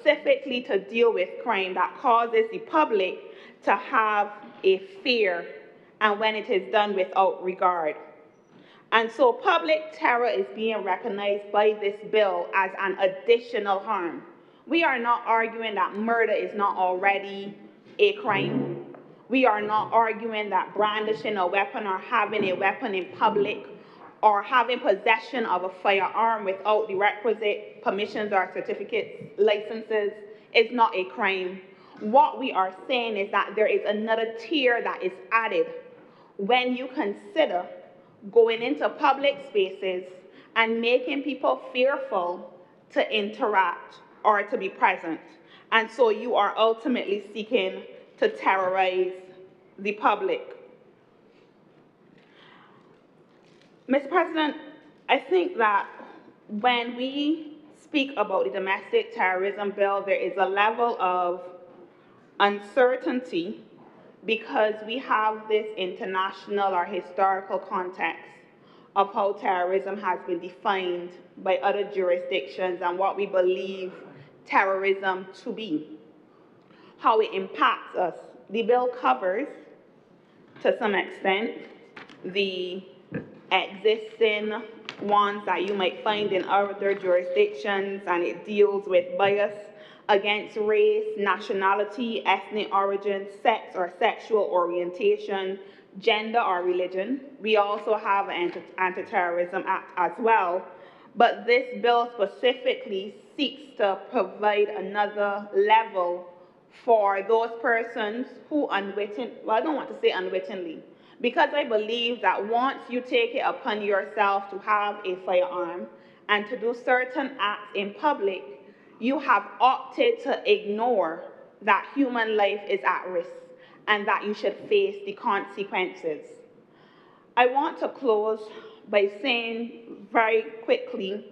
specifically to deal with crime that causes the public to have a fear, and when it is done without regard. And so public terror is being recognized by this bill as an additional harm. We are not arguing that murder is not already a crime. We are not arguing that brandishing a weapon or having a weapon in public or having possession of a firearm without the requisite permissions or certificates, licenses, is not a crime. What we are saying is that there is another tier that is added when you consider going into public spaces and making people fearful to interact or to be present. And so you are ultimately seeking to terrorize the public. Mr. President, I think that when we speak about the domestic terrorism bill, there is a level of uncertainty because we have this international or historical context of how terrorism has been defined by other jurisdictions and what we believe terrorism to be, how it impacts us. The bill covers, to some extent, the existing ones that you might find in other jurisdictions, and it deals with bias against race, nationality, ethnic origin, sex or sexual orientation, gender or religion. We also have an anti-terrorism act as well, but this bill specifically seeks to provide another level for those persons who unwittingly, well, I don't want to say unwittingly, because I believe that once you take it upon yourself to have a firearm and to do certain acts in public, you have opted to ignore that human life is at risk and that you should face the consequences. I want to close by saying very quickly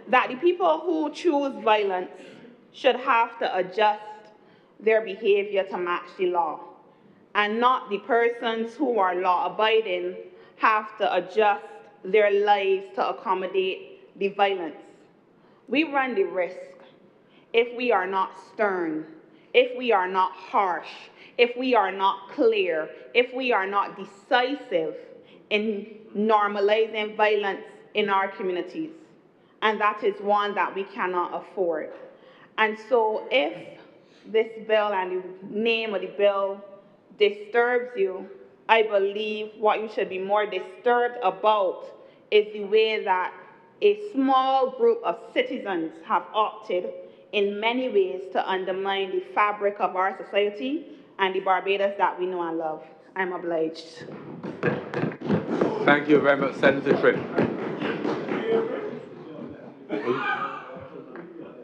that the people who choose violence should have to adjust their behavior to match the law, and not the persons who are law-abiding have to adjust their lives to accommodate the violence. We run the risk, if we are not stern, if we are not harsh, if we are not clear, if we are not decisive in normalizing violence in our communities. And that is one that we cannot afford. And so if this bill and the name of the bill disturbs you, I believe what you should be more disturbed about is the way that a small group of citizens have opted in many ways to undermine the fabric of our society and the Barbados that we know and love. I'm obliged. Thank you very much, Senator Tripp.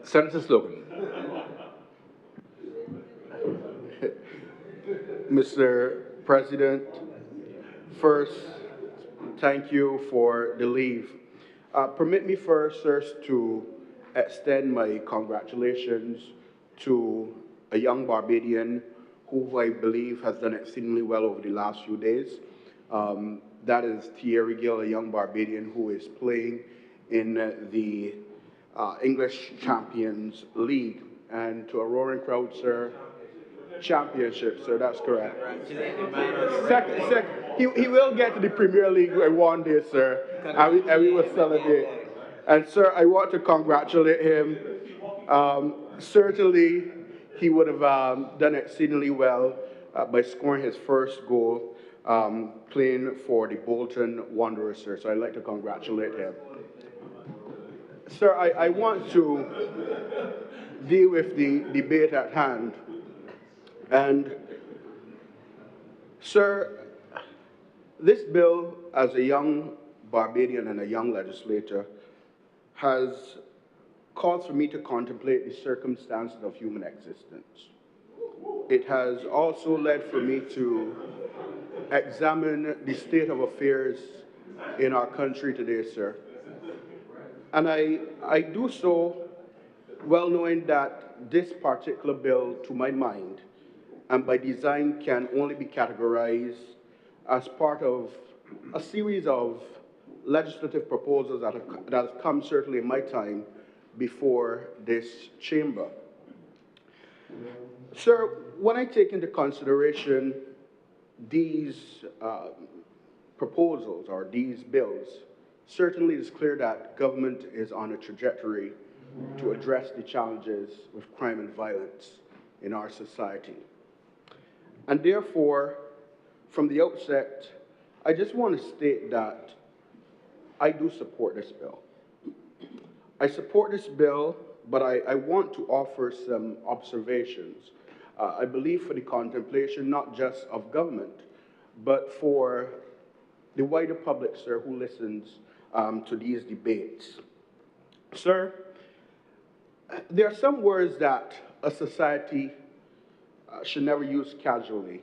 Senator Slogan. Mr. President, first, thank you for the leave. Permit me first, sirs, to extend my congratulations to a young Barbadian who I believe has done exceedingly well over the last few days. That is Thierry Gill, a young Barbadian who is playing in the English Champions League. And to a roaring crowd, sir, championship, sir, that's correct. He will get to the Premier League one day, sir, and we will celebrate. And sir, I want to congratulate him. Certainly, he would have done exceedingly well by scoring his first goal playing for the Bolton Wanderers, sir. So I'd like to congratulate him. Sir, I want to deal with the debate at hand. And, sir, this bill, as a young Barbadian and a young legislator, has caused for me to contemplate the circumstances of human existence. It has also led for me to examine the state of affairs in our country today, sir. And I do so well knowing that this particular bill, to my mind, and by design can only be categorized as part of a series of legislative proposals that have come certainly in my time before this chamber. Sir, when I take into consideration these proposals or these bills, certainly it's clear that government is on a trajectory to address the challenges with crime and violence in our society. And therefore, from the outset, I just want to state that I do support this bill. I support this bill, but I want to offer some observations. I believe for the contemplation not just of government, but for the wider public, sir, who listens to these debates. Sir, there are some words that a society should never use casually.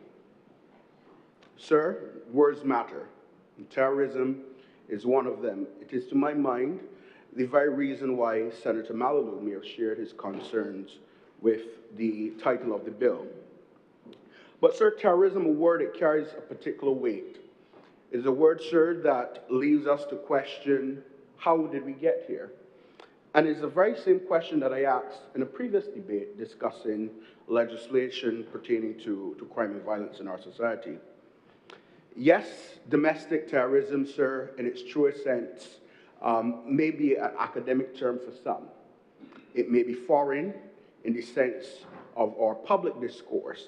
Sir, words matter. And terrorism is one of them. It is, to my mind, the very reason why Senator Malalu may have shared his concerns with the title of the bill. But, sir, terrorism, a word, it carries a particular weight. It is a word, sir, that leaves us to question, how did we get here? And it's the very same question that I asked in a previous debate discussing legislation pertaining to crime and violence in our society. Yes, domestic terrorism, sir, in its truest sense, may be an academic term for some. It may be foreign in the sense of our public discourse.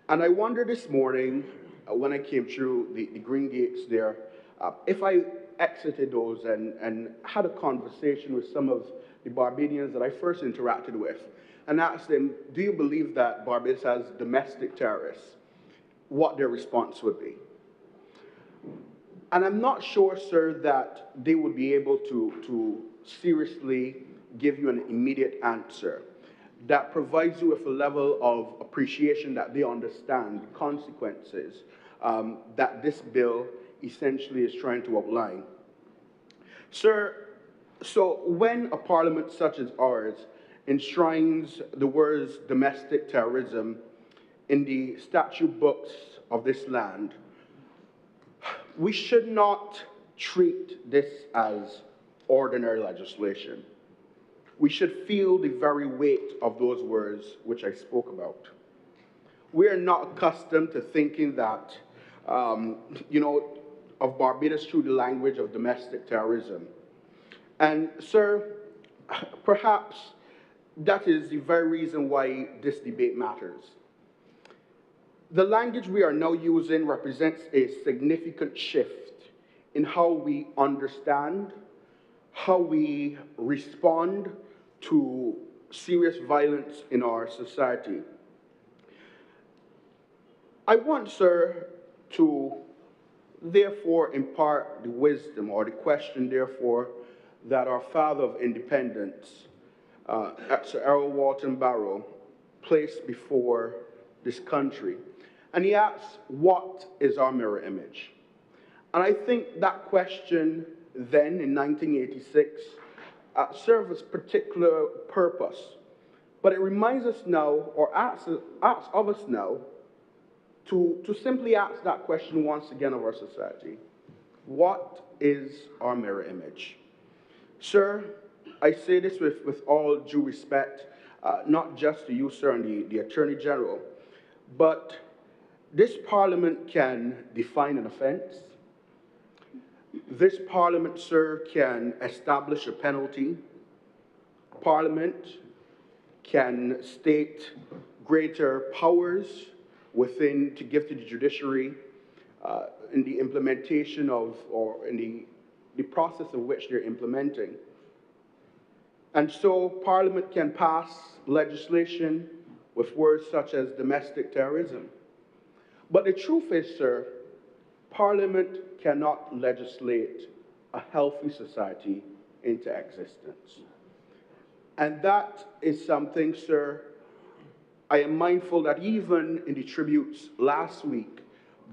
And I wonder this morning, when I came through the green gates there, if I exited those and had a conversation with some of the Barbadians that I first interacted with, and asked them, do you believe that Barbados has domestic terrorists? What their response would be. And I'm not sure, sir, that they would be able to seriously give you an immediate answer that provides you with a level of appreciation that they understand the consequences that this bill essentially is trying to outline. Sir, so when a parliament such as ours enshrines the words domestic terrorism in the statute books of this land, we should not treat this as ordinary legislation. We should feel the very weight of those words which I spoke about. We are not accustomed to thinking that, of Barbados through the language of domestic terrorism. And, sir, perhaps that is the very reason why this debate matters. The language we are now using represents a significant shift in how we understand, how we respond to serious violence in our society. I want, sir, to therefore impart the wisdom or the question, therefore, that our father of independence, Sir Errol Walton Barrow, placed before this country. And he asks, what is our mirror image? And I think that question then, in 1986, served a particular purpose. But it reminds us now, or asks of us now, to simply ask that question once again of our society. What is our mirror image? Sir, I say this with all due respect, not just to you, sir, and the Attorney General, but this Parliament can define an offense. This Parliament, sir, can establish a penalty. Parliament can state greater powers to give to the judiciary in the implementation of, or in the process of which they're implementing. And so Parliament can pass legislation with words such as domestic terrorism. But the truth is, sir, Parliament cannot legislate a healthy society into existence. And that is something, sir, I am mindful that even in the tributes last week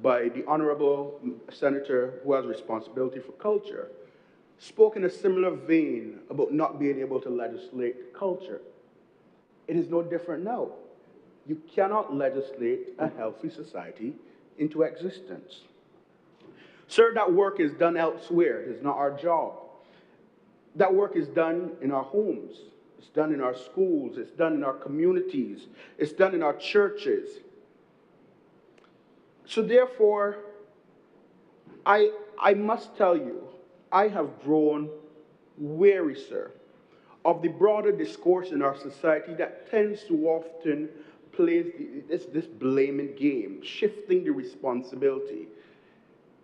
by the Honourable Senator who has responsibility for culture, spoke in a similar vein about not being able to legislate culture. It is no different now. You cannot legislate a healthy society into existence. Sir, that work is done elsewhere. It is not our job. That work is done in our homes. It's done in our schools. It's done in our communities. It's done in our churches. So therefore, I must tell you, I have grown weary, sir, of the broader discourse in our society that tends to often play this blaming game, shifting the responsibility.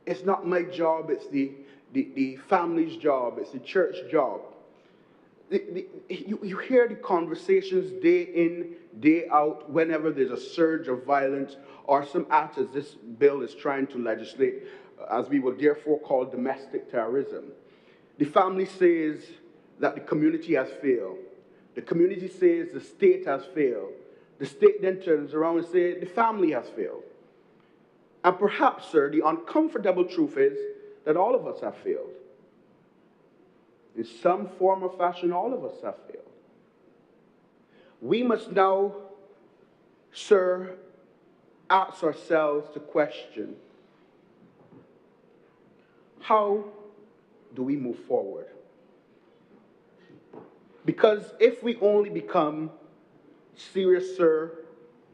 It's not my job, it's the family's job, it's the church job. You hear the conversations day in, day out, whenever there's a surge of violence or some act as this bill is trying to legislate, as we will therefore call domestic terrorism. The family says that the community has failed. The community says the state has failed. The state then turns around and says the family has failed. And perhaps, sir, the uncomfortable truth is that all of us have failed. In some form or fashion, all of us have failed. We must now, sir, ask ourselves the question, how do we move forward? Because if we only become serious, sir,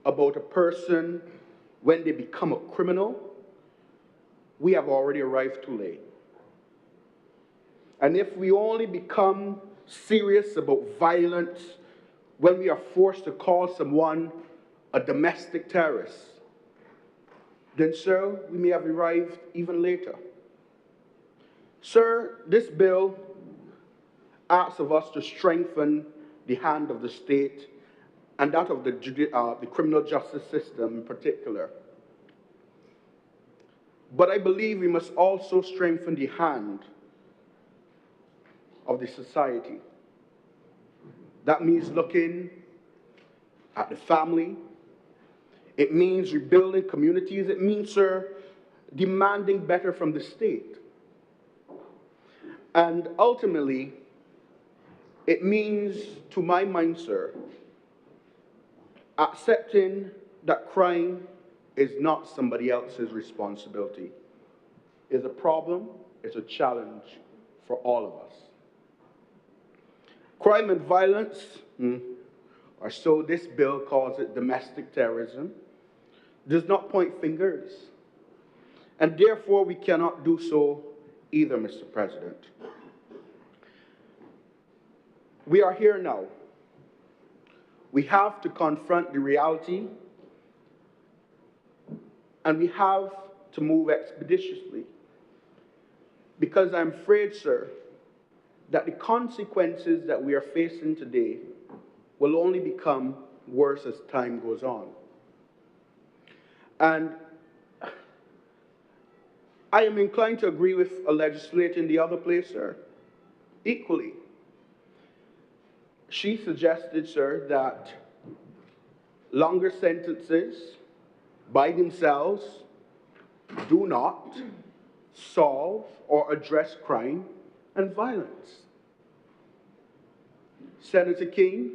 about a person when they become a criminal, we have already arrived too late. And if we only become serious about violence when we are forced to call someone a domestic terrorist, then, sir, we may have arrived even later. Sir, this bill asks of us to strengthen the hand of the state and that of the criminal justice system in particular. But I believe we must also strengthen the hand of the society. That means looking at the family. It means rebuilding communities. It means, sir, demanding better from the state. And ultimately, it means, to my mind, sir, accepting that crime is not somebody else's responsibility. It's a problem, it's a challenge for all of us. Crime and violence, or so this bill calls it, domestic terrorism, does not point fingers. And therefore, we cannot do so either, Mr. President. We are here now. We have to confront the reality, and we have to move expeditiously. Because I'm afraid, sir, that the consequences that we are facing today will only become worse as time goes on. And I am inclined to agree with a legislator in the other place, sir, equally. She suggested, sir, that longer sentences by themselves do not solve or address crime and violence. Senator King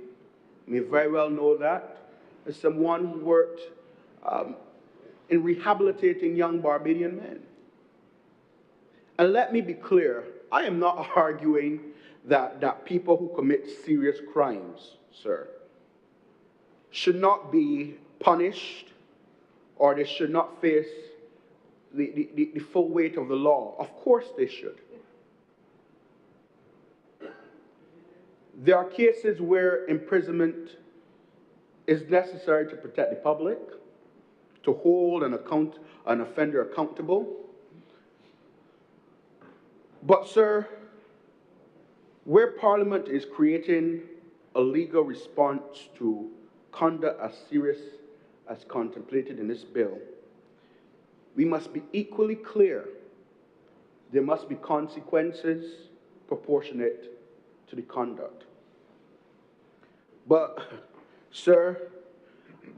may very well know that as someone who worked in rehabilitating young Barbadian men. And let me be clear, I am not arguing that people who commit serious crimes, sir, should not be punished or they should not face the full weight of the law. Of course they should. There are cases where imprisonment is necessary to protect the public, to hold an offender accountable. But, sir, where Parliament is creating a legal response to conduct as serious as contemplated in this bill, we must be equally clear. There must be consequences proportionate to the conduct. But, sir,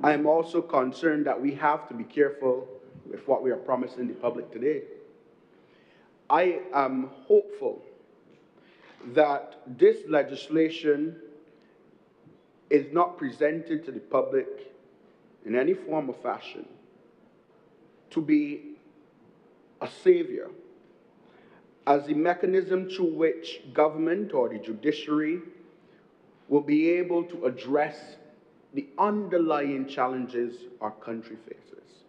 I am also concerned that we have to be careful with what we are promising the public today. I am hopeful that this legislation is not presented to the public in any form or fashion to be a savior. as the mechanism through which government or the judiciary will be able to address the underlying challenges our country faces.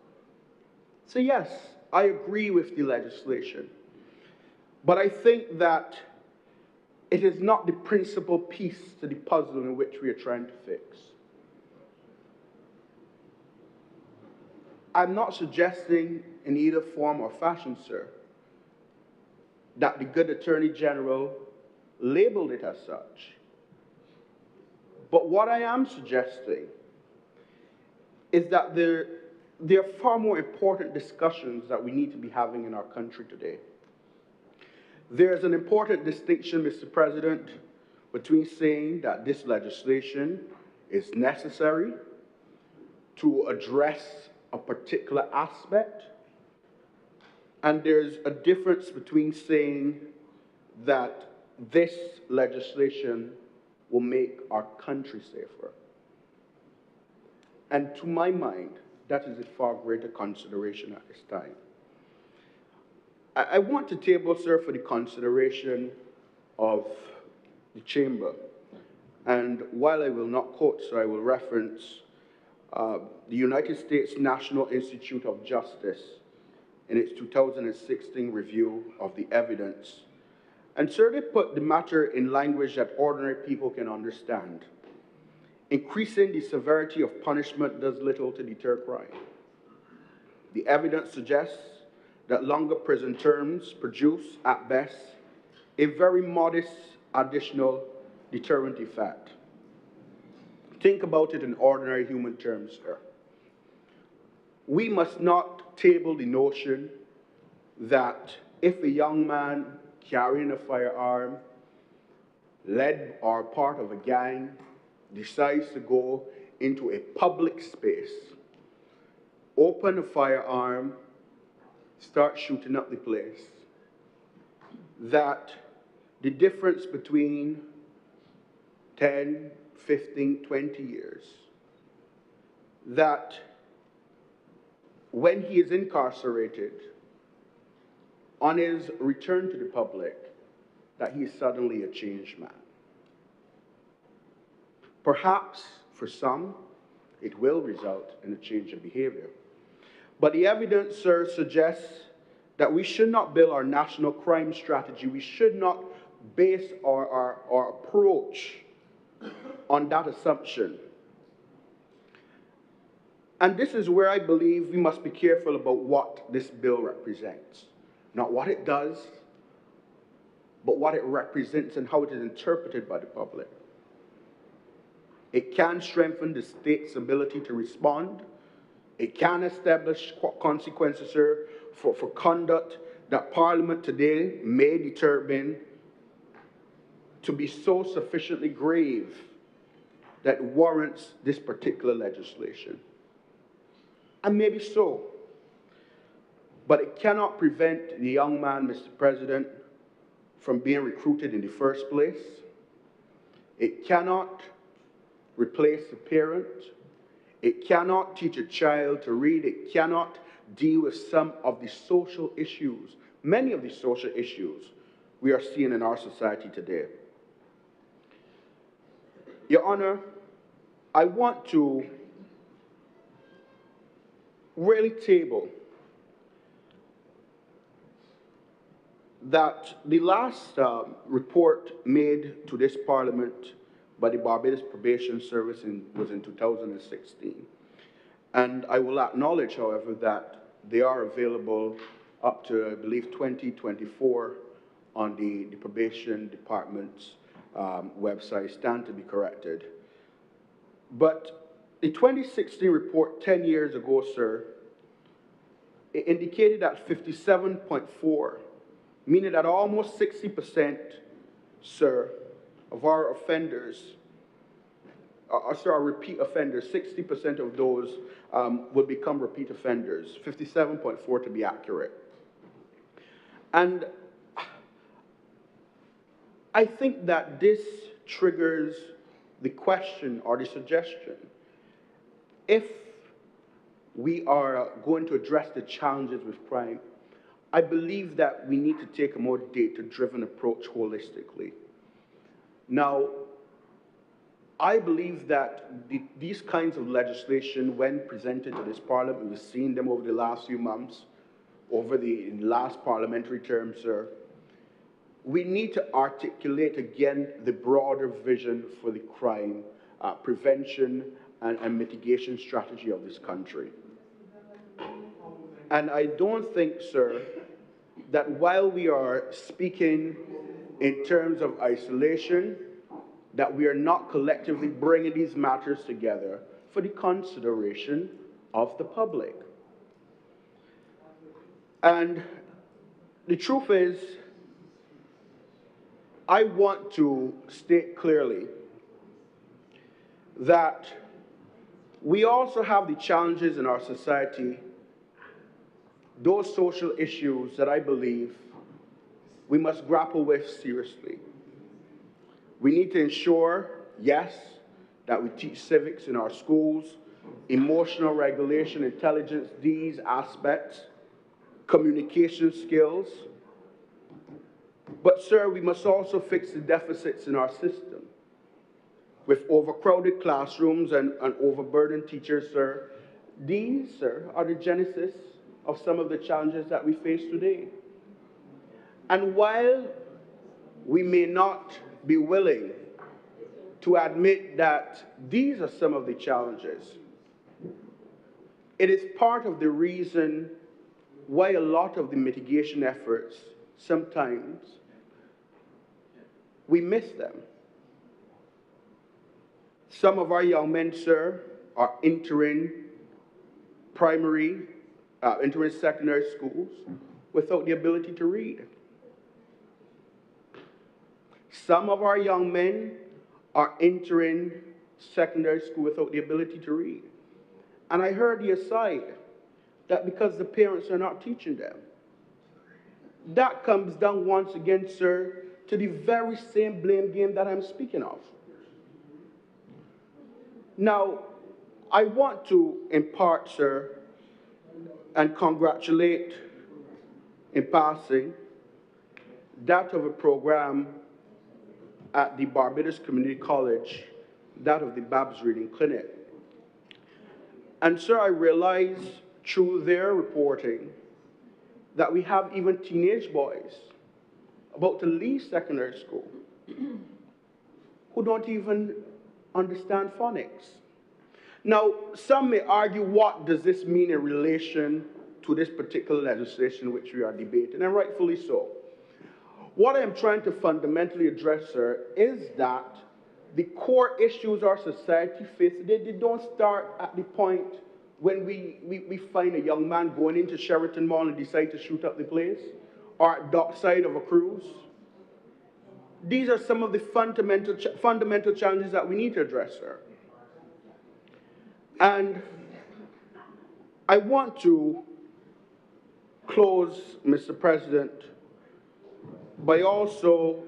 So yes, I agree with the legislation, but I think that it is not the principal piece to the puzzle in which we are trying to fix. I'm not suggesting in either form or fashion, sir, that the good Attorney General labeled it as such. But what I am suggesting is that there are far more important discussions that we need to be having in our country today. There's an important distinction, Mr. President, between saying that this legislation is necessary to address a particular aspect, and there's a difference between saying that this legislation will make our country safer. And to my mind, that is a far greater consideration at this time. I want to table, sir, for the consideration of the chamber. And while I will not quote, sir, I will reference the United States National Institute of Justice in its 2016 review of the evidence. And sir, they put the matter in language that ordinary people can understand. Increasing the severity of punishment does little to deter crime. The evidence suggests that longer prison terms produce, at best, a very modest additional deterrent effect. Think about it in ordinary human terms, sir. We must not table the notion that if a young man carrying a firearm, led or part of a gang, decides to go into a public space, open a firearm, start shooting up the place, that the difference between 10, 15, 20 years, that when he is incarcerated, on his return to the public, that he is suddenly a changed man. Perhaps for some, it will result in a change of behavior. But the evidence, sir, suggests that we should not build our national crime strategy. We should not base our approach on that assumption. And this is where I believe we must be careful about what this bill represents. Not what it does, but what it represents and how it is interpreted by the public. It can strengthen the state's ability to respond. It can establish consequences, sir, for conduct that Parliament today may determine to be so sufficiently grave that warrants this particular legislation. And maybe so. But it cannot prevent the young man, Mr. President, from being recruited in the first place. It cannot replace the parent. It cannot teach a child to read. It cannot deal with some of the social issues, many of the social issues we are seeing in our society today. Your Honor, I want to really table that the last report made to this Parliament by the Barbados Probation Service was in 2016. And I will acknowledge, however, that they are available up to, I believe, 2024 on the Probation Department's website, stand to be corrected. But the 2016 report 10 years ago, sir, it indicated that 57.4, meaning that almost 60%, sir, of our offenders, our repeat offenders, 60% of those would become repeat offenders, 57.4 to be accurate. And I think that this triggers the question or the suggestion, if we are going to address the challenges with crime, I believe that we need to take a more data-driven approach holistically. Now, I believe that these kinds of legislation, when presented to this Parliament, we've seen them over the last few months, over the last parliamentary term, sir, we need to articulate again the broader vision for the crime prevention and mitigation strategy of this country. And I don't think, sir, that while we are speaking in terms of isolation, that we are not collectively bringing these matters together for the consideration of the public. And the truth is, I want to state clearly that we also have the challenges in our society, those social issues that I believe we must grapple with seriously. We need to ensure, yes, that we teach civics in our schools, emotional regulation, intelligence, these aspects, communication skills. But, sir, we must also fix the deficits in our system. With overcrowded classrooms and overburdened teachers, sir, these, sir, are the genesis of some of the challenges that we face today. And while we may not be willing to admit that these are some of the challenges, it is part of the reason why a lot of the mitigation efforts, sometimes, we miss them. Some of our young men, sir, are entering secondary schools without the ability to read. Some of our young men are entering secondary school without the ability to read. And I heard the aside that because the parents are not teaching them. That comes down once again, sir, to the very same blame game that I'm speaking of. Now, I want to impart, sir, and congratulate in passing that of a program at the Barbados Community College, that of the Babs Reading Clinic. And sir, I realize through their reporting that we have even teenage boys about to leave secondary school who don't even understand phonics. Now, some may argue, what does this mean in relation to this particular legislation which we are debating, and rightfully so. What I am trying to fundamentally address, sir, is that the core issues our society faces, they don't start at the point when we find a young man going into Sheraton Mall and decide to shoot up the place, or at dockside of a cruise. These are some of the fundamental challenges that we need to address, sir. And I want to close, Mr. President, by also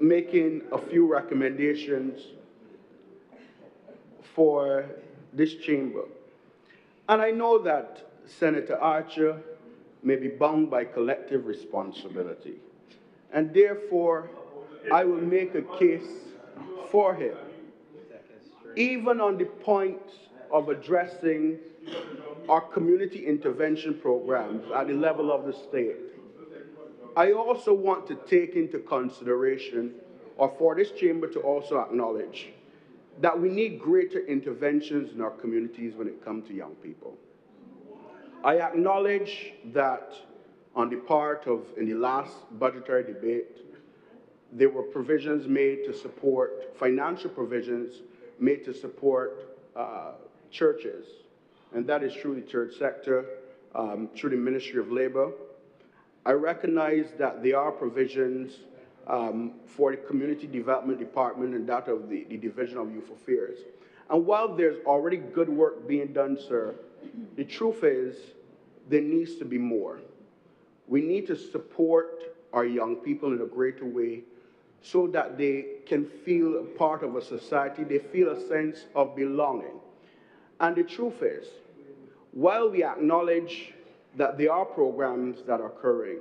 making a few recommendations for this chamber. And I know that Senator Archer may be bound by collective responsibility, and therefore I will make a case for him, even on the point of addressing our community intervention programs at the level of the state. I also want to take into consideration, or for this chamber to also acknowledge, that we need greater interventions in our communities when it comes to young people. I acknowledge that on the part of, in the last budgetary debate, there were provisions made to support, financial provisions made to support churches, and that is through the church sector, through the Ministry of Labor. I recognize that there are provisions for the Community Development Department and that of the Division of Youth Affairs. And while there's already good work being done, sir, the truth is there needs to be more. We need to support our young people in a greater way so that they can feel part of a society, they feel a sense of belonging. And the truth is, while we acknowledge that there are programs that are occurring.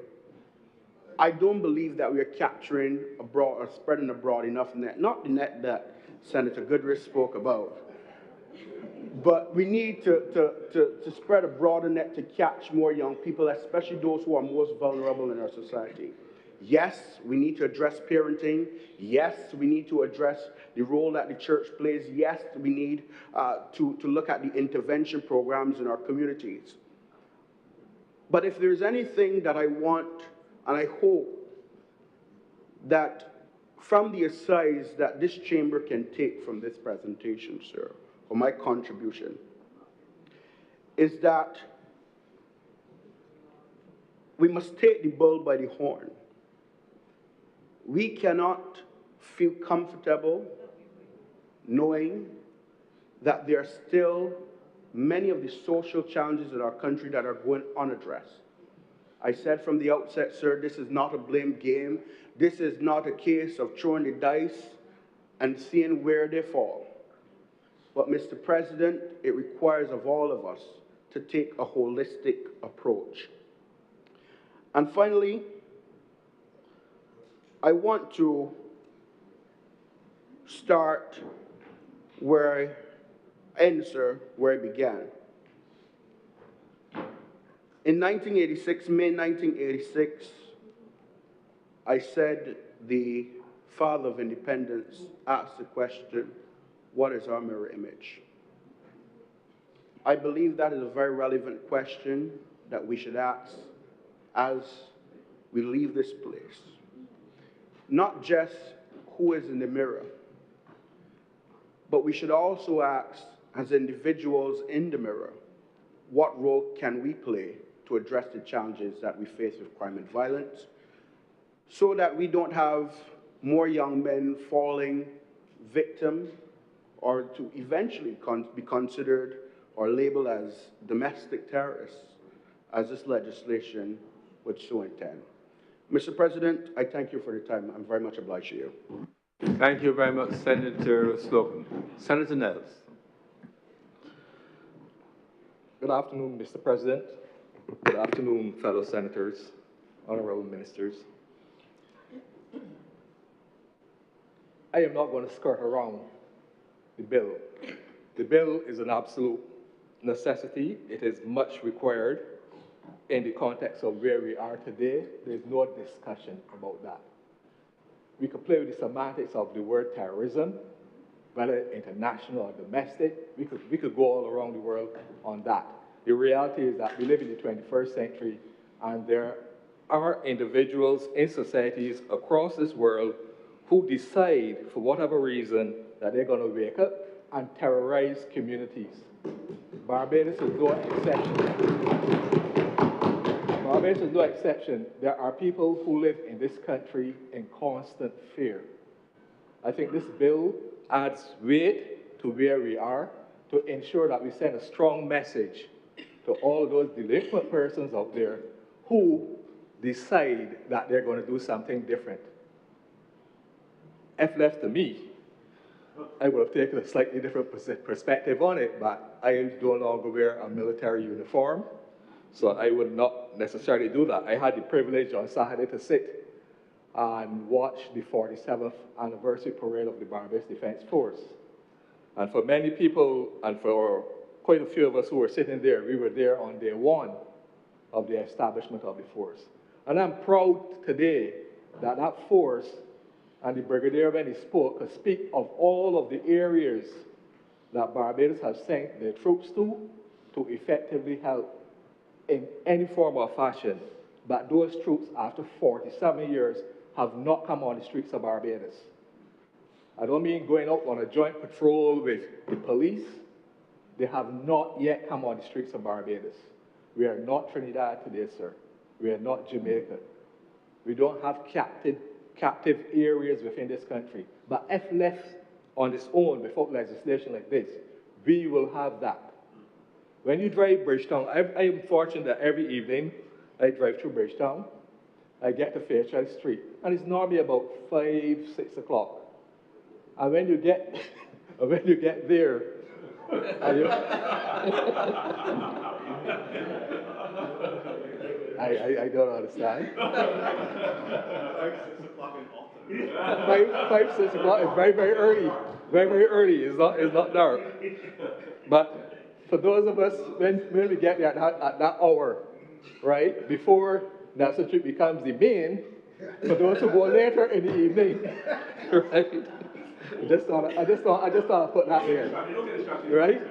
I don't believe that we are capturing abroad or spreading abroad enough net, not the net that Senator Goodrich spoke about, but we need to spread a broader net to catch more young people, especially those who are most vulnerable in our society. Yes, we need to address parenting. Yes, we need to address the role that the church plays. Yes, we need to look at the intervention programs in our communities. But if there's anything that I want, and I hope that from the asides that this chamber can take from this presentation, sir, or my contribution, is that we must take the bull by the horn. We cannot feel comfortable knowing that there are still many of the social challenges in our country that are going unaddressed. I said from the outset, sir, this is not a blame game. This is not a case of throwing the dice and seeing where they fall. But, Mr. President, it requires of all of us to take a holistic approach. And finally, I want to start where I end, sir, where I began. In 1986, May 1986, I said the father of independence asked the question, what is our mirror image? I believe that is a very relevant question that we should ask as we leave this place. Not just who is in the mirror, but we should also ask as individuals in the mirror, what role can we play to address the challenges that we face with crime and violence, so that we don't have more young men falling victim or to eventually be considered or labeled as domestic terrorists, as this legislation would so intend. Mr. President, I thank you for your time. I'm very much obliged to you. Thank you very much, Senator Slocum. Senator Nels. Good afternoon, Mr. President. Good afternoon, fellow senators, honorable ministers. I am not going to skirt around the bill. The bill is an absolute necessity. It is much required in the context of where we are today. There's no discussion about that. We could play with the semantics of the word terrorism, whether international or domestic. We could go all around the world on that. The reality is that we live in the 21st century, and there are individuals in societies across this world who decide, for whatever reason, that they're going to wake up and terrorize communities. Barbados is no exception. Barbados is no exception. There are people who live in this country in constant fear. I think this bill adds weight to where we are to ensure that we send a strong message to all those delinquent persons out there who decide that they're going to do something different. If left to me, I would have taken a slightly different perspective on it, but I no longer wear a military uniform, so I would not necessarily do that. I had the privilege on Saturday to sit and watch the 47th anniversary parade of the Barbados Defense Force. And for many people, and for quite a few of us who were sitting there, we were there on day one of the establishment of the force. And I'm proud today that that force and the brigadier, when he spoke, could speak of all of the areas that Barbados has sent their troops to effectively help in any form or fashion. But those troops, after 47 years, have not come on the streets of Barbados. I don't mean going out on a joint patrol with the police. They have not yet come on the streets of Barbados. We are not Trinidad today, sir. We are not Jamaica. We don't have captive areas within this country. But if left on its own without legislation like this, we will have that. When you drive Bridgetown, I am fortunate that every evening I drive through Bridgetown. I get to Fairchild Street, and it's normally about 5, 6 o'clock. And when you get, there, I don't understand. 6 o'clock is very, very early. Very, very early. It's not dark. But for those of us, when we get there at that hour, right, before National Street becomes the main, for those who go later in the evening, right? I just thought I'd put that there, right?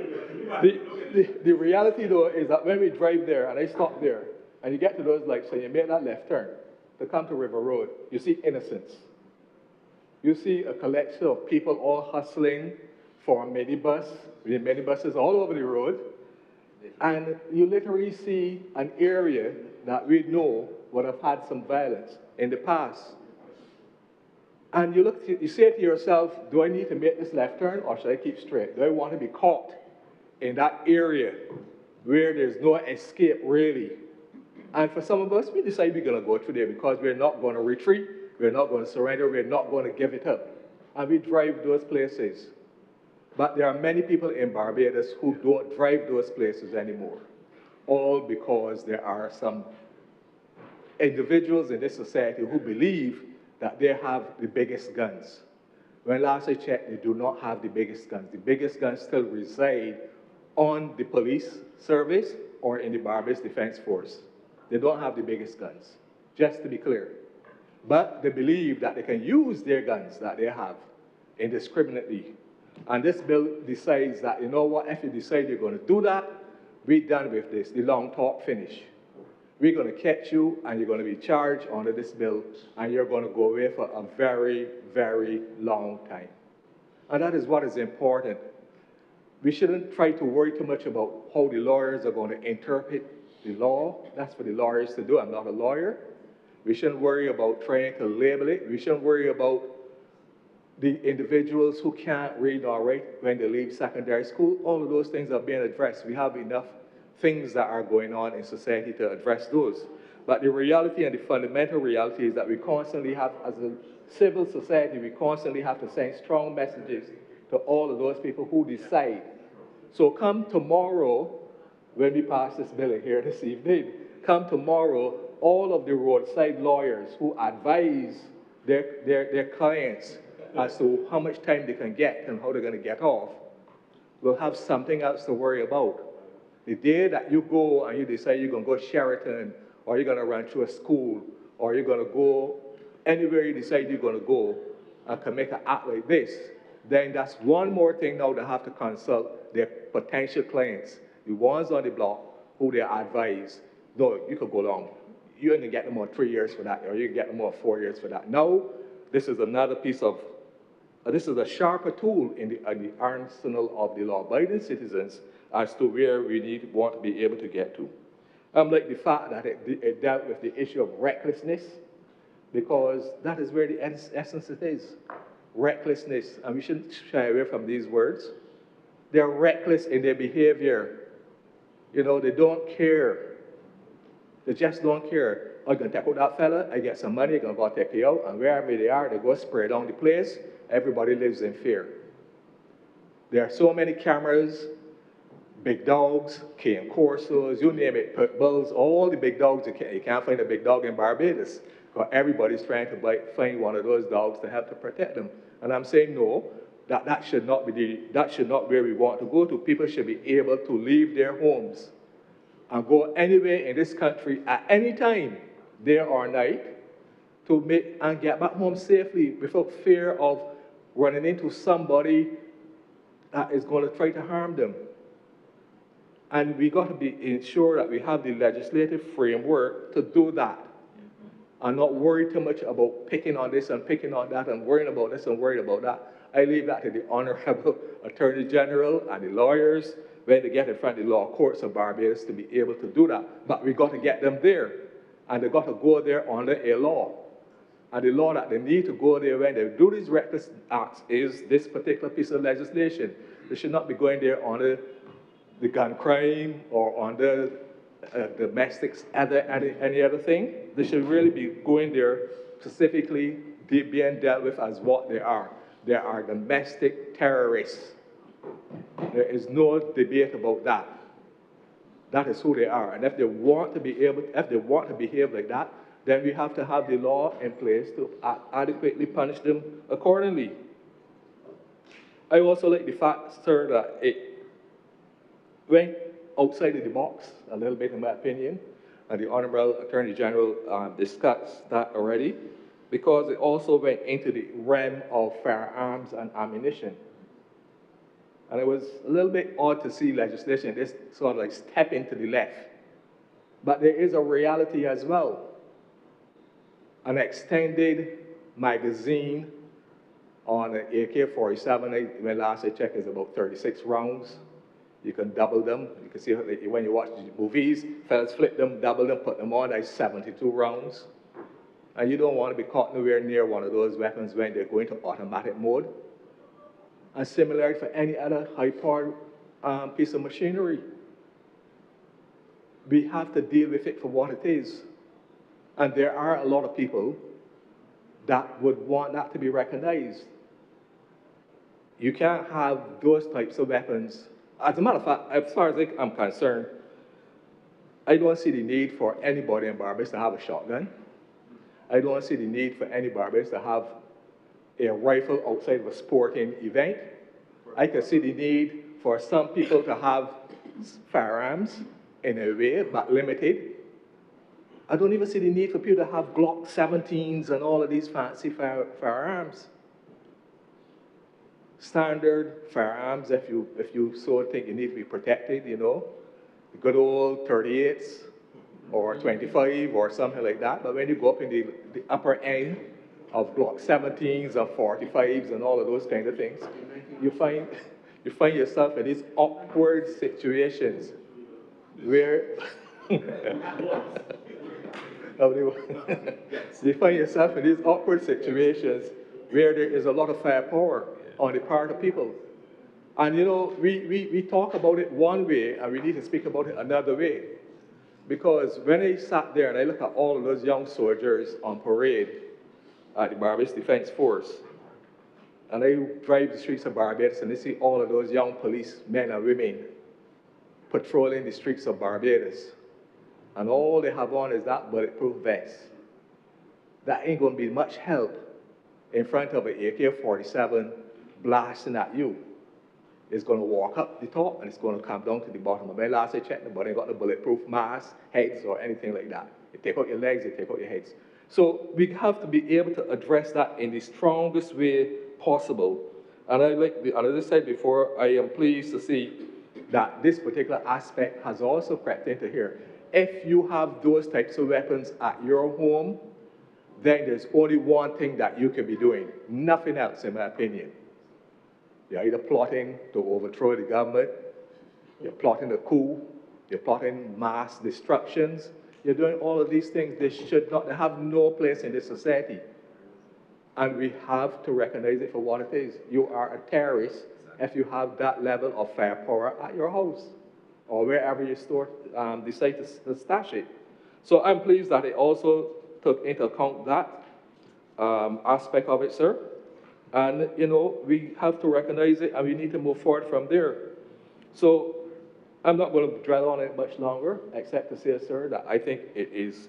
The reality though is that when we drive there and I stop there and you get to those lights and you make that left turn to come to River Road, you see innocence. You see a collection of people all hustling for a minibus, with minibuses all over the road, and you literally see an area that we know would have had some violence in the past. And you say to yourself, do I need to make this left turn or should I keep straight? Do I want to be caught in that area where there's no escape really? And for some of us, we decide we're going to go through there because we're not going to retreat, we're not going to surrender, we're not going to give it up. And we drive those places. But there are many people in Barbados who don't drive those places anymore, all because there are some individuals in this society who believe that they have the biggest guns. When last I checked, they do not have the biggest guns. The biggest guns still reside on the police service or in the Barbados Defense Force. They don't have the biggest guns, just to be clear. But they believe that they can use their guns that they have indiscriminately. And this bill decides that, you know what, if you decide you're going to do that, we're done with this. The long talk finish. We're going to catch you and you're going to be charged under this bill and you're going to go away for a very, very long time. And that is what is important. We shouldn't try to worry too much about how the lawyers are going to interpret the law. That's for the lawyers to do. I'm not a lawyer. We shouldn't worry about trying to label it. We shouldn't worry about the individuals who can't read or write when they leave secondary school. All of those things are being addressed. We have enough things that are going on in society to address those. But the reality and the fundamental reality is that we constantly have, as a civil society, we constantly have to send strong messages to all of those people who decide. So come tomorrow, when we pass this bill here this evening, come tomorrow, all of the roadside lawyers who advise their clients as to how much time they can get and how they're going to get off will have something else to worry about. The day that you go and you decide you're going to go to Sheraton, or you're going to run through a school, or you're going to go anywhere you decide you're going to go and can make an act like this, then that's one more thing now they have to consult their potential clients, the ones on the block who they advise. No, you could go long. You ain't going to get no more 3 years for that, or you can get no more 4 years for that. Now, this is another piece of, this is a sharper tool in the arsenal of the law-abiding citizens as to where we want to be able to get to. Like the fact that it dealt with the issue of recklessness, because that is where the essence it is. Recklessness, and we shouldn't shy away from these words. They're reckless in their behavior. You know, they don't care. They just don't care. I'm going to take out that fella, I get some money, I'm going to go take you out, and wherever they are, they go spray down the place. Everybody lives in fear. There are so many cameras, big dogs, cane corsos, you name it, pit bulls, all the big dogs. You can't find a big dog in Barbados because everybody's trying to find one of those dogs to help to protect them. And I'm saying no, that should not be where we want to go to. People should be able to leave their homes and go anywhere in this country at any time, day or night, to make and get back home safely without fear of running into somebody that is going to try to harm them. And we got to ensure that we have the legislative framework to do that. And not worry too much about picking on this and picking on that and worrying about this and worrying about that. I leave that to the Honourable Attorney General and the lawyers when they get in front of the law courts of Barbados to be able to do that. But we got to get them there. And they got to go there under a law. And the law that they need to go there when they do these reckless acts is this particular piece of legislation. They should not be going there under the gun crime or under domestics, any other thing. They should really be going there specifically being dealt with as what they are. They are domestic terrorists. There is no debate about that. That is who they are. And if they want to behave like that, then we have to have the law in place to adequately punish them accordingly. I also like the fact, sir, that it went outside of the box a little bit, in my opinion, and the Honourable Attorney General discussed that already, because it also went into the realm of firearms and ammunition. And it was a little bit odd to see legislation this sort of like step into the left. But there is a reality as well. An extended magazine on an AK-47, when last I checked, is about 36 rounds. You can double them. You can see when you watch the movies, fellas flip them, double them, put them on, that's 72 rounds. And you don't want to be caught nowhere near one of those weapons when they're going to automatic mode. And similarly for any other high-powered piece of machinery. We have to deal with it for what it is. And there are a lot of people that would want that to be recognized. You can't have those types of weapons. As a matter of fact, as far as I'm concerned, I don't see the need for anybody in Barbados to have a shotgun. I don't see the need for any Barbados to have a rifle outside of a sporting event. I can see the need for some people to have firearms in a way, but limited. I don't even see the need for people to have Glock 17s and all of these fancy firearms. Standard firearms, if you so think you need to be protected, you know, the good old 38s or 25 or something like that. But when you go up in the upper end of Glock 17s and 45s and all of those kind of things, you find yourself in these awkward situations where you find yourself in these awkward situations where there is a lot of firepower on the part of people. And you know, we talk about it one way and we need to speak about it another way. Because when I sat there and I look at all of those young soldiers on parade at the Barbados Defense Force, and I drive the streets of Barbados and I see all of those young police men and women patrolling the streets of Barbados, and all they have on is that bulletproof vest, that ain't going to be much help in front of an AK-47 blasting at you. It's going to walk up the top and it's going to come down to the bottom. When last I checked, nobody got the bulletproof mask, heads, or anything like that. You take out your legs, you take out your heads. So we have to be able to address that in the strongest way possible. And as I said before, I am pleased to see that this particular aspect has also crept into here. If you have those types of weapons at your home, then there's only one thing that you can be doing, nothing else, in my opinion. You're either plotting to overthrow the government, you're plotting a coup, you're plotting mass destructions, you're doing all of these things. They have no place in this society. And we have to recognize it for what it is. You are a terrorist if you have that level of firepower at your house or wherever you decide to stash it. So I'm pleased that it also took into account that aspect of it, sir. And, you know, we have to recognize it and we need to move forward from there. So I'm not going to dwell on it much longer, except to say, sir, that I think it is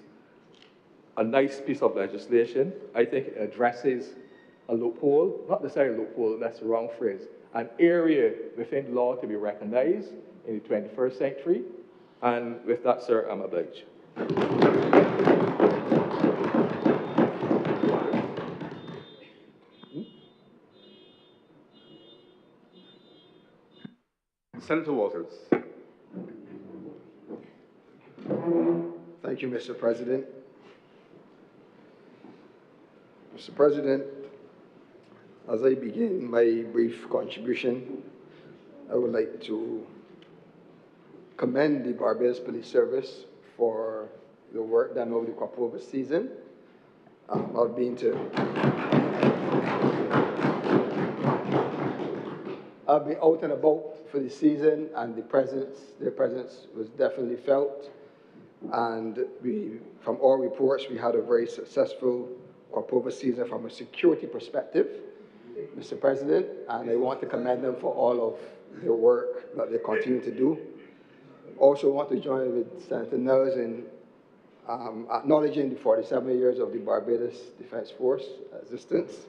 a nice piece of legislation. I think it addresses a loophole, not necessarily a loophole, that's the wrong phrase, an area within law to be recognized in the 21st century. And with that, sir, I'm obliged. Senator Walters. Thank you, Mr. President. Mr. President, as I begin my brief contribution, I would like to commend the Barbados Police Service for the work done over the crop-over season. I've been out and about for the season, and their presence was definitely felt. And from all reports, we had a very successful crop-over season from a security perspective, Mr. President, and I want to commend them for all of their work that they continue to do. also want to join with Senator Nels in acknowledging the 47 years of the Barbados Defence Force existence.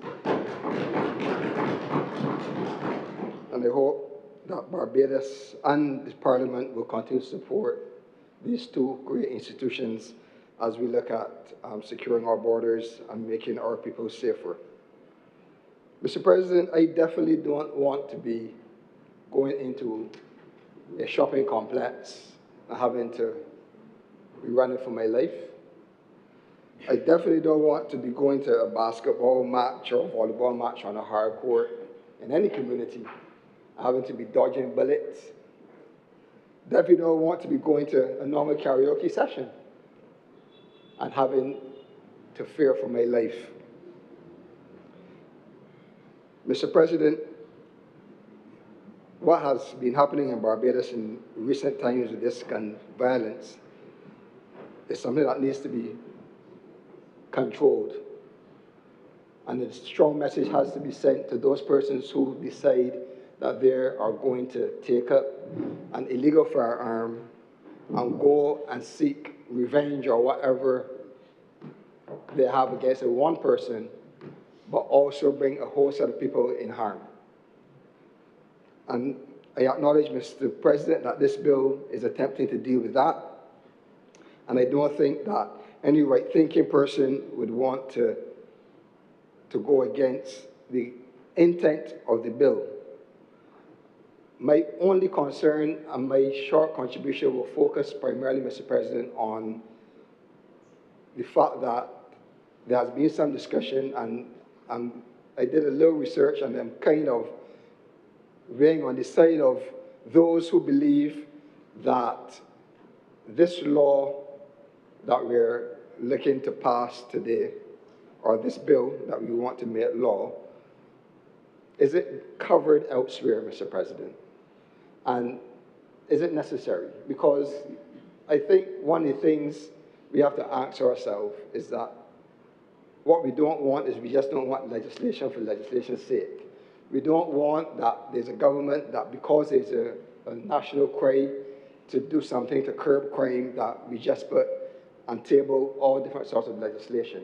And I hope that Barbados and the Parliament will continue to support these two great institutions as we look at securing our borders and making our people safer. Mr. President, I definitely don't want to be going into a shopping complex and having to be running for my life. I definitely don't want to be going to a basketball match or a volleyball match on a hard court in any community, having to be dodging bullets. Definitely don't want to be going to a normal karaoke session and having to fear for my life. Mr. President, what has been happening in Barbados in recent times with this gun violence is something that needs to be controlled. And a strong message has to be sent to those persons who decide that they are going to take up an illegal firearm and go and seek revenge or whatever they have against one person, but also bring a whole set of people in harm. And I acknowledge, Mr. President, that this bill is attempting to deal with that. And I don't think that any right-thinking person would want to go against the intent of the bill. My only concern and my short contribution will focus primarily, Mr. President, on the fact that there has been some discussion, and I did a little research, and I'm kind of being on the side of those who believe that this law that we're looking to pass today, or this bill that we want to make law, is it covered elsewhere, Mr. President? And is it necessary? Because I think one of the things we have to ask ourselves is that what we don't want is we just don't want legislation for legislation's sake. We don't want that there's a government that because there's a national cry to do something to curb crime that we just put and table all different sorts of legislation.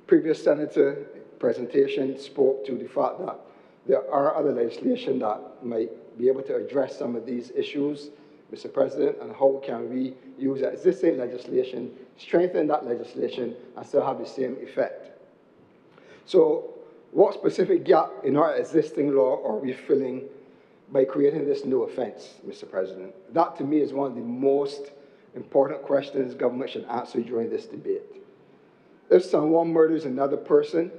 Previous senator presentation spoke to the fact that there are other legislation that might be able to address some of these issues, Mr. President, and how can we use existing legislation, strengthen that legislation, and still have the same effect. So what specific gap in our existing law are we filling by creating this new offense, Mr. President? That, to me, is one of the most important questions government should answer during this debate. If someone murders another person,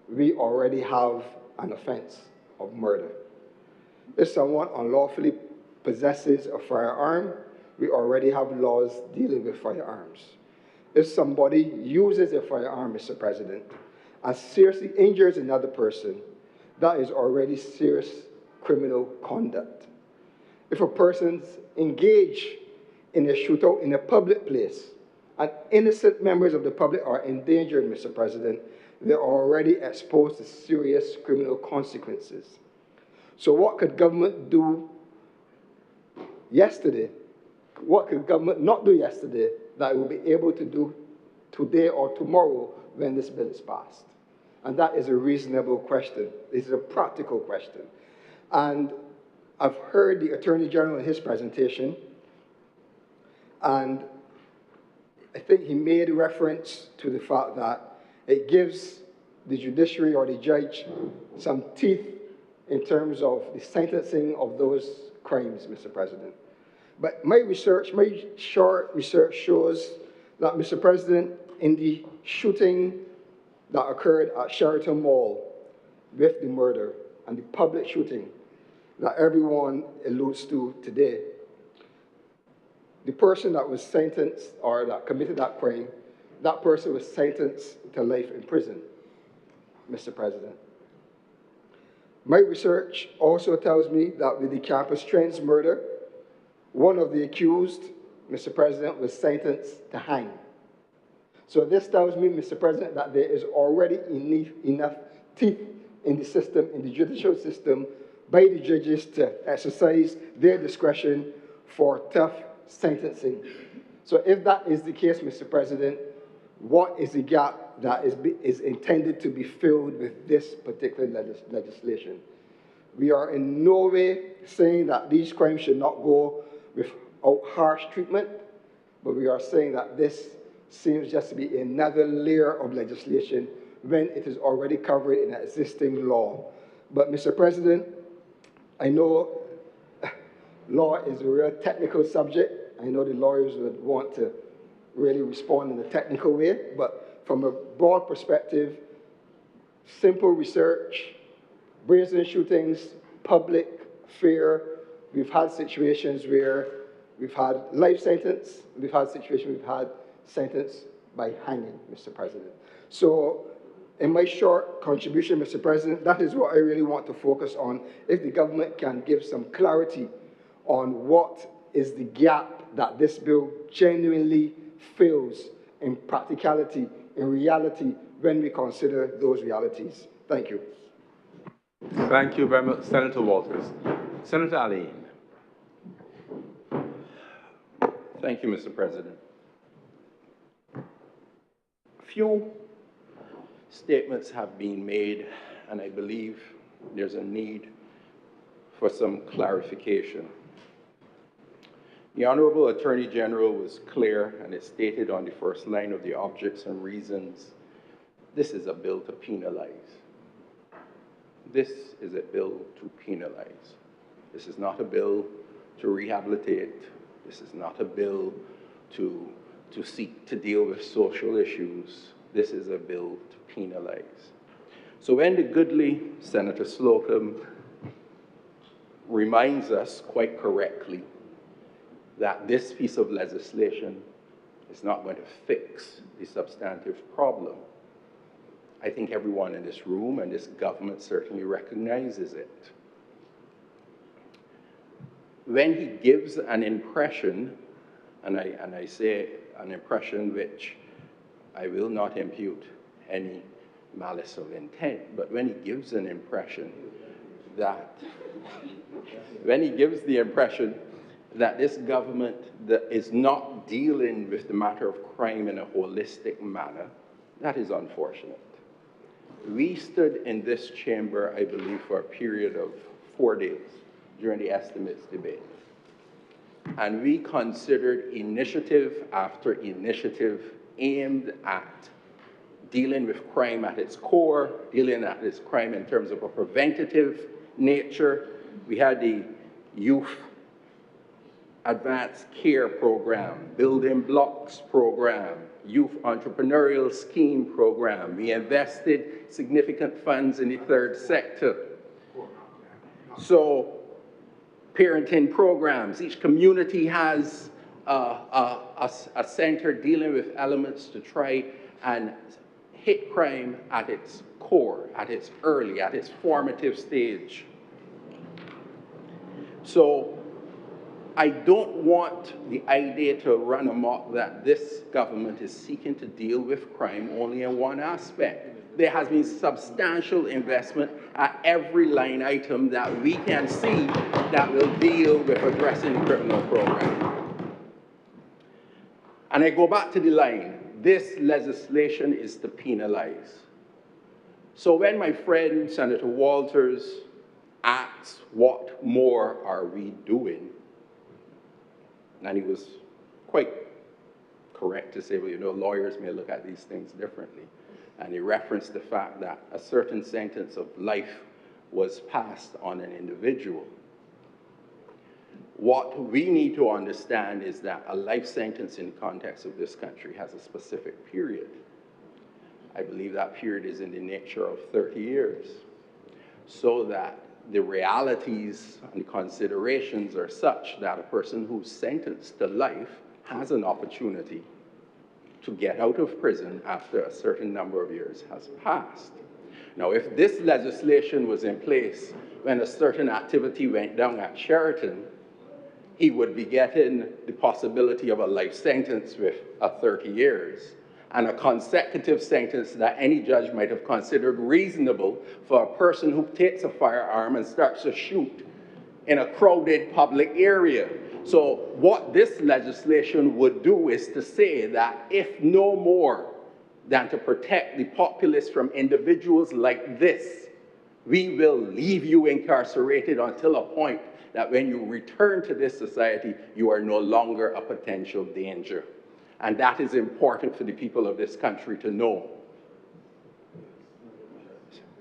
we already have an offense of murder. If someone unlawfully possesses a firearm, we already have laws dealing with firearms. If somebody uses a firearm, Mr. President, and seriously injures another person, that is already serious criminal conduct. If a person's engaged in a shootout in a public place and innocent members of the public are endangered, Mr. President, they're already exposed to serious criminal consequences. So what could government do yesterday? What could government not do yesterday that it will be able to do today or tomorrow when this bill is passed? And that is a reasonable question. This is a practical question. And I've heard the Attorney General in his presentation, and I think he made reference to the fact that it gives the judiciary or the judge some teeth in terms of the sentencing of those crimes, Mr. President. But my short research shows that, Mr. President, in the shooting that occurred at Sheraton Mall with the murder and the public shooting that everyone alludes to today, the person that was sentenced or that committed that crime, that person was sentenced to life in prison, Mr. President. My research also tells me that with the Campus Trends murder, one of the accused, Mr. President, was sentenced to hang. So this tells me, Mr. President, that there is already enough teeth in the system, in the judicial system, by the judges to exercise their discretion for tough sentencing. So if that is the case, Mr. President, what is the gap that is intended to be filled with this particular legislation? We are in no way saying that these crimes should not go without harsh treatment, but we are saying that this seems just to be another layer of legislation when it is already covered in an existing law. But Mr. President, I know law is a real technical subject. I know the lawyers would want to really respond in a technical way, but from a broad perspective, simple research, brazen shootings, public fear. We've had situations where we've had life sentence, we've had situations we've had sentence by hanging, Mr. President. So in my short contribution, Mr. President, that is what I really want to focus on. If the government can give some clarity on what is the gap that this bill genuinely fills in practicality, in reality, when we consider those realities. Thank you. Thank you very much, Senator Walters. Senator Ali. Thank you, Mr. President. Few statements have been made, and I believe there's a need for some clarification. The Honourable Attorney General was clear, and it stated on the first line of the objects and reasons, this is a bill to penalize. This is a bill to penalize. This is not a bill to rehabilitate. This is not a bill to seek to deal with social issues. This is a bill to penalize. So when the goodly Senator Slocum reminds us quite correctly that this piece of legislation is not going to fix the substantive problem, I think everyone in this room and this government certainly recognizes it. When he gives an impression, and I say an impression which I will not impute any malice of intent, but when he gives an impression that, this government is not dealing with the matter of crime in a holistic manner, that is unfortunate. We stood in this chamber, I believe, for a period of 4 days during the estimates debate. And we considered initiative after initiative aimed at dealing with crime at its core, dealing at its crime in terms of a preventative nature. We had the Youth Advanced Care Program, Building Blocks Program, Youth Entrepreneurial Scheme Program. We invested significant funds in the third sector. So, parenting programs. Each community has a center dealing with elements to try and hit crime at its core, at its early, at its formative stage. So I don't want the idea to run amok that this government is seeking to deal with crime only in one aspect. There has been substantial investment at every line item that we can see that will deal with addressing the criminal program. And I go back to the line, this legislation is to penalize. So when my friend Senator Walters asks, what more are we doing? And he was quite correct to say, well, you know, lawyers may look at these things differently. And he referenced the fact that a certain sentence of life was passed on an individual. What we need to understand is that a life sentence in the context of this country has a specific period. I believe that period is in the nature of 30 years. So that the realities and considerations are such that a person who's sentenced to life has an opportunity to get out of prison after a certain number of years has passed. Now, if this legislation was in place when a certain activity went down at Sheraton, he would be getting the possibility of a life sentence with 30 years and a consecutive sentence that any judge might have considered reasonable for a person who takes a firearm and starts to shoot in a crowded public area. So what this legislation would do is to say that if no more than to protect the populace from individuals like this, we will leave you incarcerated until a point that when you return to this society, you are no longer a potential danger. And that is important for the people of this country to know.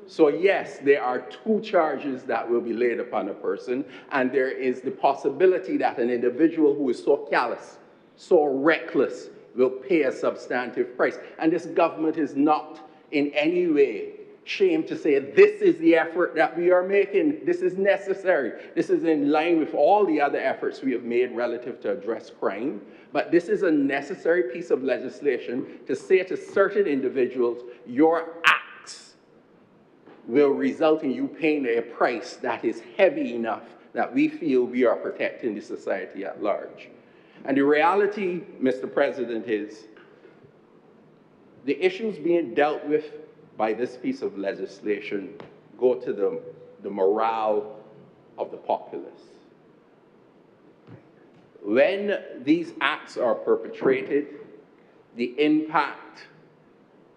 So yes, there are 2 charges that will be laid upon a person, and there is the possibility that an individual who is so callous, so reckless, will pay a substantive price. And this government is not in any way ashamed to say this is the effort that we are making. This is necessary. This is in line with all the other efforts we have made relative to address crime. But this is a necessary piece of legislation to say to certain individuals, your acts will result in you paying a price that is heavy enough that we feel we are protecting the society at large. And the reality, Mr. President, is the issues being dealt with by this piece of legislation go to the morale of the populace. When these acts are perpetrated, the impact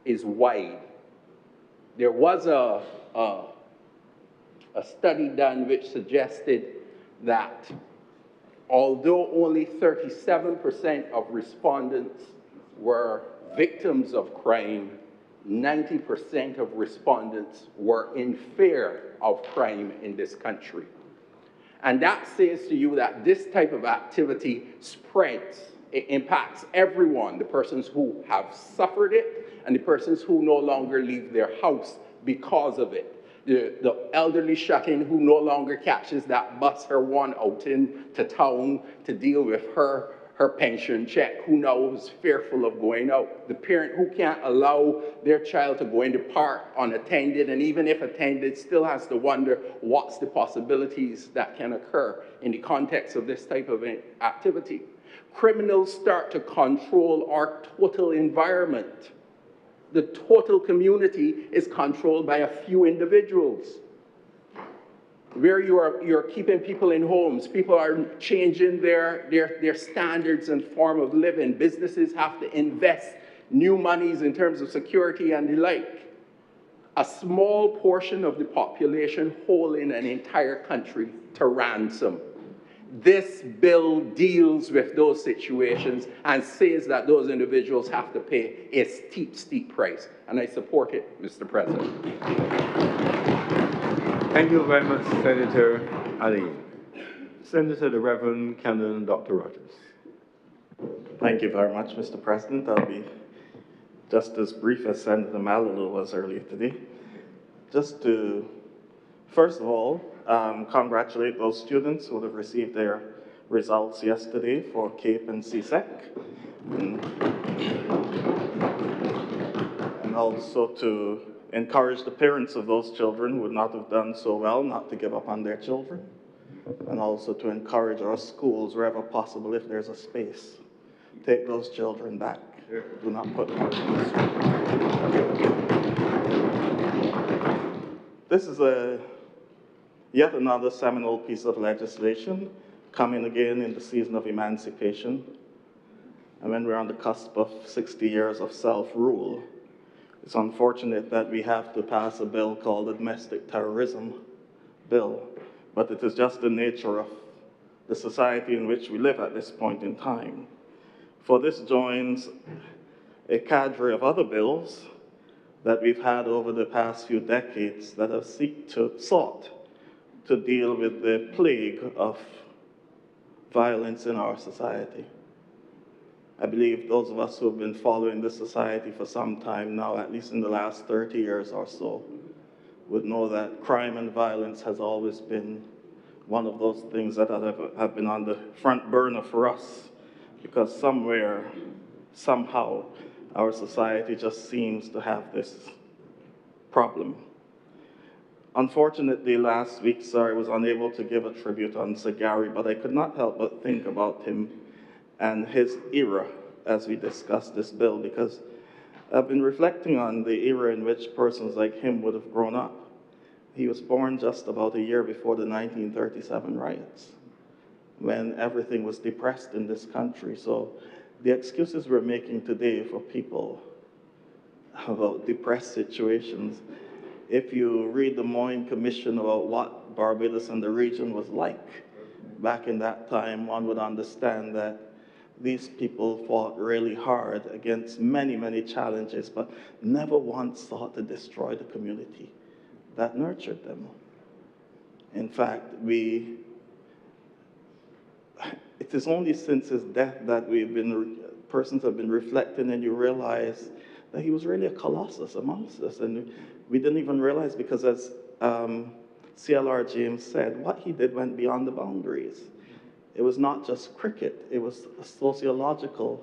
is wide. There was a study done which suggested that although only 37% of respondents were victims of crime, 90% of respondents were in fear of crime in this country. And that says to you that this type of activity spreads. It impacts everyone, the persons who have suffered it and the persons who no longer leave their house because of it. The elderly shut-in who no longer catches that bus her one out into town to deal with her pension check, who now is fearful of going out. The parent who can't allow their child to go into park unattended, and even if attended, still has to wonder what's the possibilities that can occur in the context of this type of activity. Criminals start to control our total environment. The total community is controlled by a few individuals. Where you're keeping people in homes, people are changing their standards and form of living. Businesses have to invest new monies in terms of security and the like. A small portion of the population holding an entire country to ransom. This bill deals with those situations and says that those individuals have to pay a steep, steep price. And I support it, Mr. President. Thank you very much, Senator Ali. Senator the Reverend Canon Dr. Rogers. Thank you very much, Mr. President. I'll be just as brief as Senator Malolo was earlier today. Just to, first of all, congratulate those students who have received their results yesterday for CAPE and CSEC. And also to encourage the parents of those children who would not have done so well not to give up on their children. And also to encourage our schools, wherever possible, if there's a space, take those children back. Do not put them out in the street. This is yet another seminal piece of legislation coming again in the season of emancipation. And when we're on the cusp of 60 years of self-rule, it's unfortunate that we have to pass a bill called the Domestic Terrorism Bill, but it is just the nature of the society in which we live at this point in time. For this joins a cadre of other bills that we've had over the past few decades that have sought to deal with the plague of violence in our society. I believe those of us who have been following this society for some time now, at least in the last 30 years or so, would know that crime and violence has always been one of those things that have been on the front burner for us, because somewhere, somehow, our society just seems to have this problem. Unfortunately, last week, sir, I was unable to give a tribute on Sir Gary, but I could not help but think about him and his era as we discussed this bill, because I've been reflecting on the era in which persons like him would have grown up. He was born just about a year before the 1937 riots. when everything was depressed in this country. So the excuses we're making today for people about depressed situations, if you read the Moyne Commission about what Barbados and the region was like back in that time, one would understand that these people fought really hard against many, many challenges, but never once sought to destroy the community that nurtured them. In fact, it is only since his death that persons have been reflecting, and you realize that he was really a colossus amongst us. And we didn't even realize, because as C.L.R. James said, what he did went beyond the boundaries. It was not just cricket, it was a sociological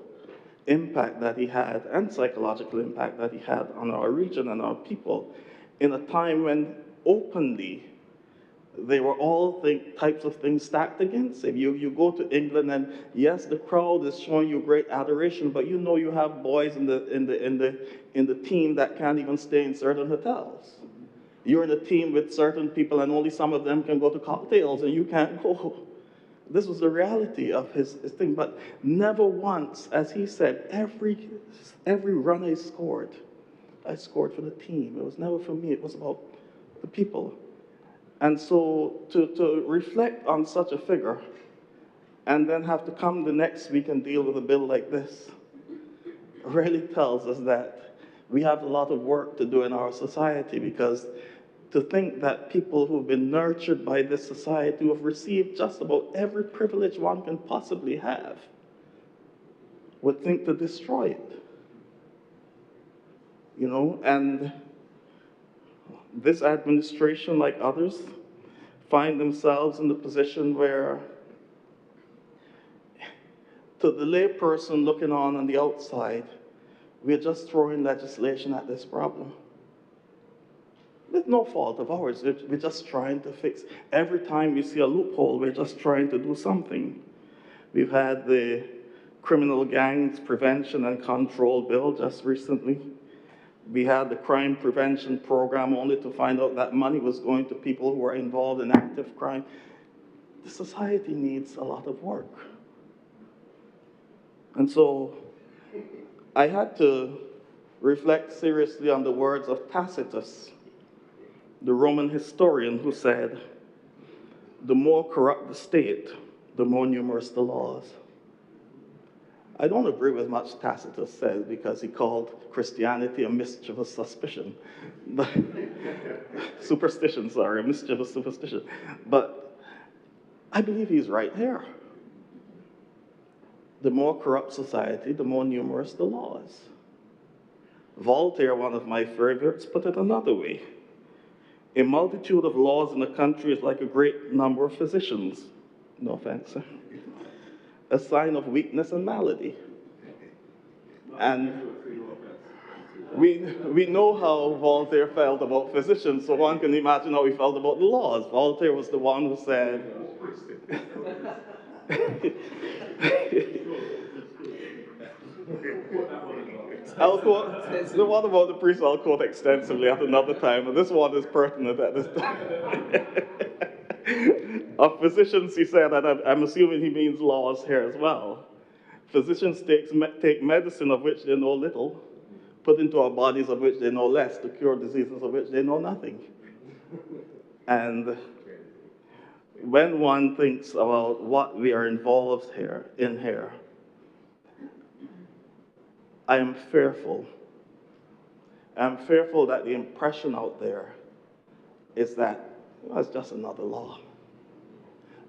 impact that he had and psychological impact that he had on our region and our people in a time when openly they were all types of things stacked against him. You go to England and yes, the crowd is showing you great adoration, but you know you have boys in the team that can't even stay in certain hotels. You're in a team with certain people and only some of them can go to cocktails and you can't go. This was the reality of his thing, but never once, as he said, every run I scored for the team. It was never for me, it was about the people. And so to reflect on such a figure and then have to come the next week and deal with a bill like this really tells us that we have a lot of work to do in our society, because to think that people who've been nurtured by this society, who have received just about every privilege one can possibly have, would think to destroy it. You know, and this administration, like others, find themselves in the position where, to the layperson looking on the outside, we're just throwing legislation at this problem. With no fault of ours, we're just trying to fix. Every time we see a loophole, we're just trying to do something. We've had the Criminal Gangs Prevention and Control Bill just recently. We had the crime prevention program, only to find out that money was going to people who were involved in active crime. The society needs a lot of work. And so I had to reflect seriously on the words of Tacitus, the Roman historian, who said, "The more corrupt the state, the more numerous the laws." I don't agree with much Tacitus says, because he called Christianity a mischievous suspicion. Superstition, sorry, a mischievous superstition. But I believe he's right here. The more corrupt society, the more numerous the laws. Voltaire, one of my favorites, put it another way. A multitude of laws in a country is like a great number of physicians. No offense, sir. A sign of weakness and malady. And we know how Voltaire felt about physicians, so one can imagine how he felt about the laws. Voltaire was the one who said, I'll quote, the one about the priest I'll quote extensively at another time, but this one is pertinent at this time. Of physicians, he said, and I'm assuming he means laws here as well. Physicians take medicine of which they know little, put into our bodies of which they know less, to cure diseases of which they know nothing. And when one thinks about what we are involved in here, I am fearful. I'm fearful that the impression out there is that, well, it's just another law.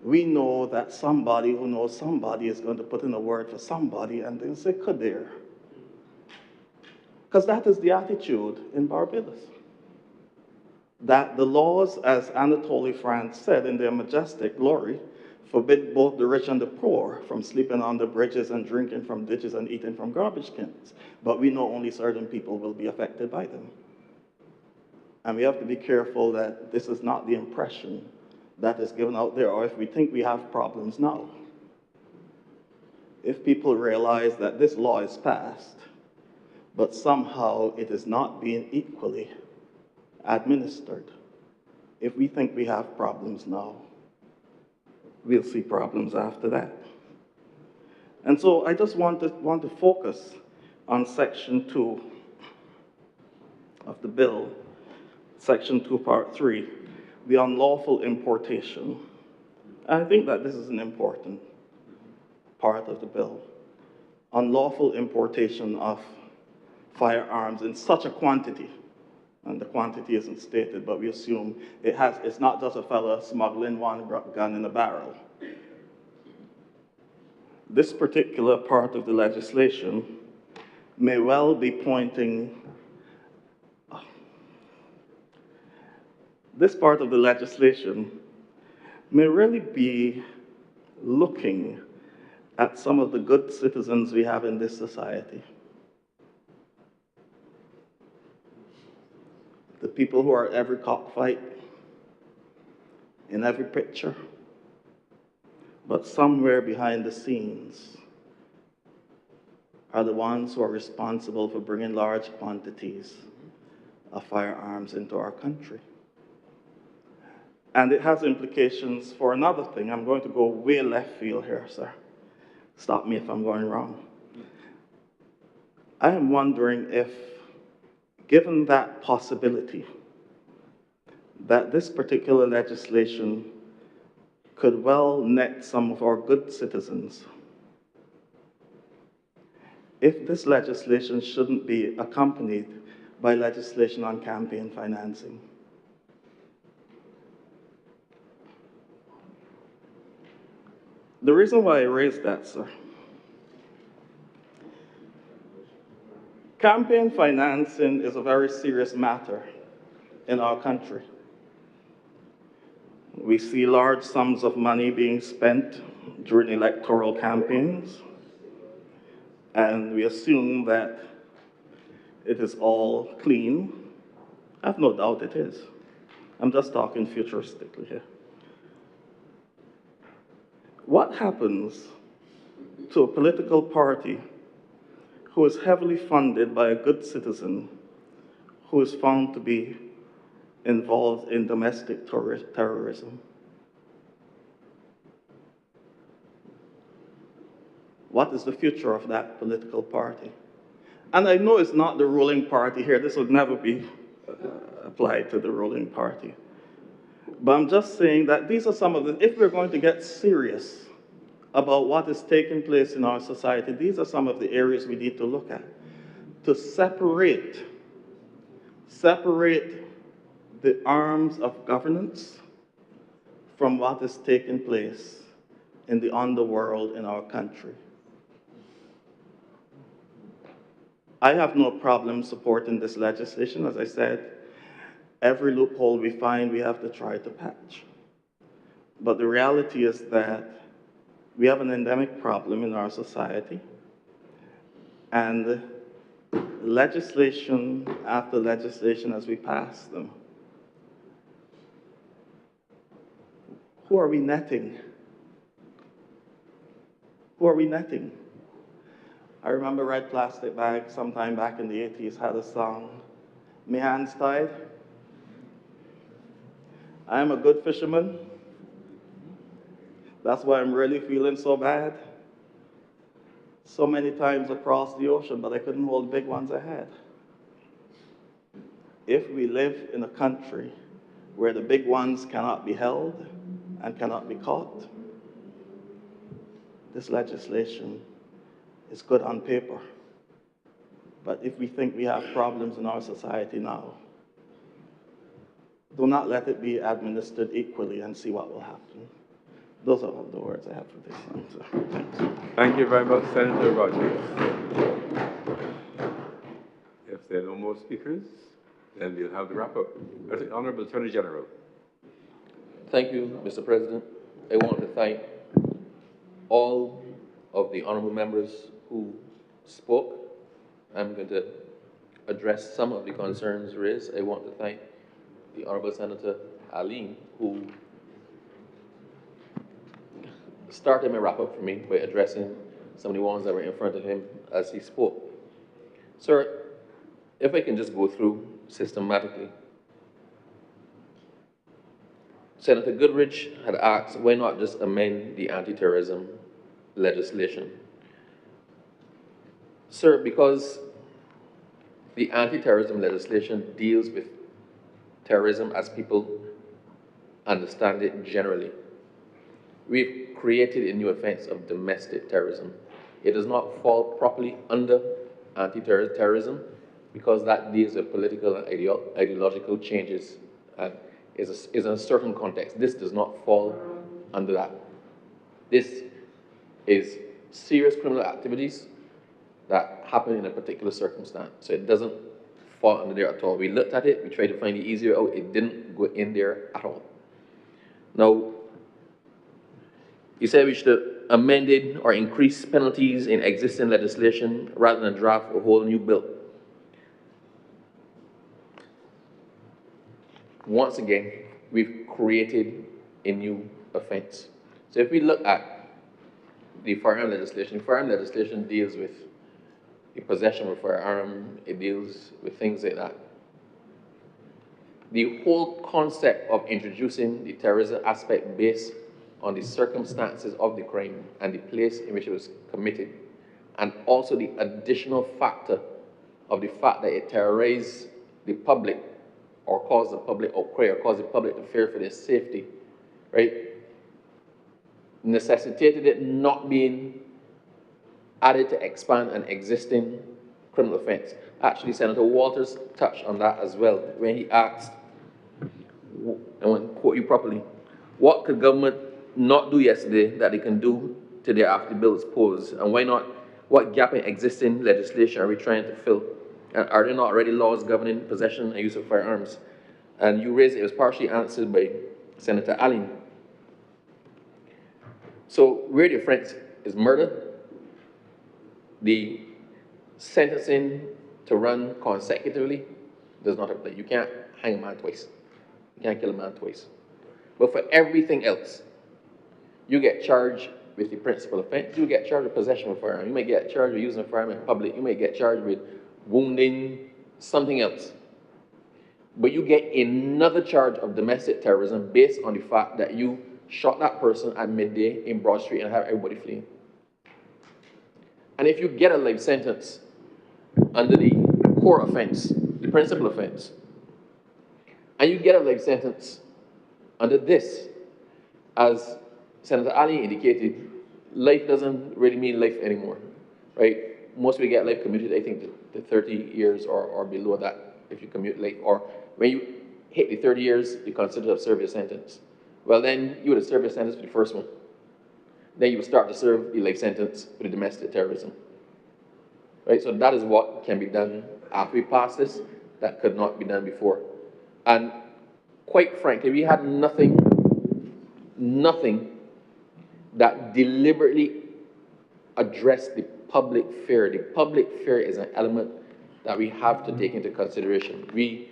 We know that somebody who knows somebody is going to put in a word for somebody, and they'll say, Kadir. Because that is the attitude in Barbados. That the laws, as Anatole France said in their majestic glory, forbid both the rich and the poor from sleeping on the bridges and drinking from ditches and eating from garbage cans. But we know only certain people will be affected by them. And we have to be careful that this is not the impression that is given out there, or if we think we have problems now. If people realize that this law is passed, but somehow it is not being equally administered, if we think we have problems now, we'll see problems after that. And so I just want to focus on Section 2 of the bill, Section 2, Part 3, the unlawful importation. And I think that this is an important part of the bill. Unlawful importation of firearms in such a quantity, and the quantity isn't stated, but we assume it's not just a fella smuggling one gun in a barrel. This particular part of the legislation may well be pointing, this part of the legislation may really be looking at some of the good citizens we have in this society. The people who are at every cockfight, in every picture, but somewhere behind the scenes are the ones who are responsible for bringing large quantities of firearms into our country. And it has implications for another thing. I'm going to go way left field here, sir. Stop me if I'm going wrong. I am wondering if, given that possibility, that this particular legislation could well net some of our good citizens, if this legislation shouldn't be accompanied by legislation on campaign financing. The reason why I raised that, sir, campaign financing is a very serious matter in our country. We see large sums of money being spent during electoral campaigns, and we assume that it is all clean. I have no doubt it is. I'm just talking futuristically here. What happens to a political party who is heavily funded by a good citizen who is found to be involved in domestic terrorism? What is the future of that political party? And I know it's not the ruling party here. This would never be applied to the ruling party. But I'm just saying that these are some of the, if we're going to get serious about what is taking place in our society, these are some of the areas we need to look at. To separate the arms of governance from what is taking place in the underworld in our country. I have no problem supporting this legislation. As I said, every loophole we find, we have to try to patch. But the reality is that we have an endemic problem in our society, and legislation after legislation as we pass them, who are we netting? Who are we netting? I remember Red Plastic Bag sometime back in the 80s had a song, "Me Hands Tied." I am a good fisherman. That's why I'm really feeling so bad. So many times across the ocean, but I couldn't hold big ones I had. If we live in a country where the big ones cannot be held and cannot be caught, this legislation is good on paper. But if we think we have problems in our society now, do not let it be administered equally and see what will happen. Those are all the words I have for this answer. Thanks. Thank you very much, Senator Rogers. If there are no more speakers, then we'll have the wrap-up. Honourable Attorney General. Thank you, Mr. President. I want to thank all of the honourable members who spoke. I'm going to address some of the concerns raised. I want to thank the Honourable Senator Aline, who started my wrap-up for me by addressing some of the ones that were in front of him as he spoke. Sir, if I can just go through systematically. Senator Goodrich had asked, why not just amend the anti-terrorism legislation? Sir, because the anti-terrorism legislation deals with terrorism as people understand it generally. We've created a new offense of domestic terrorism. It does not fall properly under anti-terrorism because that deals with political and ideological changes and is in a certain context. This does not fall under that. This is serious criminal activities that happen in a particular circumstance. So it doesn't fall under there at all. We looked at it, we tried to find the easier out, it didn't go in there at all. Now, he said we should amend it or increase penalties in existing legislation rather than draft a whole new bill. Once again, we've created a new offense. So if we look at the firearm legislation deals with the possession of a firearm, it deals with things like that. The whole concept of introducing the terrorism aspect based on the circumstances of the crime and the place in which it was committed, and also the additional factor of the fact that it terrorized the public or caused the public outcry or caused the public to fear for their safety, right, necessitated it not being added to expand an existing criminal offense. Actually, Senator Walters touched on that as well when he asked, I want to quote you properly, what could government not do yesterday that they can do today after the bill is posed? And why not, what gap in existing legislation are we trying to fill? And are there not already laws governing possession and use of firearms? And you raised it was partially answered by Senator Allen. So where the offense is murder, the sentencing to run consecutively does not apply. You can't hang a man twice. You can't kill a man twice. But for everything else, you get charged with the principal offense. You get charged with possession of a firearm. You may get charged with using a firearm in public. You may get charged with wounding, something else. But you get another charge of domestic terrorism based on the fact that you shot that person at midday in Broad Street and have everybody fleeing. And if you get a life sentence under the core offense, the principal offense, and you get a life sentence under this, as Senator Ali indicated, life doesn't really mean life anymore, right? Most people get life commuted, I think, to 30 years or below that if you commute life. Or when you hit the 30 years, you consider to have served your sentence. Well, then you would have served your sentence for the first one. Then you would start to serve the life sentence for the domestic terrorism. Right? So that is what can be done after we pass this that could not be done before. And quite frankly, we had nothing that deliberately addressed the public fear. The public fear is an element that we have to take into consideration. We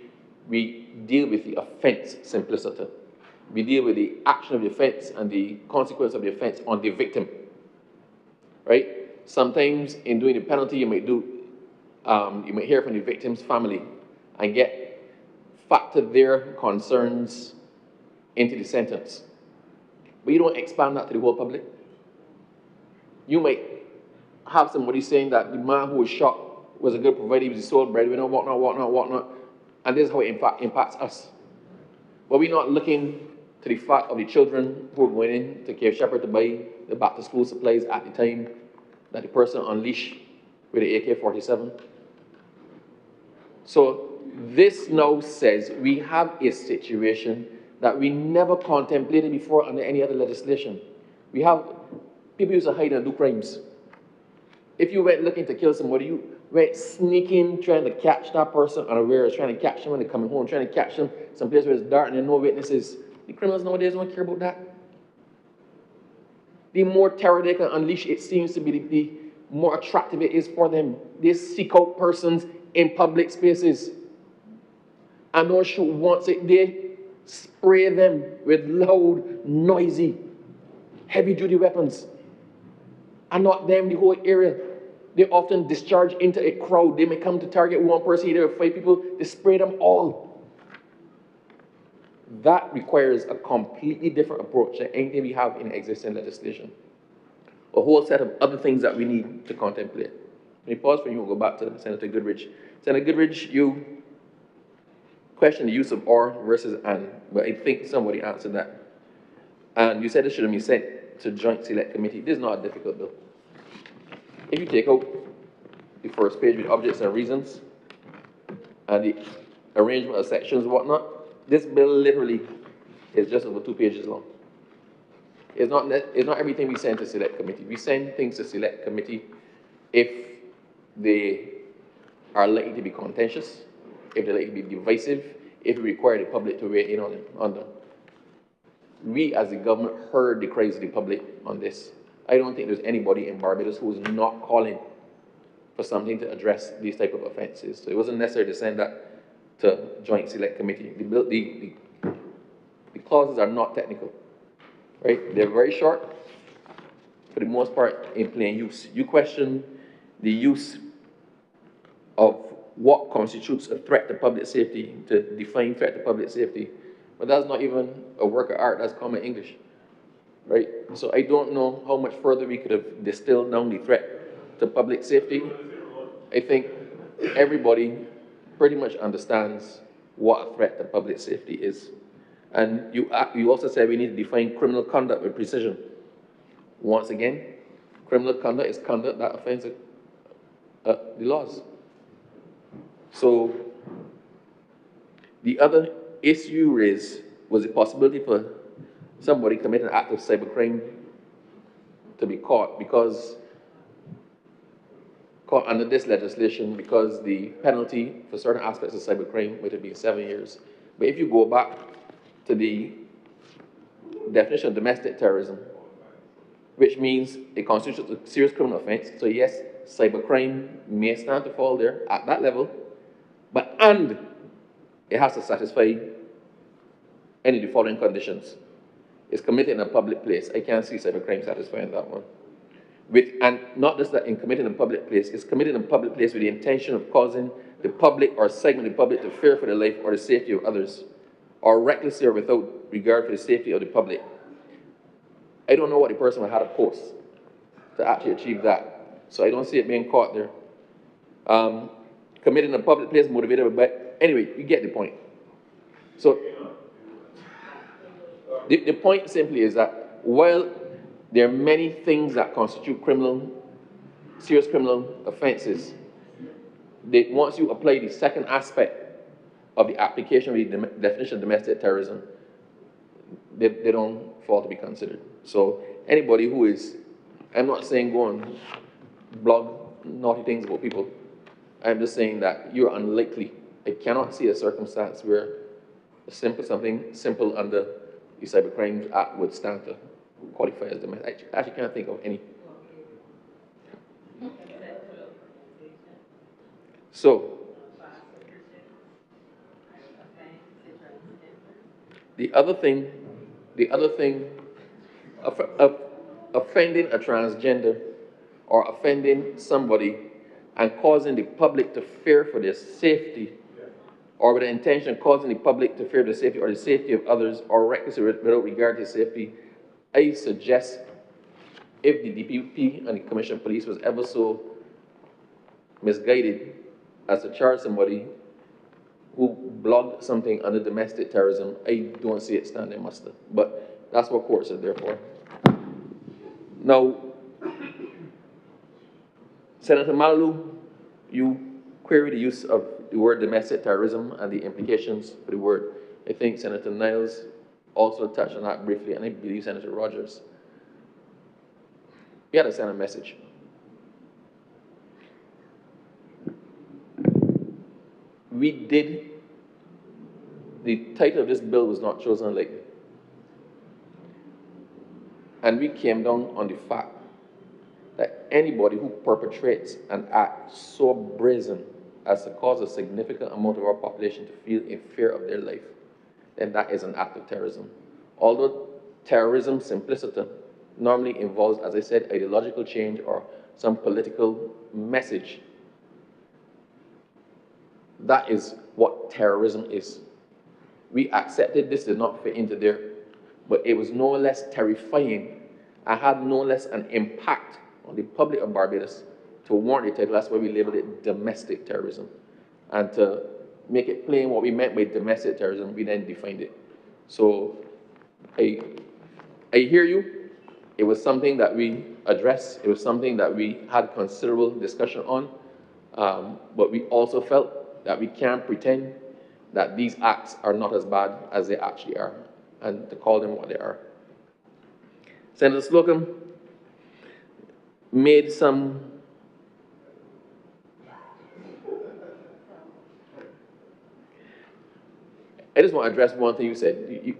deal with the offense simpliciter. We deal with the action of the offense and the consequence of the offense on the victim, right? Sometimes in doing the penalty, you might hear from the victim's family and factor their concerns into the sentence. But you don't expand that to the whole public. You might have somebody saying that the man who was shot was a good provider, he was the sole breadwinner, whatnot, and this is how it impacts us. But we're not looking to the fact of the children who are going in to Cave Shepherd to buy the back-to-school supplies at the time that the person unleashed with the AK-47. So this now says we have a situation that we never contemplated before under any other legislation. We have people used to hide and do crimes. If you went looking to kill somebody, you went sneaking, trying to catch that person unawares, trying to catch them when they're coming home, trying to catch them someplace where it's dark and there are no witnesses. The criminals nowadays don't care about that. The more terror they can unleash, it seems to be the more attractive it is for them. They seek out persons in public spaces and don't shoot once. They spray them with loud, noisy, heavy-duty weapons. And not them, the whole area. They often discharge into a crowd. They may come to target one person, there are 5 people, they spray them all. That requires a completely different approach than anything we have in existing legislation. A whole set of other things that we need to contemplate. Let me pause for you and go back to Senator Goodrich. Senator Goodrich, you questioned the use of or versus and, but I think somebody answered that. And you said it shouldn't be sent to Joint Select Committee. This is not a difficult bill. If you take out the first page with objects and reasons, and the arrangement of sections and whatnot, this bill literally is just over 2 pages long. It's not everything we send to Select Committee. We send things to Select Committee if they are likely to be contentious, if they're likely to be divisive, if we require the public to weigh in on them. We, as the government, heard the cries of the public on this. I don't think there's anybody in Barbados who is not calling for something to address these type of offenses. So it wasn't necessary to send that to Joint Select Committee. The clauses are not technical, right? They're very short, for the most part, in plain use. You question the use of what constitutes a threat to public safety, to define threat to public safety, but that's not even a work of art, that's common English, right? So I don't know how much further we could have distilled down the threat to public safety. I think everybody pretty much understands what a threat to public safety is. And you also said we need to define criminal conduct with precision. Once again, criminal conduct is conduct that offends the laws. So the other issue raised was the possibility for somebody committing an act of cybercrime to be caught under this legislation, because the penalty for certain aspects of cybercrime would have been 7 years. But if you go back to the definition of domestic terrorism, which means it constitutes a serious criminal offense, so yes, cybercrime may stand to fall there at that level, and it has to satisfy any of the following conditions. It's committed in a public place. I can't see cybercrime satisfying that one. And not just that in committed in a public place, it's committed in a public place with the intention of causing the public or segment of the public to fear for their life or the safety of others, or recklessly or without regard for the safety of the public. I don't know what the person would have to post to actually achieve that, so I don't see it being caught there. Committed in a public place, motivated, but anyway, you get the point. So the point simply is that while there are many things that constitute serious criminal offenses, once you apply the second aspect of the application of the definition of domestic terrorism, they don't fall to be considered. So anybody who is, I'm not saying go and blog naughty things about people. I'm just saying that you're unlikely. I cannot see a circumstance where something simple under the Cybercrimes Act would stand to qualify as domestic. I actually can't think of any. So, the other thing, offending a transgender or offending somebody and causing the public to fear for their safety, or with the intention of causing the public to fear the safety or the safety of others, or recklessly without regard to safety, I suggest if the DPP and the Commission of Police was ever so misguided as to charge somebody who blogged something under domestic terrorism, I don't see it standing muster. But that's what courts are there for. Now, Senator Malalu, you query the use of the word domestic terrorism and the implications for the word. I think Senator Niles also touched on that briefly, and I believe Senator Rogers. We had to send a message. The title of this bill was not chosen lightly. And we came down on the fact that anybody who perpetrates an act so brazen as to cause a significant amount of our population to feel in fear of their life, then that is an act of terrorism. Although terrorism simplicity normally involves, as I said, ideological change or some political message, that is what terrorism is. We accepted this did not fit into there, but it was no less terrifying and had no less an impact on the public of Barbados to warrant the title. That's why we labeled it domestic terrorism. And to make it plain what we meant by domestic terrorism, we then defined it. So I hear you. It was something that we addressed. It was something that we had considerable discussion on. But we also felt that we can't pretend that these acts are not as bad as they actually are, and to call them what they are. Senator Slocum made some I just want to address one thing you said.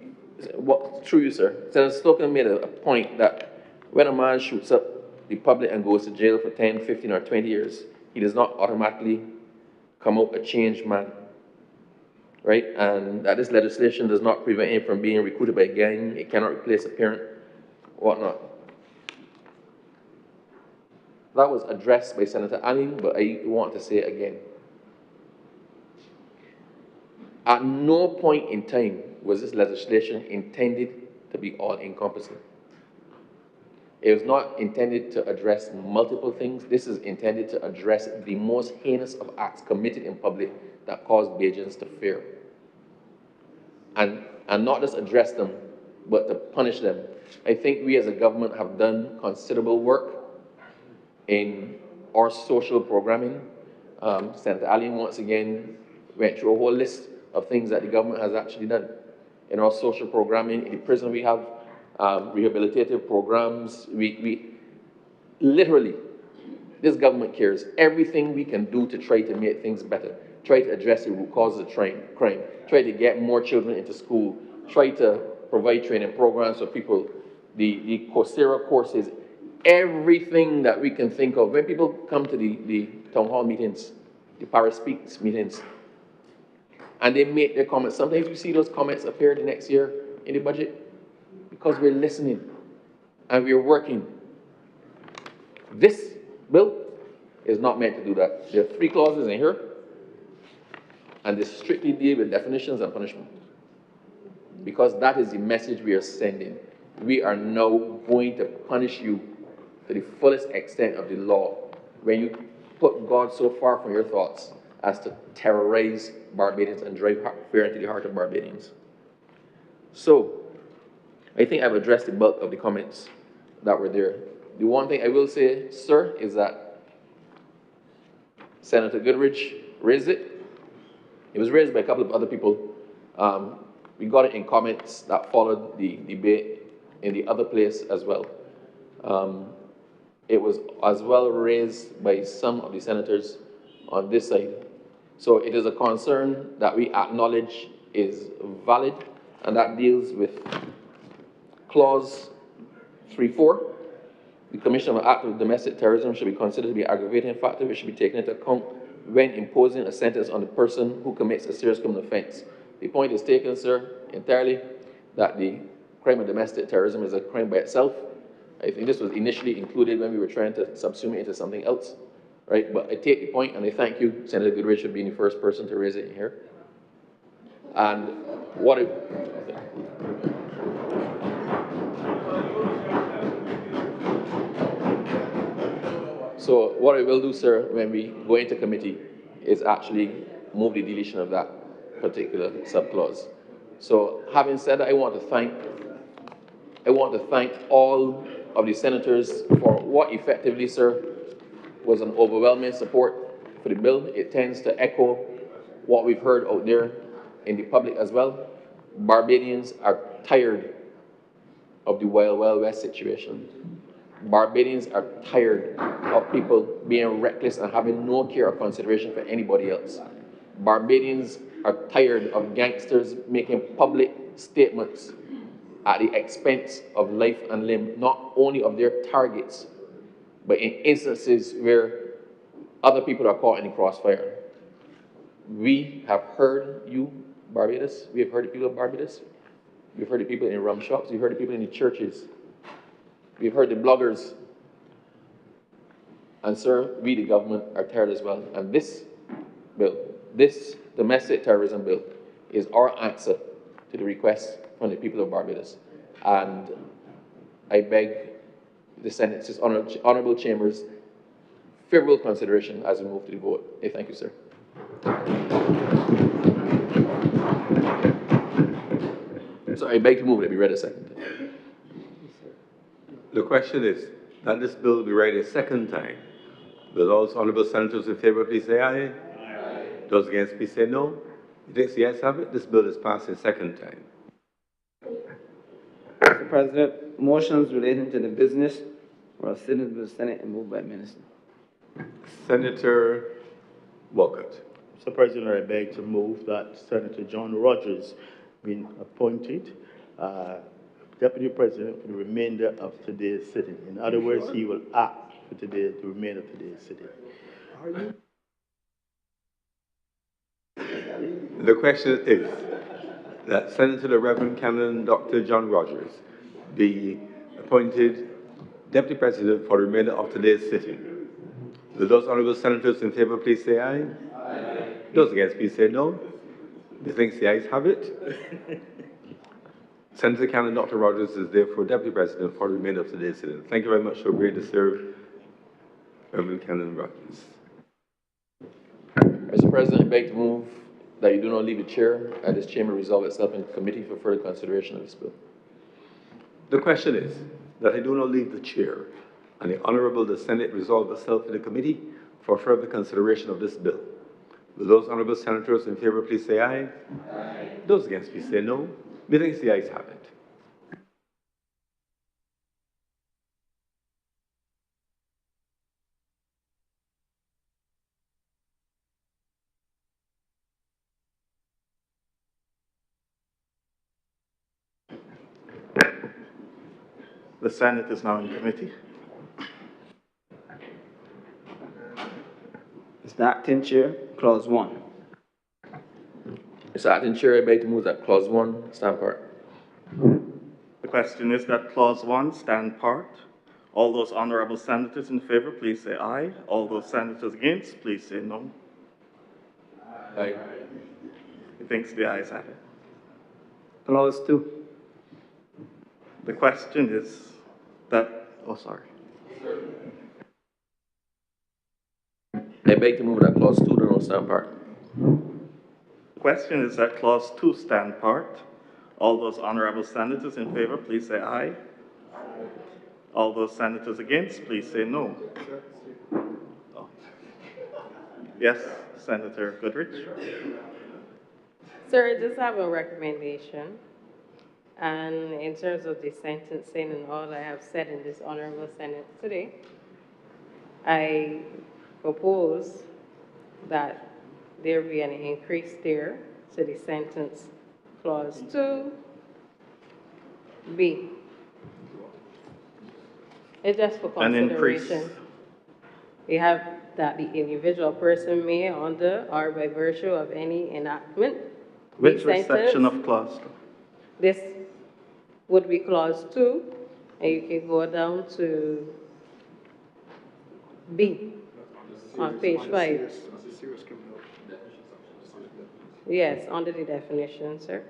Through you, sir. Senator Slocum made a point that when a man shoots up the public and goes to jail for 10, 15, or 20 years, he does not automatically come out a changed man, right? And that this legislation does not prevent him from being recruited by a gang. It cannot replace a parent, whatnot. That was addressed by Senator Allen, but I want to say it again. At no point in time was this legislation intended to be all-encompassing. It was not intended to address multiple things. This is intended to address the most heinous of acts committed in public that caused Bajans to fear. And not just address them, but to punish them. I think we as a government have done considerable work in our social programming. Senator Allen once again went through a whole list of things that the government has actually done. In our social programming, in the prison we have rehabilitative programs. We literally, this government cares. Everything we can do to try to make things better, try to address the root causes of crime, try to get more children into school, try to provide training programs for people, the Coursera courses, everything that we can think of. When people come to the town hall meetings, the Paris Speaks meetings, and they make their comments, sometimes we see those comments appear the next year in the budget because we're listening and we're working. This bill is not meant to do that. There are 3 clauses in here, and they strictly deal with definitions and punishment, because that is the message we are sending. We are now going to punish you to the fullest extent of the law when you put God so far from your thoughts as to terrorize Barbadians and drive fear into the heart of Barbadians. So, I think I've addressed the bulk of the comments that were there. The one thing I will say, sir, is that Senator Goodrich raised it. It was raised by a couple of other people. We got it in comments that followed the debate in the other place as well. It was as well raised by some of the senators on this side. So it is a concern that we acknowledge is valid, and that deals with clause 3.4. The commission of an act of domestic terrorism should be considered to be an aggravating factor which should be taken into account when imposing a sentence on the person who commits a serious criminal offense. The point is taken, sir, entirely, that the crime of domestic terrorism is a crime by itself. I think this was initially included when we were trying to subsume it into something else, right? But I take the point, and I thank you, Senator Goodrich, for being the first person to raise it in here. And what if... So what I will do, sir, when we go into committee is actually move the deletion of that particular subclause. So having said that, I want to thank all of the senators for what effectively, sir, was an overwhelming support for the bill. It tends to echo what we've heard out there in the public as well. Barbadians are tired of the Wild Wild West situation. Barbadians are tired of people being reckless and having no care or consideration for anybody else. Barbadians are tired of gangsters making public statements at the expense of life and limb, not only of their targets, but in instances where other people are caught in the crossfire. We have heard you, Barbados. We have heard the people of Barbados. We've heard the people in rum shops. We've heard the people in the churches. We've heard the bloggers. And sir, we, the government, are tired as well. And this bill, this domestic terrorism bill, is our answer to the request from the people of Barbados. And I beg the Senate's honorable chambers favorable consideration as we move to the vote. I thank you, sir. So I beg to move it be read a second. The question is that this bill be read a second time. Will those honourable senators in favour please say aye? Aye. Those against please say no. You think the ayes have it? This bill is passed a second time. Mr. President, motions relating to the business were considered by the Senate and moved by Minister. Senator Walcott. Mr. President, I beg to move that Senator John Rogers be appointed Deputy President for the remainder of today's sitting. In other words, he will act for the remainder of today's sitting. The question is that Senator the Reverend Canon Dr. John Rogers be appointed Deputy President for the remainder of today's sitting. Will those honourable senators in favour please say aye? Aye. Those against please say no. Methinks the ayes have it. Senator Canon Dr. Rogers is therefore Deputy President for the remainder of today's sitting. Thank you very much for agreeing to serve, Reverend Canon Rogers. Mr. President, I beg to move that you do not leave the chair and this chamber resolve itself in committee for further consideration of this bill. The question is that I do not leave the chair and the Honourable the Senate resolve itself in the committee for further consideration of this bill. Will those honourable senators in favour please say aye? Aye. Those against please say no. Methinks the ayes have it. The Senate is now in committee. Mr. Acting Chair, Clause 1. Mr. Acting Chair, I beg to move that Clause 1 stand part. The question is that Clause 1 stand part. All those honourable senators in favour, please say aye. All those senators against, please say no. Aye. Methinks the ayes have it. Clause 2. The question is that, I beg to move that Clause 2 do not stand part. The question is that Clause 2 stand part. All those honourable senators in favour, please say aye. All those senators against, please say no. Oh. Yes, Senator Goodrich. Sir, I just have a recommendation. And in terms of the sentencing and all I have said in this Honourable Senate today, I propose that there be an increase there to the sentence Clause 2B. It's just for consideration. We have that the individual person may, under or by virtue of any enactment, Which section of Clause 2? This would be Clause 2, and you can go down to B on page 5. Yes, under the definition, sir.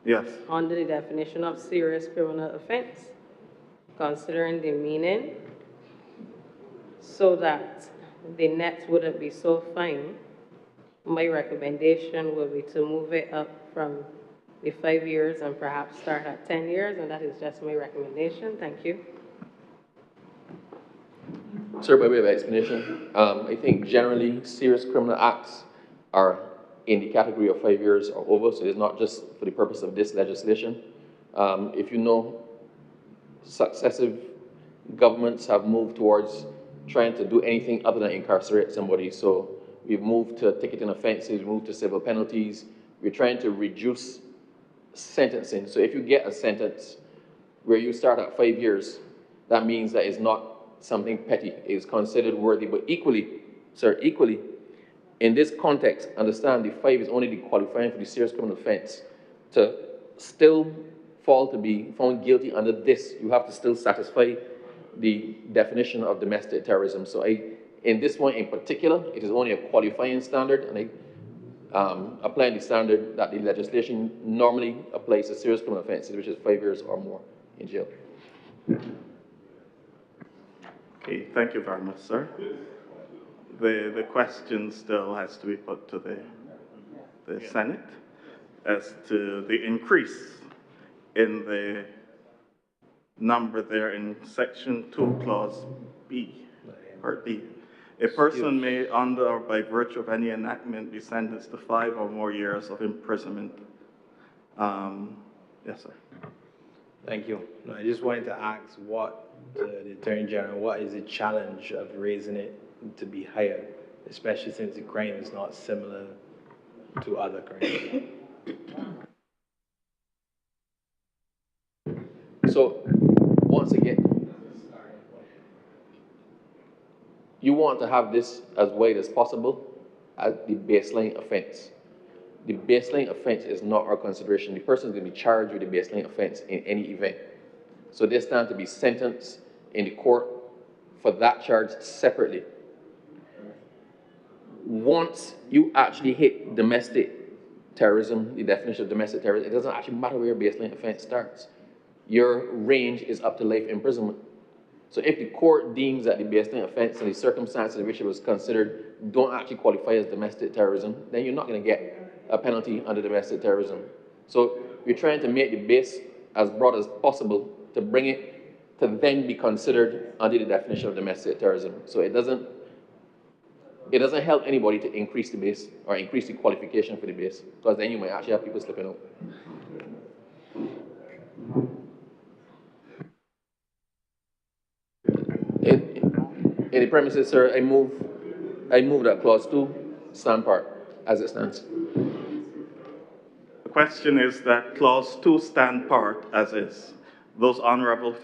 Yes. Under the definition of serious criminal offense, considering the meaning, so that the net wouldn't be so fine, my recommendation would be to move it up from the 5 years and perhaps start at 10 years, and that is just my recommendation. Thank you. Sir, by way of explanation, I think generally serious criminal acts are in the category of 5 years or over, so it's not just for the purpose of this legislation. If you know, successive governments have moved towards trying to do anything other than incarcerate somebody. So we've moved to ticketing offenses, we've moved to civil penalties. We're trying to reduce sentencing. So if you get a sentence where you start at 5 years, that means that it's not something petty. It's considered worthy. But equally, sir, equally, in this context, understand the 5 is only the qualifying for the serious criminal offense. To still fall to be found guilty under this, you have to still satisfy the definition of domestic terrorism. So in this one in particular, it is only a qualifying standard, and applying the standard that the legislation normally applies to serious criminal offenses, which is 5 years or more in jail. Okay, thank you very much, sir. The question still has to be put to the Senate as to the increase in the number there in section 2, clause B, part B. A person may, under or by virtue of any enactment, be sentenced to 5 or more years of imprisonment. Yes, sir. Thank you. No, I just wanted to ask the Attorney General, what is the challenge of raising it to be higher, especially since the crime is not similar to other crimes? So, once again, you want to have this as wide as possible as the baseline offense. The baseline offense is not our consideration. The person is going to be charged with the baseline offense in any event. So they stand to be sentenced in the court for that charge separately. Once you actually hit domestic terrorism, the definition of domestic terrorism, it doesn't actually matter where your baseline offense starts. Your range is up to life imprisonment. So if the court deems that the baseline offense and the circumstances in which it was considered don't actually qualify as domestic terrorism, then you're not going to get a penalty under domestic terrorism. So we're trying to make the base as broad as possible to bring it to then be considered under the definition of domestic terrorism. So it doesn't help anybody to increase the base or increase the qualification for the base, because then you might actually have people slipping out. In the premises, sir, I move that clause 2 stand part as it stands. The question is that clause 2 stand part as is. Those honorable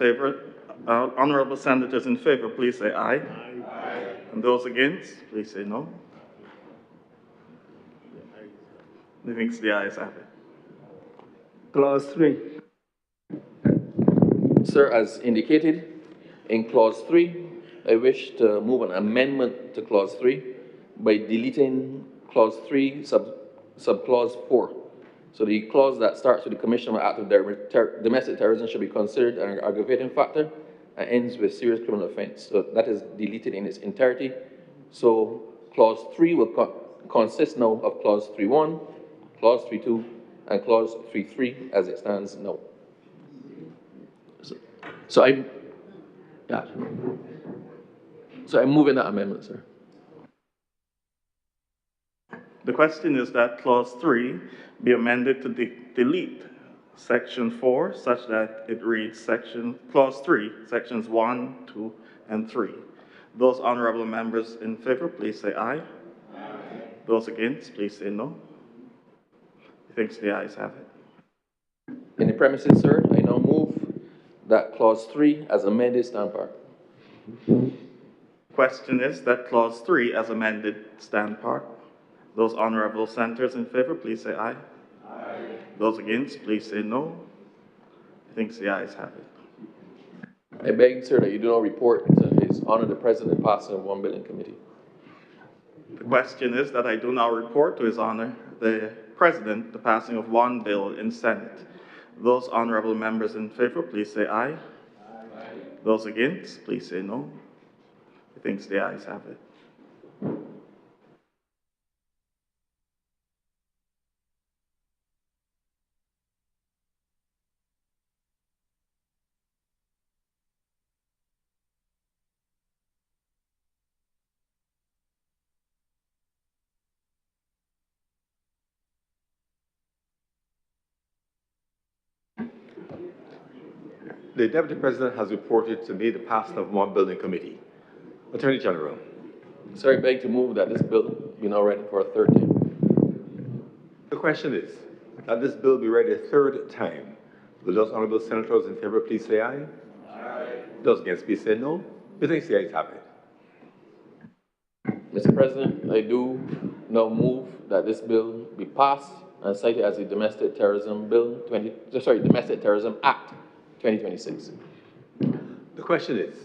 senators in favor, please say aye. Aye. And those against, please say no. Methinks the ayes have it. Clause 3. Sir, as indicated in clause 3, I wish to move an amendment to clause 3 by deleting clause 3 subclause 4. So the clause that starts with the commission of an act of domestic terrorism should be considered an aggravating factor and ends with serious criminal offense. So that is deleted in its entirety. So clause 3 will consist now of clause 3.1, clause 3.2, and clause 3.3 as it stands now. So I'm moving that amendment, sir. The question is that clause 3 be amended to delete section 4 such that it reads clause 3, sections 1, 2, and 3. Those honorable members in favor, please say aye. Aye. Those against, please say no. Methinks the ayes have it. In the premises, sir, I now move that clause 3 as amended stand part. Question is that clause 3 as amended stand part. Those honorable senators in favor, please say aye. Aye. Those against, please say no. Methinks the ayes have it. I beg, sir, that you do not report to His Honor the President passing of one bill in committee. The question is that I do not report to His Honor the President the passing of one bill in Senate. Those honorable members in favor, please say aye. Aye. Those against, please say no. Methinks the ayes have it. The Deputy President has reported to me the passing of one bill in committee. Attorney General. Sir, I beg to move that this bill be now read for a third time. The question is that this bill be read a third time. Will those honorable senators in favor please say aye? Aye. Those against please say no. Methinks the ayes have it. Mr. President, I do now move that this bill be passed and cited as the Domestic Terrorism Act 2026. The question is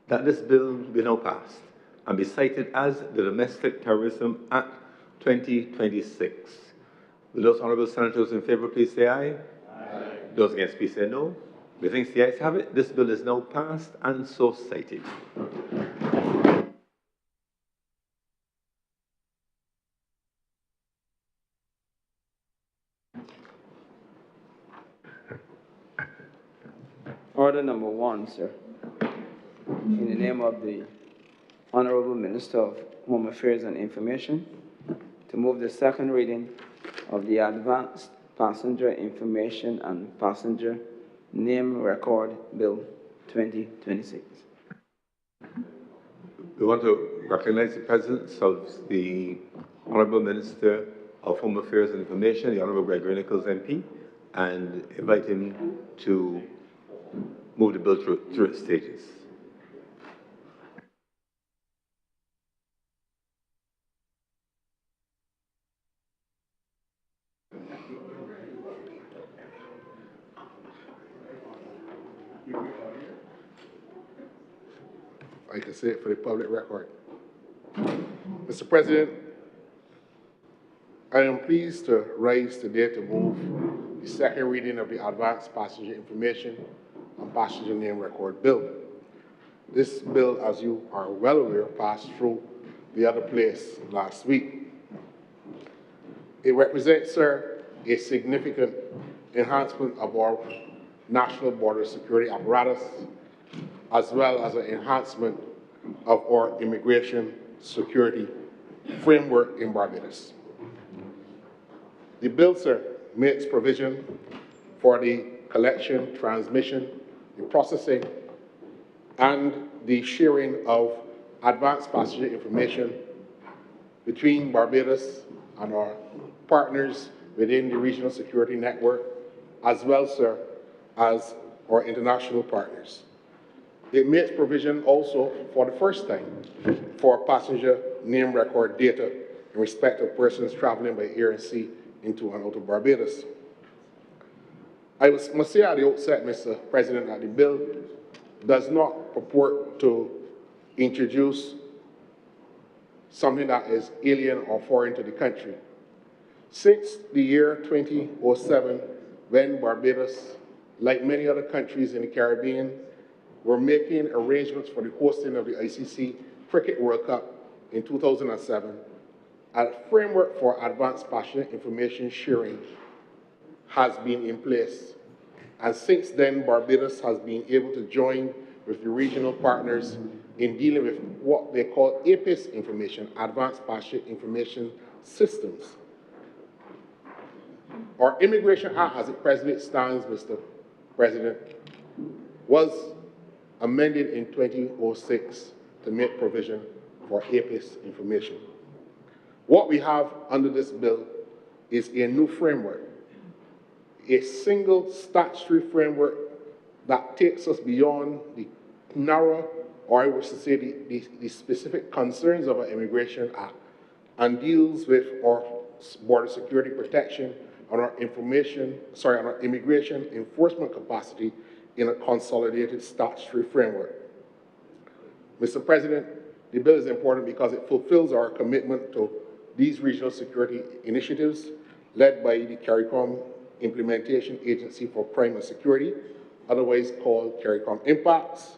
that this bill be now passed and be cited as the Domestic Terrorism Act 2026. Will those honourable senators in favour please say aye? Aye. Those against please say no. Methinks the ayes have it. This bill is now passed and so cited. Order number 1, sir. In the name of the Honourable Minister of Home Affairs and Information, to move the second reading of the Advanced Passenger Information and Passenger Name Record Bill 2026. We want to recognize the presence of the Honourable Minister of Home Affairs and Information, the Honourable Gregory Nichols MP, and invite him to move the bill through its stages. I can say it for the public record. Mr. President, I am pleased to rise today to move the second reading of the Advanced Passenger Information and Passenger Name Record Bill. This bill, as you are well aware, passed through the other place last week. It represents, sir, a significant enhancement of our national border security apparatus, as well as an enhancement of our immigration security framework in Barbados. The bill, sir, makes provision for the collection, transmission, the processing, and the sharing of advanced passenger information between Barbados and our partners within the regional security network, as well, sir, as our international partners. It makes provision also for the first time for passenger name record data in respect of persons traveling by air and sea into and out of Barbados. I must say at the outset, Mr. President, that the bill does not purport to introduce something that is alien or foreign to the country. Since the year 2007, when Barbados, like many other countries in the Caribbean, were making arrangements for the hosting of the ICC Cricket World Cup in 2007, a framework for advanced passenger information sharing has been in place. And since then, Barbados has been able to join with the regional partners in dealing with what they call APIS information, Advanced Passenger Information Systems. Our Immigration Act, as it presently stands, Mr. President, was amended in 2006 to make provision for APIS information. What we have under this bill is a new framework, a single statutory framework that takes us beyond the narrow, or I wish to say the specific concerns of our Immigration Act, and deals with our border security protection and our immigration enforcement capacity in a consolidated statutory framework. Mr. President, the bill is important because it fulfills our commitment to these regional security initiatives led by the CARICOM Implementation Agency for Crime and Security, otherwise called CARICOM Impacts,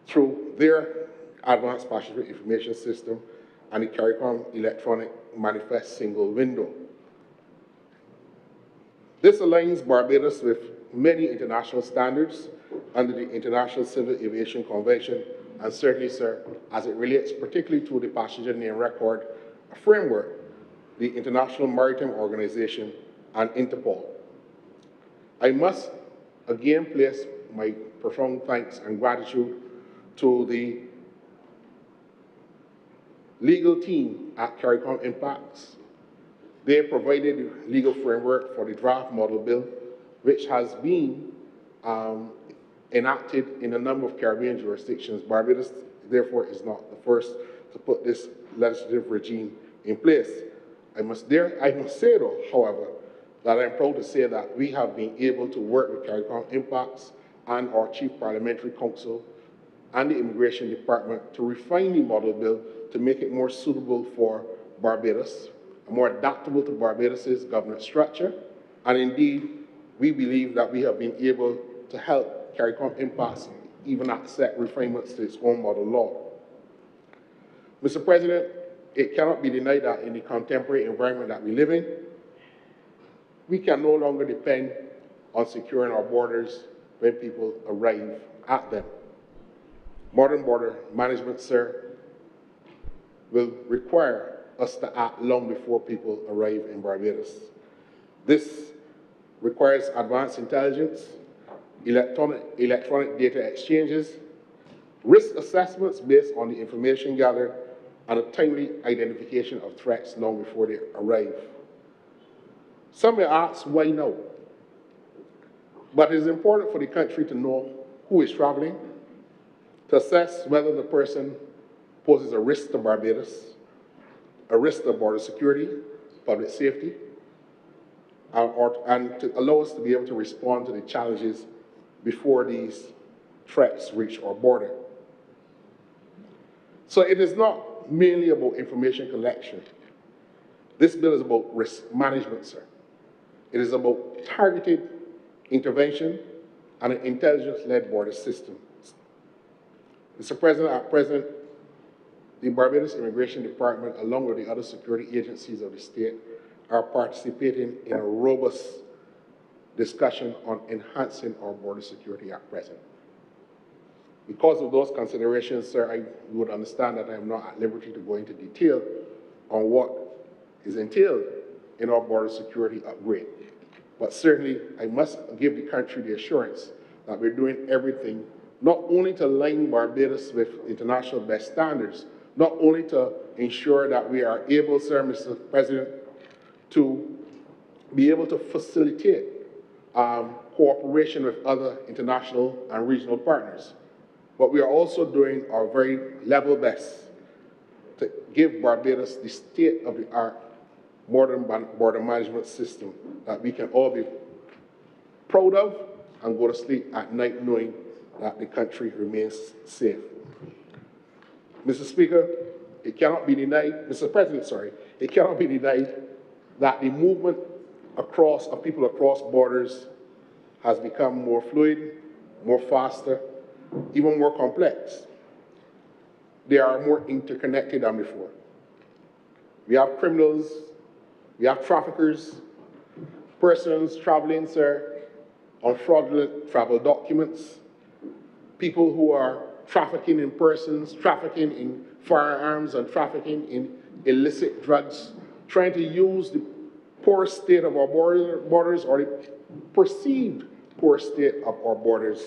through their Advanced Passenger Information System and the CARICOM Electronic Manifest Single Window. This aligns Barbados with many international standards under the International Civil Aviation Convention, and certainly, sir, as it relates particularly to the passenger name record framework, the International Maritime Organization, and Interpol. I must again place my profound thanks and gratitude to the legal team at CARICOM Impacts. They provided the legal framework for the draft model bill, which has been enacted in a number of Caribbean jurisdictions. Barbados, therefore, is not the first to put this legislative regime in place. I must say, though, however, that I'm proud to say that we have been able to work with CARICOM Impacts and our Chief Parliamentary Counsel and the Immigration Department to refine the model bill to make it more suitable for Barbados, more adaptable to Barbados' governance structure, and indeed, we believe that we have been able to help CARICOM impasse even accept refinements to its own model law. Mr. President, it cannot be denied that in the contemporary environment that we live in, we can no longer depend on securing our borders when people arrive at them. Modern border management, sir, will require us to act long before people arrive in Barbados. This requires advanced intelligence, electronic data exchanges, risk assessments based on the information gathered, and a timely identification of threats long before they arrive. Some may ask, why now? But it is important for the country to know who is traveling, to assess whether the person poses a risk to Barbados, a risk to border security, public safety, and to allow us to be able to respond to the challenges before these threats reach our border. So it is not mainly about information collection. This bill is about risk management, sir. It is about targeted intervention and an intelligence-led border system. Mr. President, at present, the Barbados Immigration Department, along with the other security agencies of the state, are participating in a robust discussion on enhancing our border security at present. Because of those considerations, sir, I would understand that I am not at liberty to go into detail on what is entailed in our border security upgrade. But certainly, I must give the country the assurance that we're doing everything not only to align Barbados with international best standards, not only to ensure that we are able, sir, Mr. President, to be able to facilitate cooperation with other international and regional partners, but we are also doing our very level best to give Barbados the state-of-the-art modern border management system that we can all be proud of and go to sleep at night knowing that the country remains safe. Mr. Speaker, it cannot be denied, Mr. President, sorry, it cannot be denied that the movement of people across borders has become more fluid, more faster, even more complex. They are more interconnected than before. We have criminals, we have traffickers, persons traveling, sir, on fraudulent travel documents, people who are trafficking in persons, trafficking in firearms, and trafficking in illicit drugs, trying to use the poor state of our borders or the perceived poor state of our borders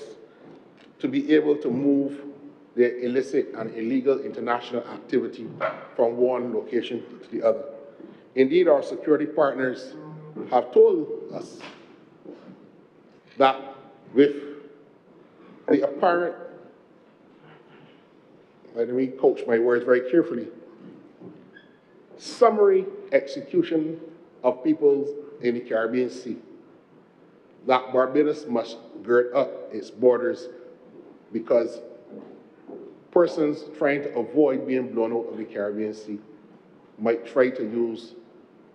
to be able to move their illicit and illegal international activity from one location to the other. Indeed, our security partners have told us that with the apparent, let me coach my words very carefully, summary execution of people in the Caribbean Sea, that Barbados must gird up its borders because persons trying to avoid being blown out of the Caribbean Sea might try to use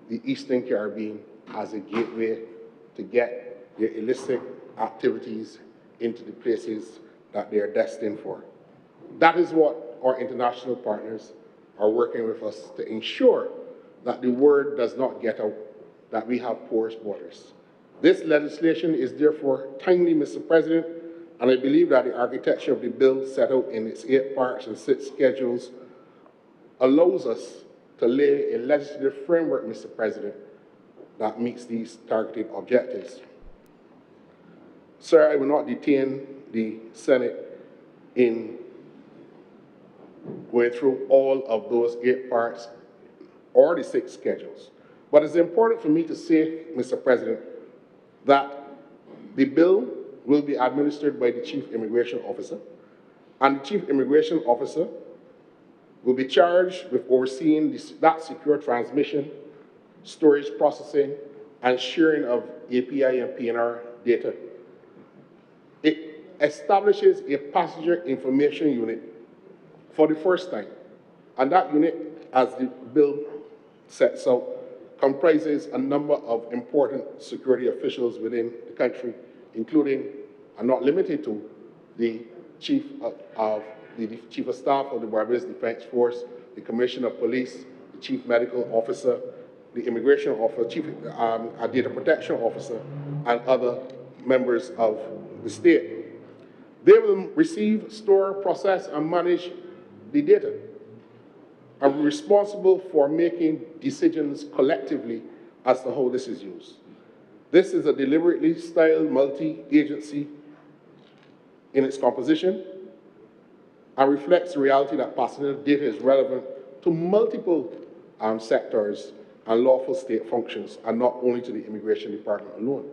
the Eastern Caribbean as a gateway to get their illicit activities into the places that they are destined for. That is what our international partners are working with us to ensure that the word does not get out that we have porous borders. This legislation is therefore timely, Mr. President, and I believe that the architecture of the bill set out in its 8 parts and 6 schedules allows us to lay a legislative framework, Mr. President, that meets these targeted objectives. Sir, I will not detain the Senate in going through all of those 8 parts or the 6 schedules. But it's important for me to say, Mr. President, that the bill will be administered by the Chief Immigration Officer, and the Chief Immigration Officer will be charged with overseeing that secure transmission, storage, processing, and sharing of API and PNR data. It establishes a passenger information unit for the first time, and that unit, as the bill sets out, comprises a number of important security officials within the country, including, and not limited to, the Chief of Staff of the Barbados Defense Force, the Commissioner of Police, the Chief Medical Officer, the Immigration Officer, Chief Data Protection Officer, and other members of the state. They will receive, store, process, and manage the data, and be responsible for making decisions collectively as to how this is used. This is a deliberately styled multi-agency in its composition and reflects the reality that passenger data is relevant to multiple sectors and lawful state functions, and not only to the Immigration Department alone.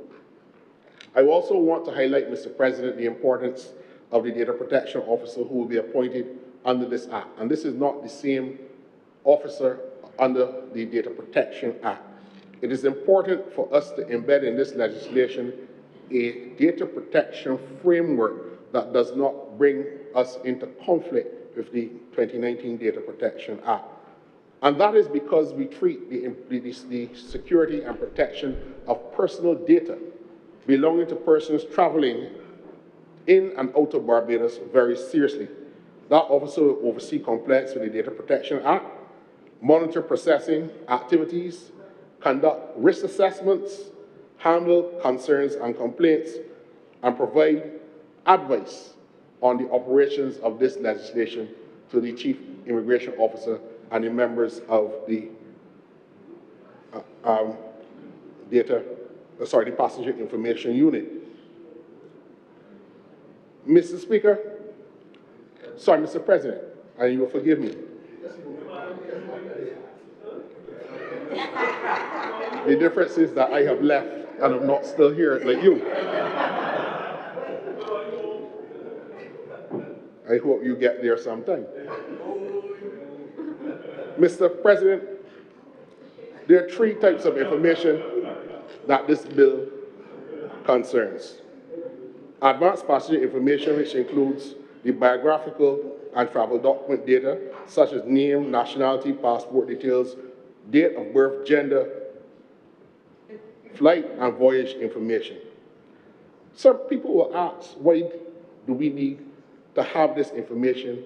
I also want to highlight, Mr. President, the importance of the Data Protection Officer who will be appointed under this Act. And this is not the same officer under the Data Protection Act. It is important for us to embed in this legislation a data protection framework that does not bring us into conflict with the 2019 Data Protection Act. And that is because we treat the security and protection of personal data belonging to persons traveling in and out of Barbados very seriously. That officer will oversee compliance with the Data Protection Act, monitor processing activities, conduct risk assessments, handle concerns and complaints, and provide advice on the operations of this legislation to the Chief Immigration Officer and the members of the the Passenger Information Unit. Mr. Speaker, sorry, Mr. President, and you will forgive me. The difference is that I have left and I'm not still here like you. I hope you get there sometime. Mr. President, there are three types of information that this bill concerns. Advanced passenger information, which includes the biographical and travel document data, such as name, nationality, passport details, date of birth, gender, flight and voyage information. Some people will ask, why do we need to have this information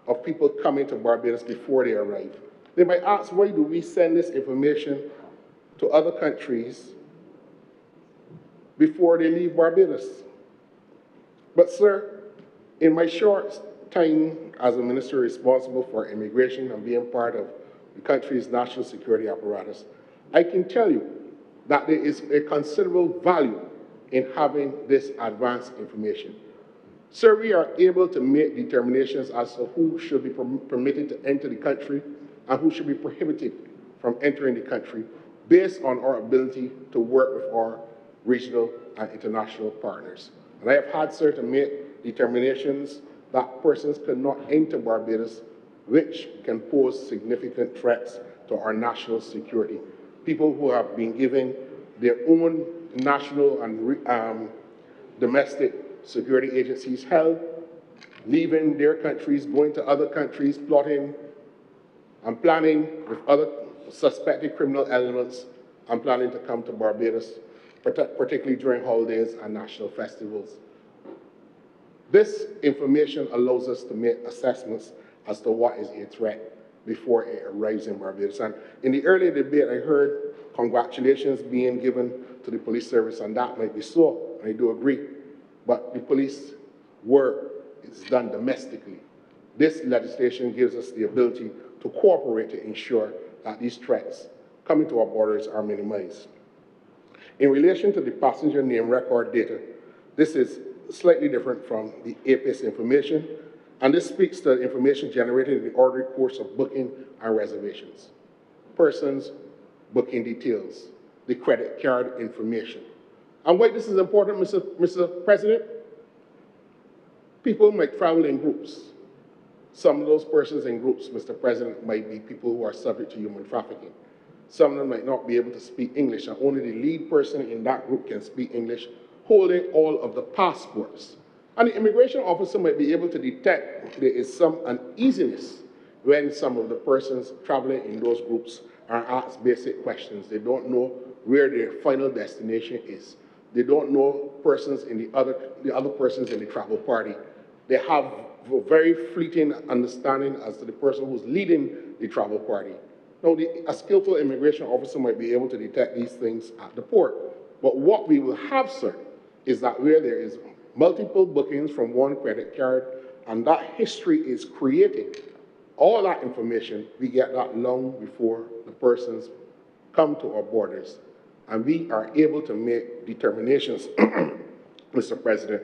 of people coming to Barbados before they arrive? They might ask, why do we send this information to other countries before they leave Barbados? But sir, in my short time as a minister responsible for immigration and being part of the country's national security apparatus, I can tell you that there is a considerable value in having this advanced information. Sir, we are able to make determinations as to who should be permitted to enter the country and who should be prohibited from entering the country based on our ability to work with our regional and international partners. And I have had, sir, to make determinations that persons cannot enter Barbados, which can pose significant threats to our national security. People who have been given their own national and domestic security agencies help, leaving their countries, going to other countries, plotting and planning with other suspected criminal elements and planning to come to Barbados, particularly during holidays and national festivals. This information allows us to make assessments as to what is a threat before it arrives in Barbados. And in the earlier debate, I heard congratulations being given to the police service, and that might be so, I do agree. But the police work is done domestically. This legislation gives us the ability to cooperate to ensure that these threats coming to our borders are minimized. In relation to the passenger name record data, this is slightly different from the APIS information, and this speaks to information generated in the ordinary course of booking and reservations. Persons, booking details, the credit card information. And why this is important, Mr. President? People might travel in groups. Some of those persons in groups, Mr. President, might be people who are subject to human trafficking. Some of them might not be able to speak English, and only the lead person in that group can speak English, holding all of the passports. And the immigration officer might be able to detect there is some uneasiness when some of the persons traveling in those groups are asked basic questions. They don't know where their final destination is. They don't know persons in the other persons in the travel party. They have a very fleeting understanding as to the person who's leading the travel party. Now, a skillful immigration officer might be able to detect these things at the port. But what we will have, sir, is that where there is multiple bookings from one credit card and that history is created, all that information, we get that long before the persons come to our borders. And we are able to make determinations, Mr. President,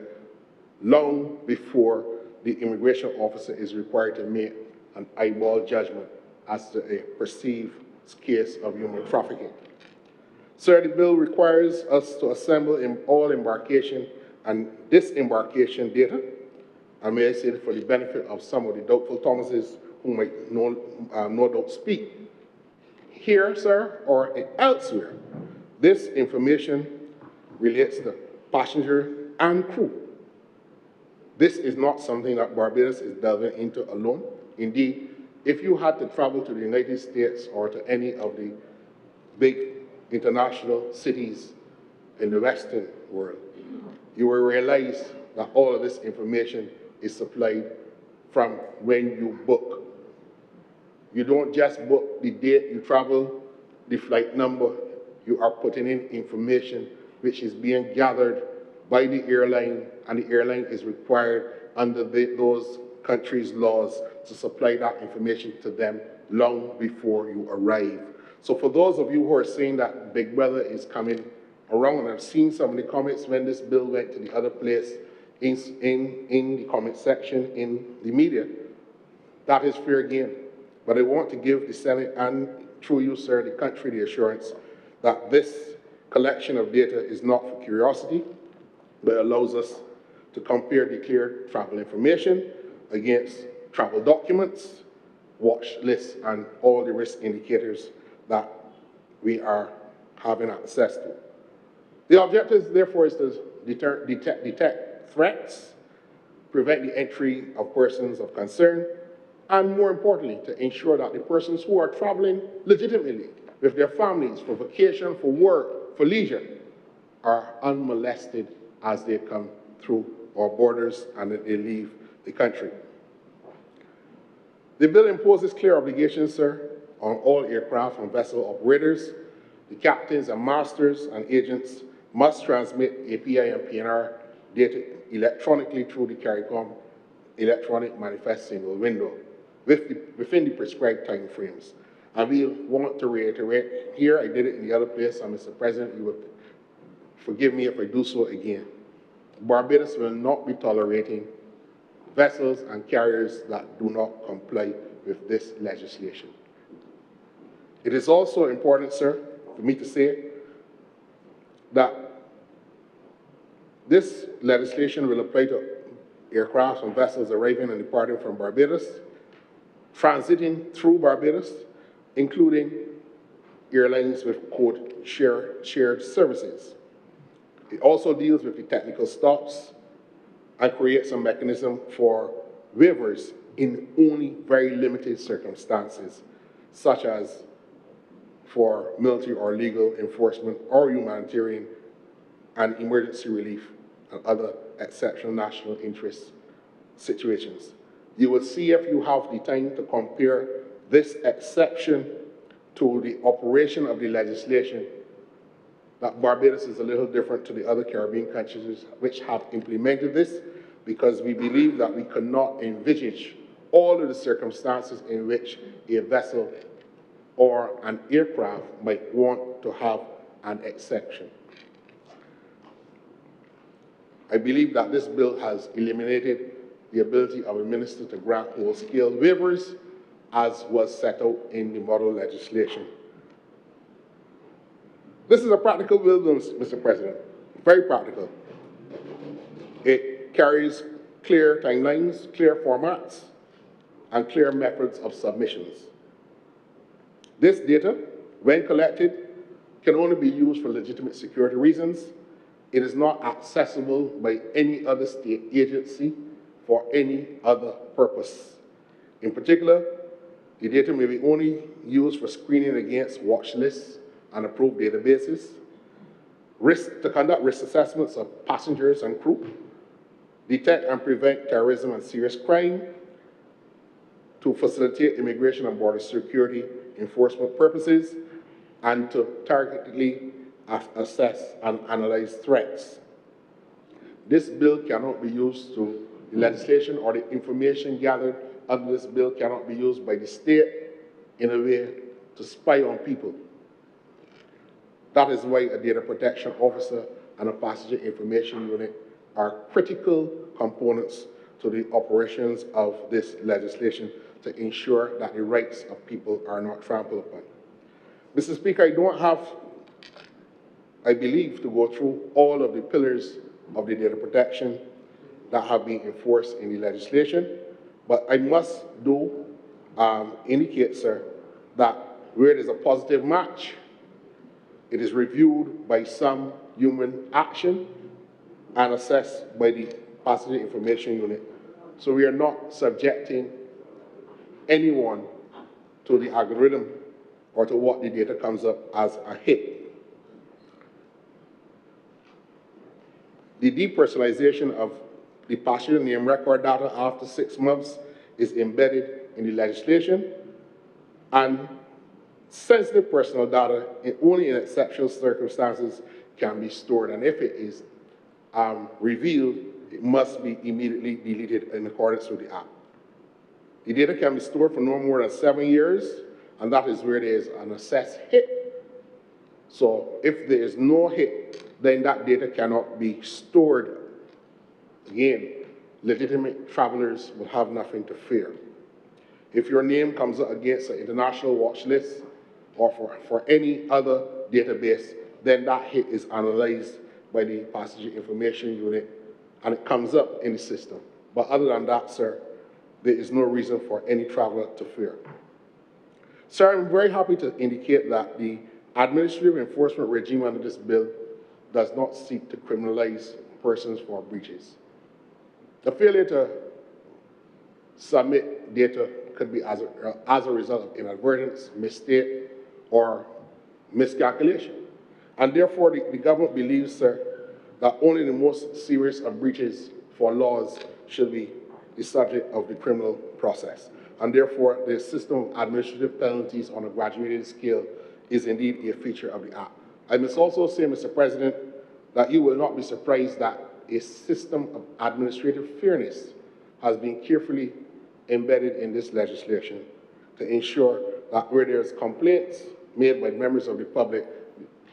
long before the immigration officer is required to make an eyeball judgment as to a perceived case of human trafficking. Sir, the bill requires us to assemble all embarkation and disembarkation data, and may I say for the benefit of some of the doubtful Thomases who might no doubt speak. Here, sir, or elsewhere, this information relates to passenger and crew. This is not something that Barbados is delving into alone. Indeed, if you had to travel to the United States or to any of the big international cities in the Western world, you will realize that all of this information is supplied from when you book. You don't just book the date you travel, the flight number. You are putting in information which is being gathered by the airline, and the airline is required under those countries' laws to supply that information to them long before you arrive. So for those of you who are saying that Big Brother is coming around, and I've seen some of the comments when this bill went to the other place in the comment section in the media, that is fair game. But I want to give the Senate and through you, sir, the country the assurance that this collection of data is not for curiosity, but allows us to compare declared travel information against travel documents, watch lists, and all the risk indicators that we are having access to. The objective, therefore, is to detect threats, prevent the entry of persons of concern, and more importantly, to ensure that the persons who are traveling legitimately with their families for vacation, for work, for leisure, are unmolested as they come through our borders and that they leave the country. The bill imposes clear obligations, sir, on all aircraft and vessel operators. The captains and masters and agents must transmit API and PNR data electronically through the CARICOM electronic manifest single window within the prescribed time frames. And we want to reiterate here, I did it in the other place, and Mr. President, you would forgive me if I do so again. Barbados will not be tolerating vessels and carriers that do not comply with this legislation. It is also important, sir, for me to say that this legislation will apply to aircraft and vessels arriving and departing from Barbados, transiting through Barbados, including airlines with quote shared services. It also deals with the technical stops and creates a mechanism for waivers in only very limited circumstances, such as for military or legal enforcement or humanitarian and emergency relief and other exceptional national interest situations. You will see, if you have the time, to compare this exception to the operation of the legislation, that Barbados is a little different to the other Caribbean countries which have implemented this, because we believe that we cannot envisage all of the circumstances in which a vessel or an aircraft might want to have an exception. I believe that this bill has eliminated the ability of a minister to grant whole-scale waivers, as was set out in the model legislation. This is a practical bill, Mr. President, very practical. It carries clear timelines, clear formats, and clear methods of submissions. This data, when collected, can only be used for legitimate security reasons. It is not accessible by any other state agency for any other purpose. In particular, The data may be only used for screening against watch lists and approved databases, to conduct risk assessments of passengers and crew, detect and prevent terrorism and serious crime, to facilitate immigration and border security enforcement purposes, and to targetedly assess and analyze threats. This bill cannot be used to, the legislation or the information gathered under this bill cannot be used by the state in a way to spy on people. That is why a data protection officer and a passenger information unit are critical components to the operations of this legislation to ensure that the rights of people are not trampled upon. Mr. Speaker, I don't have, I believe, to go through all of the pillars of the data protection that have been enforced in the legislation, but I must indicate, sir, that where it is a positive match, it is reviewed by some human action and assessed by the passenger information unit. So we are not subjecting anyone to the algorithm or to what the data comes up as a hit. The depersonalization of the passenger name record data after 6 months is embedded in the legislation, and sensitive personal data only in exceptional circumstances can be stored, and if it is revealed, it must be immediately deleted in accordance with the Act. The data can be stored for no more than 7 years, and that is where there is an assessed hit. So if there is no hit, then that data cannot be stored. Again, legitimate travelers will have nothing to fear. If your name comes up against an international watch list or for any other database, then that hit is analyzed by the passenger information unit and it comes up in the system. But other than that, sir, there is no reason for any traveler to fear. Sir, I'm very happy to indicate that the administrative enforcement regime under this bill does not seek to criminalize persons for breaches. The failure to submit data could be as a result of inadvertence, mistake, or miscalculation. And therefore, the government believes, sir, that only the most serious of breaches for laws should be the subject of the criminal process. And therefore, the system of administrative penalties on a graduated scale is indeed a feature of the Act. I must also say, Mr. President, that you will not be surprised that a system of administrative fairness has been carefully embedded in this legislation to ensure that where there's complaints made by members of the public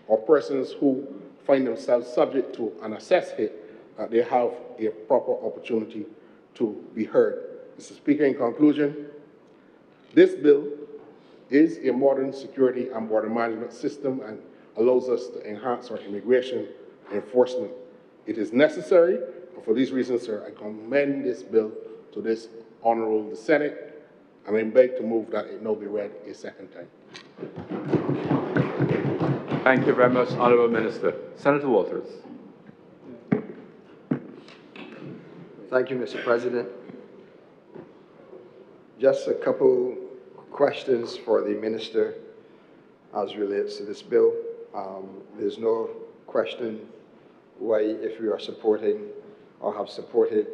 or persons who find themselves subject to an assessed hit, that they have a proper opportunity to be heard. Mr. Speaker, in conclusion, this bill is a modern security and border management system and allows us to enhance our immigration enforcement. It is necessary, and for these reasons, sir, I commend this bill to this Honourable the Senate, and I beg to move that it now be read a second time. Thank you very much, Honourable Minister. Senator Walters. Thank you, Mr. President. Just a couple questions for the Minister as relates to this bill. There's no question why, if we are supporting or have supported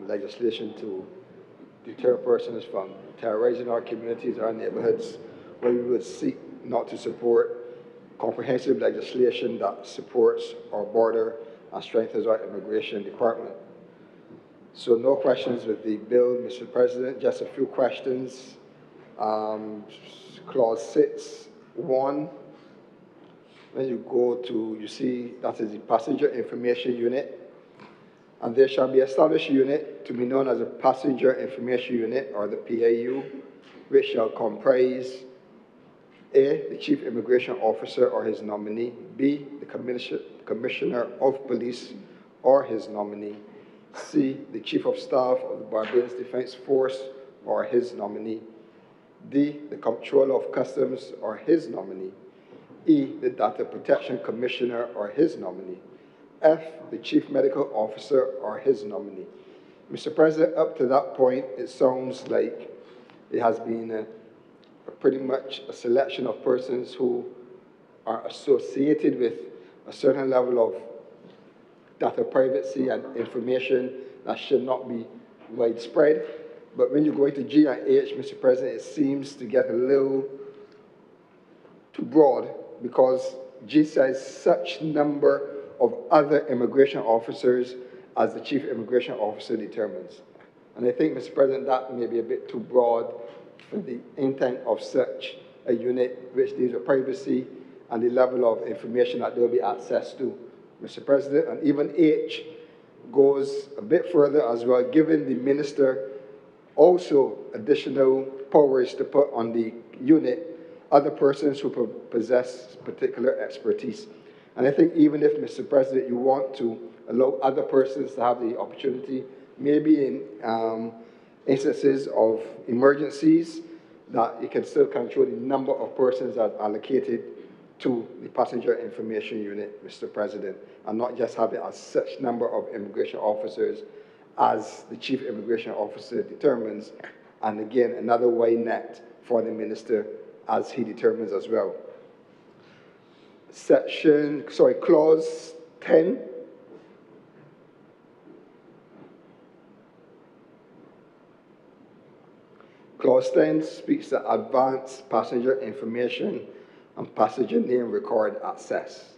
legislation to deter persons from terrorizing our communities, our neighborhoods, why we would seek not to support comprehensive legislation that supports our border and strengthens our immigration department. So no questions with the bill, Mr. President, just a few questions. Clause 6(1), when you go to, you see that is the passenger information unit, and there shall be established unit to be known as a passenger information unit, or the PIU, which shall comprise A, the Chief Immigration Officer or his nominee, B, the Commissioner of Police or his nominee, C, the Chief of Staff of the Barbados Defense Force or his nominee, D, the Comptroller of Customs or his nominee, E, the Data Protection Commissioner or his nominee, F, the Chief Medical Officer or his nominee. Mr. President, up to that point, it sounds like it has been pretty much a selection of persons who are associated with a certain level of data privacy and information that should not be widespread. But when you go into G and H, Mr. President, it seems to get a little too broad, because G says such number of other immigration officers as the chief immigration officer determines. And I think, Mr. President, that may be a bit too broad for the intent of such a unit which deals with privacy and the level of information that there will be access to, Mr. President. And even H goes a bit further as well, giving the minister also additional powers to put on the unit other persons who possess particular expertise. And I think even if, Mr. President, you want to allow other persons to have the opportunity, maybe in instances of emergencies, that you can still control the number of persons that are allocated to the passenger information unit, Mr. President, and not just have it as such number of immigration officers as the chief immigration officer determines, and again, another wide net for the minister as he determines as well. Clause 10. Clause 10 speaks to advanced passenger information and passenger name record access.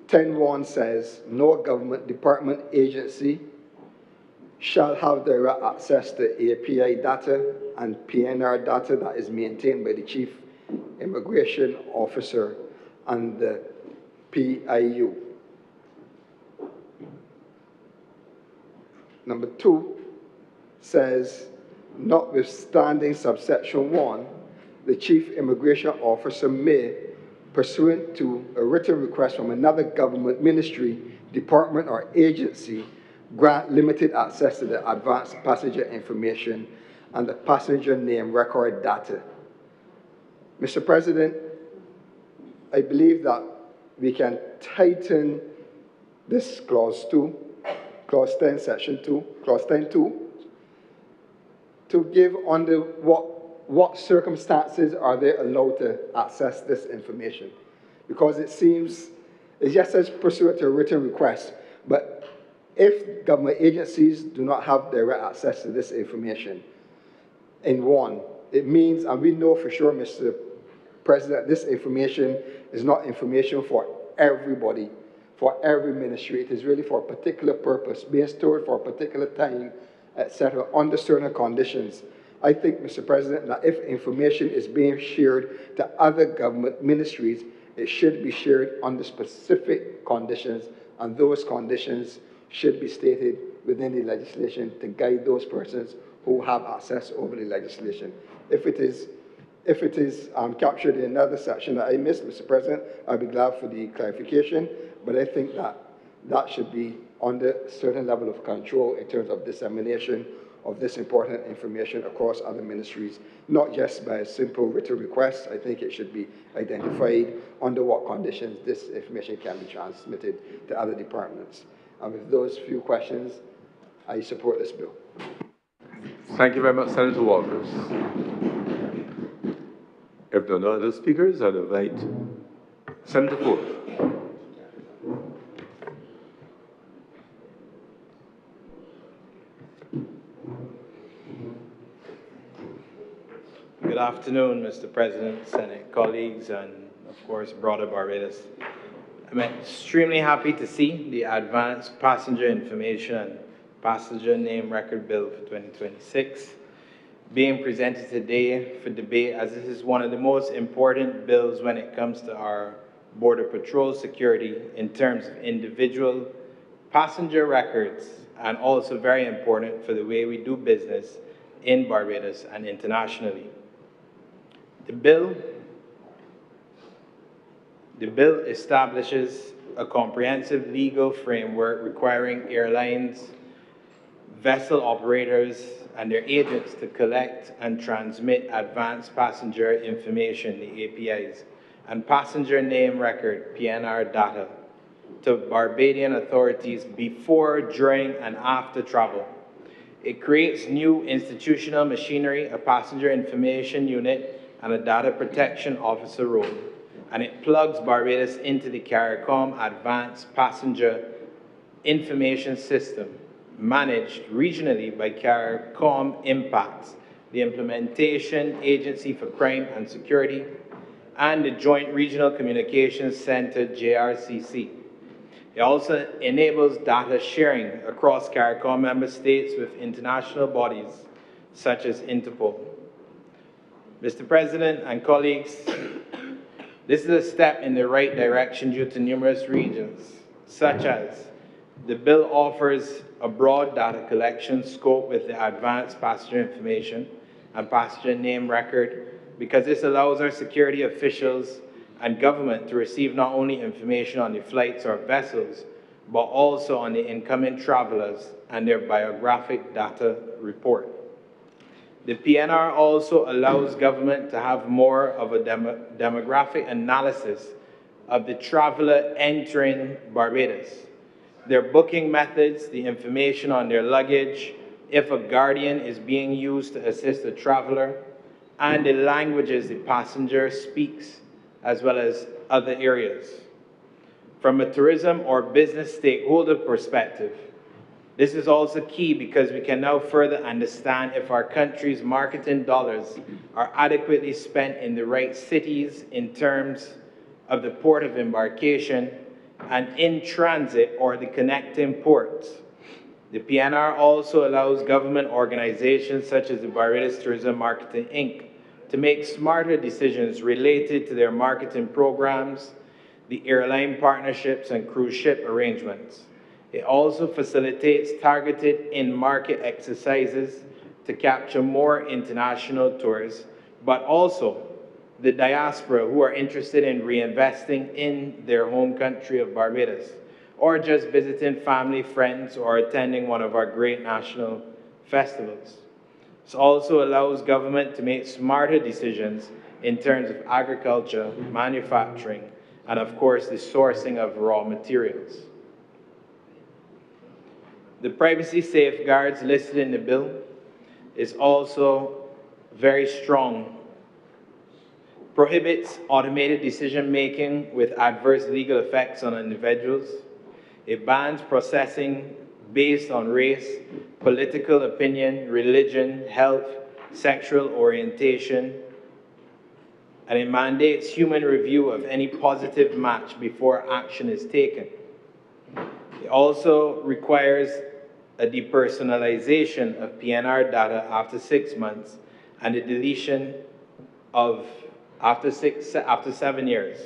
10.1 says, no government department agency shall have direct access to API data and PNR data that is maintained by the Chief Immigration Officer and the PIU. Number 2 says, notwithstanding subsection 1, the Chief Immigration Officer may, pursuant to a written request from another government ministry, department, or agency, grant limited access to the advanced passenger information and the passenger name record data. Mr. President, I believe that we can tighten this clause 2, clause 10, section 2, clause 10.2, to give under what circumstances are they allowed to access this information. Because it seems, it just says pursuant to a written request, but if government agencies do not have direct access to this information, in 1, it means, and we know for sure, Mr. President, this information is not information for everybody, for every ministry. It is really for a particular purpose, being stored for a particular time, etc., under certain conditions. I think, Mr. President, that if information is being shared to other government ministries, it should be shared under specific conditions, and those conditions should be stated within the legislation to guide those persons who have access over the legislation. If it is captured in another section that I missed, Mr. President, I'll be glad for the clarification, but I think that should be under a certain level of control in terms of dissemination of this important information across other ministries, not just by a simple written request. I think it should be identified under what conditions this information can be transmitted to other departments. And with those few questions, I support this bill. Thank you very much, Senator Walters. If there are no other speakers, I'd invite Senator Ford. Good afternoon, Mr. President, Senate colleagues, and of course, broader Barbados. I'm extremely happy to see the Advanced Passenger Information and Passenger Name Record Bill for 2026 being presented today for debate, as this is one of the most important bills when it comes to our Border Patrol security in terms of individual passenger records, and also very important for the way we do business in Barbados and internationally. The bill establishes a comprehensive legal framework requiring airlines, vessel operators, and their agents to collect and transmit advanced passenger information, the APIs, and passenger name record, PNR data, to Barbadian authorities before, during, and after travel. It creates new institutional machinery, a passenger information unit, and a data protection officer role. And it plugs Barbados into the CARICOM Advanced Passenger Information System, managed regionally by CARICOM Impacts, the Implementation Agency for Crime and Security, and the Joint Regional Communications Center, JRCC. It also enables data sharing across CARICOM member states with international bodies such as Interpol. Mr. President and colleagues, this is a step in the right direction due to numerous reasons, such as the bill offers a broad data collection scope with the advanced passenger information and passenger name record, because this allows our security officials and government to receive not only information on the flights or vessels, but also on the incoming travelers and their biographic data report. The PNR also allows government to have more of a demographic analysis of the traveler entering Barbados, their booking methods, the information on their luggage, if a guardian is being used to assist the traveler, and the languages the passenger speaks, as well as other areas. From a tourism or business stakeholder perspective, this is also key because we can now further understand if our country's marketing dollars are adequately spent in the right cities in terms of the port of embarkation and in transit or the connecting ports. The PNR also allows government organizations such as the Barbados Tourism Marketing Inc. to make smarter decisions related to their marketing programs, the airline partnerships, and cruise ship arrangements. It also facilitates targeted in-market exercises to capture more international tourists, but also the diaspora who are interested in reinvesting in their home country of Barbados, or just visiting family, friends, or attending one of our great national festivals. This also allows government to make smarter decisions in terms of agriculture, manufacturing, and of course the sourcing of raw materials. The privacy safeguards listed in the bill is also very strong. Prohibits automated decision-making with adverse legal effects on individuals. It bans processing based on race, political opinion, religion, health, sexual orientation, and it mandates human review of any positive match before action is taken. It also requires a depersonalization of PNR data after 6 months and the deletion of after 7 years.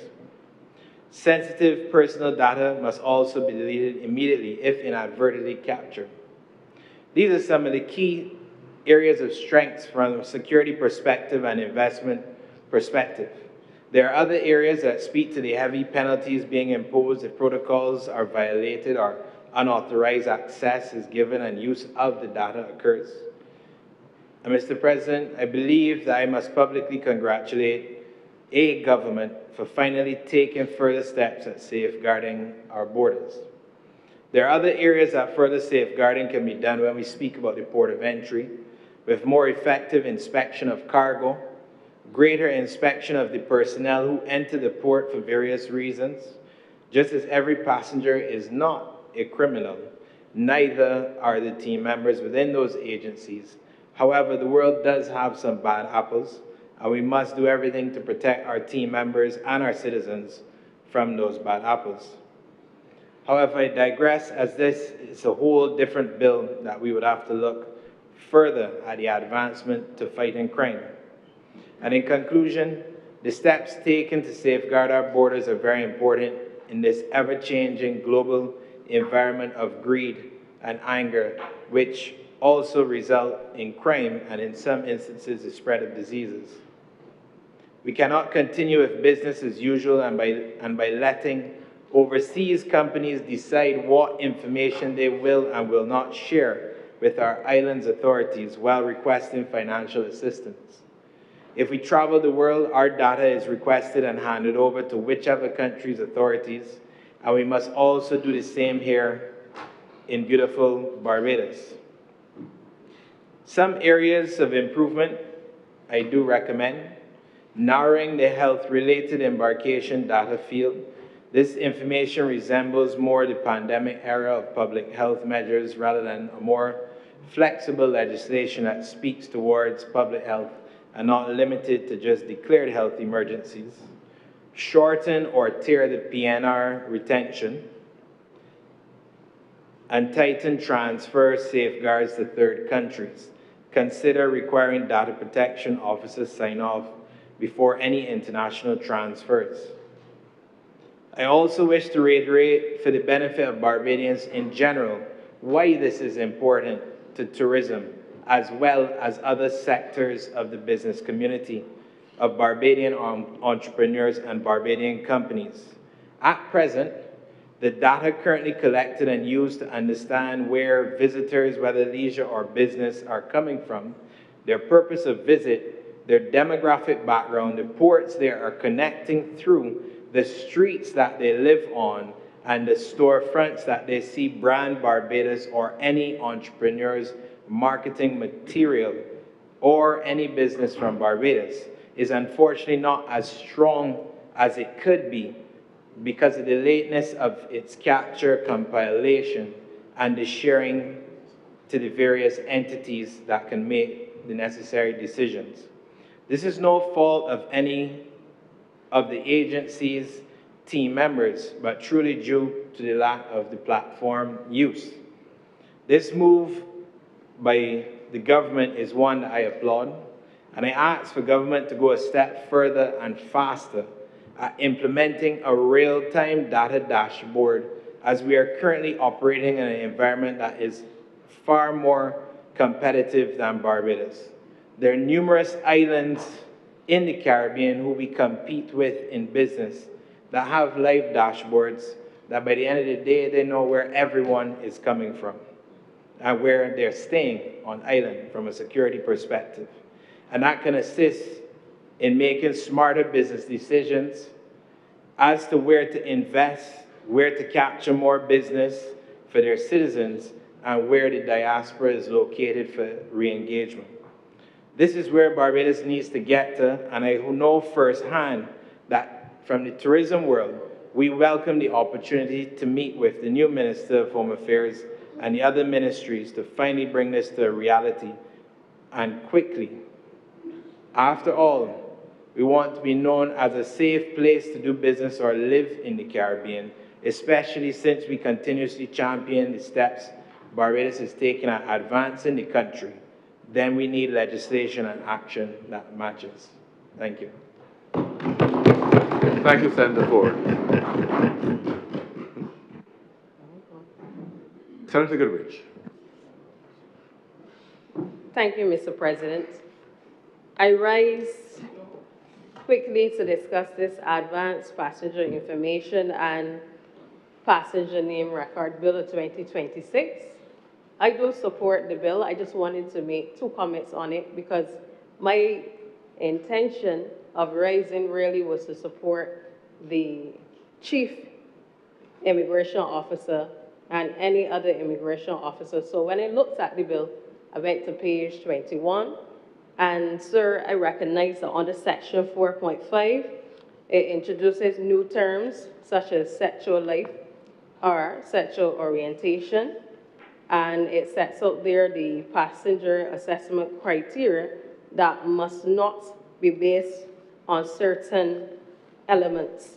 Sensitive personal data must also be deleted immediately if inadvertently captured. These are some of the key areas of strengths from a security perspective and investment perspective. There are other areas that speak to the heavy penalties being imposed if protocols are violated or unauthorized access is given and use of the data occurs. And Mr. President, I believe that I must publicly congratulate a government for finally taking further steps at safeguarding our borders. There are other areas that further safeguarding can be done when we speak about the port of entry, with more effective inspection of cargo, greater inspection of the personnel who enter the port for various reasons. Just as every passenger is not a criminal, neither are the team members within those agencies. However, the world does have some bad apples, and we must do everything to protect our team members and our citizens from those bad apples. However, I digress, as this is a whole different bill that we would have to look further at the advancement to fighting crime. And in conclusion, the steps taken to safeguard our borders are very important in this ever-changing global environment of greed and anger, which also result in crime and in some instances the spread of diseases. We cannot continue with business as usual and by letting overseas companies decide what information they will and will not share with our island's authorities while requesting financial assistance. If we travel the world, our data is requested and handed over to whichever country's authorities, and we must also do the same here in beautiful Barbados. Some areas of improvement I do recommend: narrowing the health-related embarkation data field. This information resembles more the pandemic era of public health measures rather than a more flexible legislation that speaks towards public health and not limited to just declared health emergencies. Shorten or tear the PNR retention and tighten transfer safeguards to third countries. Consider requiring data protection officers sign off before any international transfers. I also wish to reiterate, for the benefit of Barbadians in general, why this is important to tourism, as well as other sectors of the business community, of Barbadian entrepreneurs and Barbadian companies. At present, the data currently collected and used to understand where visitors, whether leisure or business, are coming from, their purpose of visit, their demographic background, the ports they are connecting through, the streets that they live on, and the storefronts that they see brand Barbados or any entrepreneur's marketing material or any business from Barbados is unfortunately not as strong as it could be because of the lateness of its capture, compilation, and the sharing to the various entities that can make the necessary decisions. This is no fault of any of the agency's team members, but truly due to the lack of the platform use. This move by the government is one that I applaud, and I ask for government to go a step further and faster at implementing a real-time data dashboard, as we are currently operating in an environment that is far more competitive than Barbados. There are numerous islands in the Caribbean who we compete with in business that have live dashboards that by the end of the day, they know where everyone is coming from and where they're staying on island from a security perspective. And that can assist in making smarter business decisions as to where to invest, where to capture more business for their citizens, and where the diaspora is located for re-engagement. This is where Barbados needs to get to, and I know firsthand that from the tourism world, we welcome the opportunity to meet with the new Minister of Home Affairs and the other ministries to finally bring this to a reality, and quickly. After all, we want to be known as a safe place to do business or live in the Caribbean, especially since we continuously champion the steps Barbados is taking at advancing the country. Then we need legislation and action that matches. Thank you. Thank you, Senator Ford. Senator Goodrich. Thank you, Mr. President. I rise quickly to discuss this advanced passenger information and passenger name record bill of 2026. I do support the bill. I just wanted to make 2 comments on it because my intention of rising really was to support the chief immigration officer and any other immigration officer. So when I looked at the bill, I went to page 21, and sir, I recognize that under section 4.5, it introduces new terms such as sexual life or sexual orientation, and it sets out there the passenger assessment criteria that must not be based on certain elements.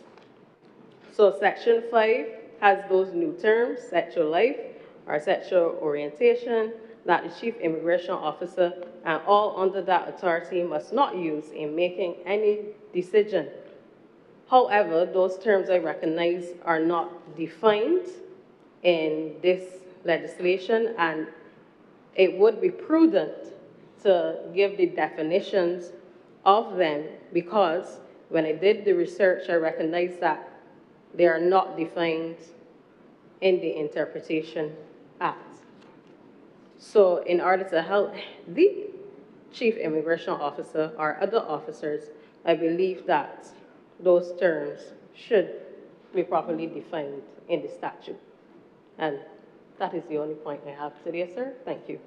So section 5 has those new terms, sexual life or sexual orientation, that the chief immigration officer and all under that authority must not use in making any decision. However, those terms I recognize are not defined in this legislation, and it would be prudent to give the definitions of them, because when I did the research, I recognized that they are not defined in the Interpretation Act. So in order to help the chief immigration officer or other officers, I believe that those terms should be properly defined in the statute. And that is the only point I have today, sir. Thank you.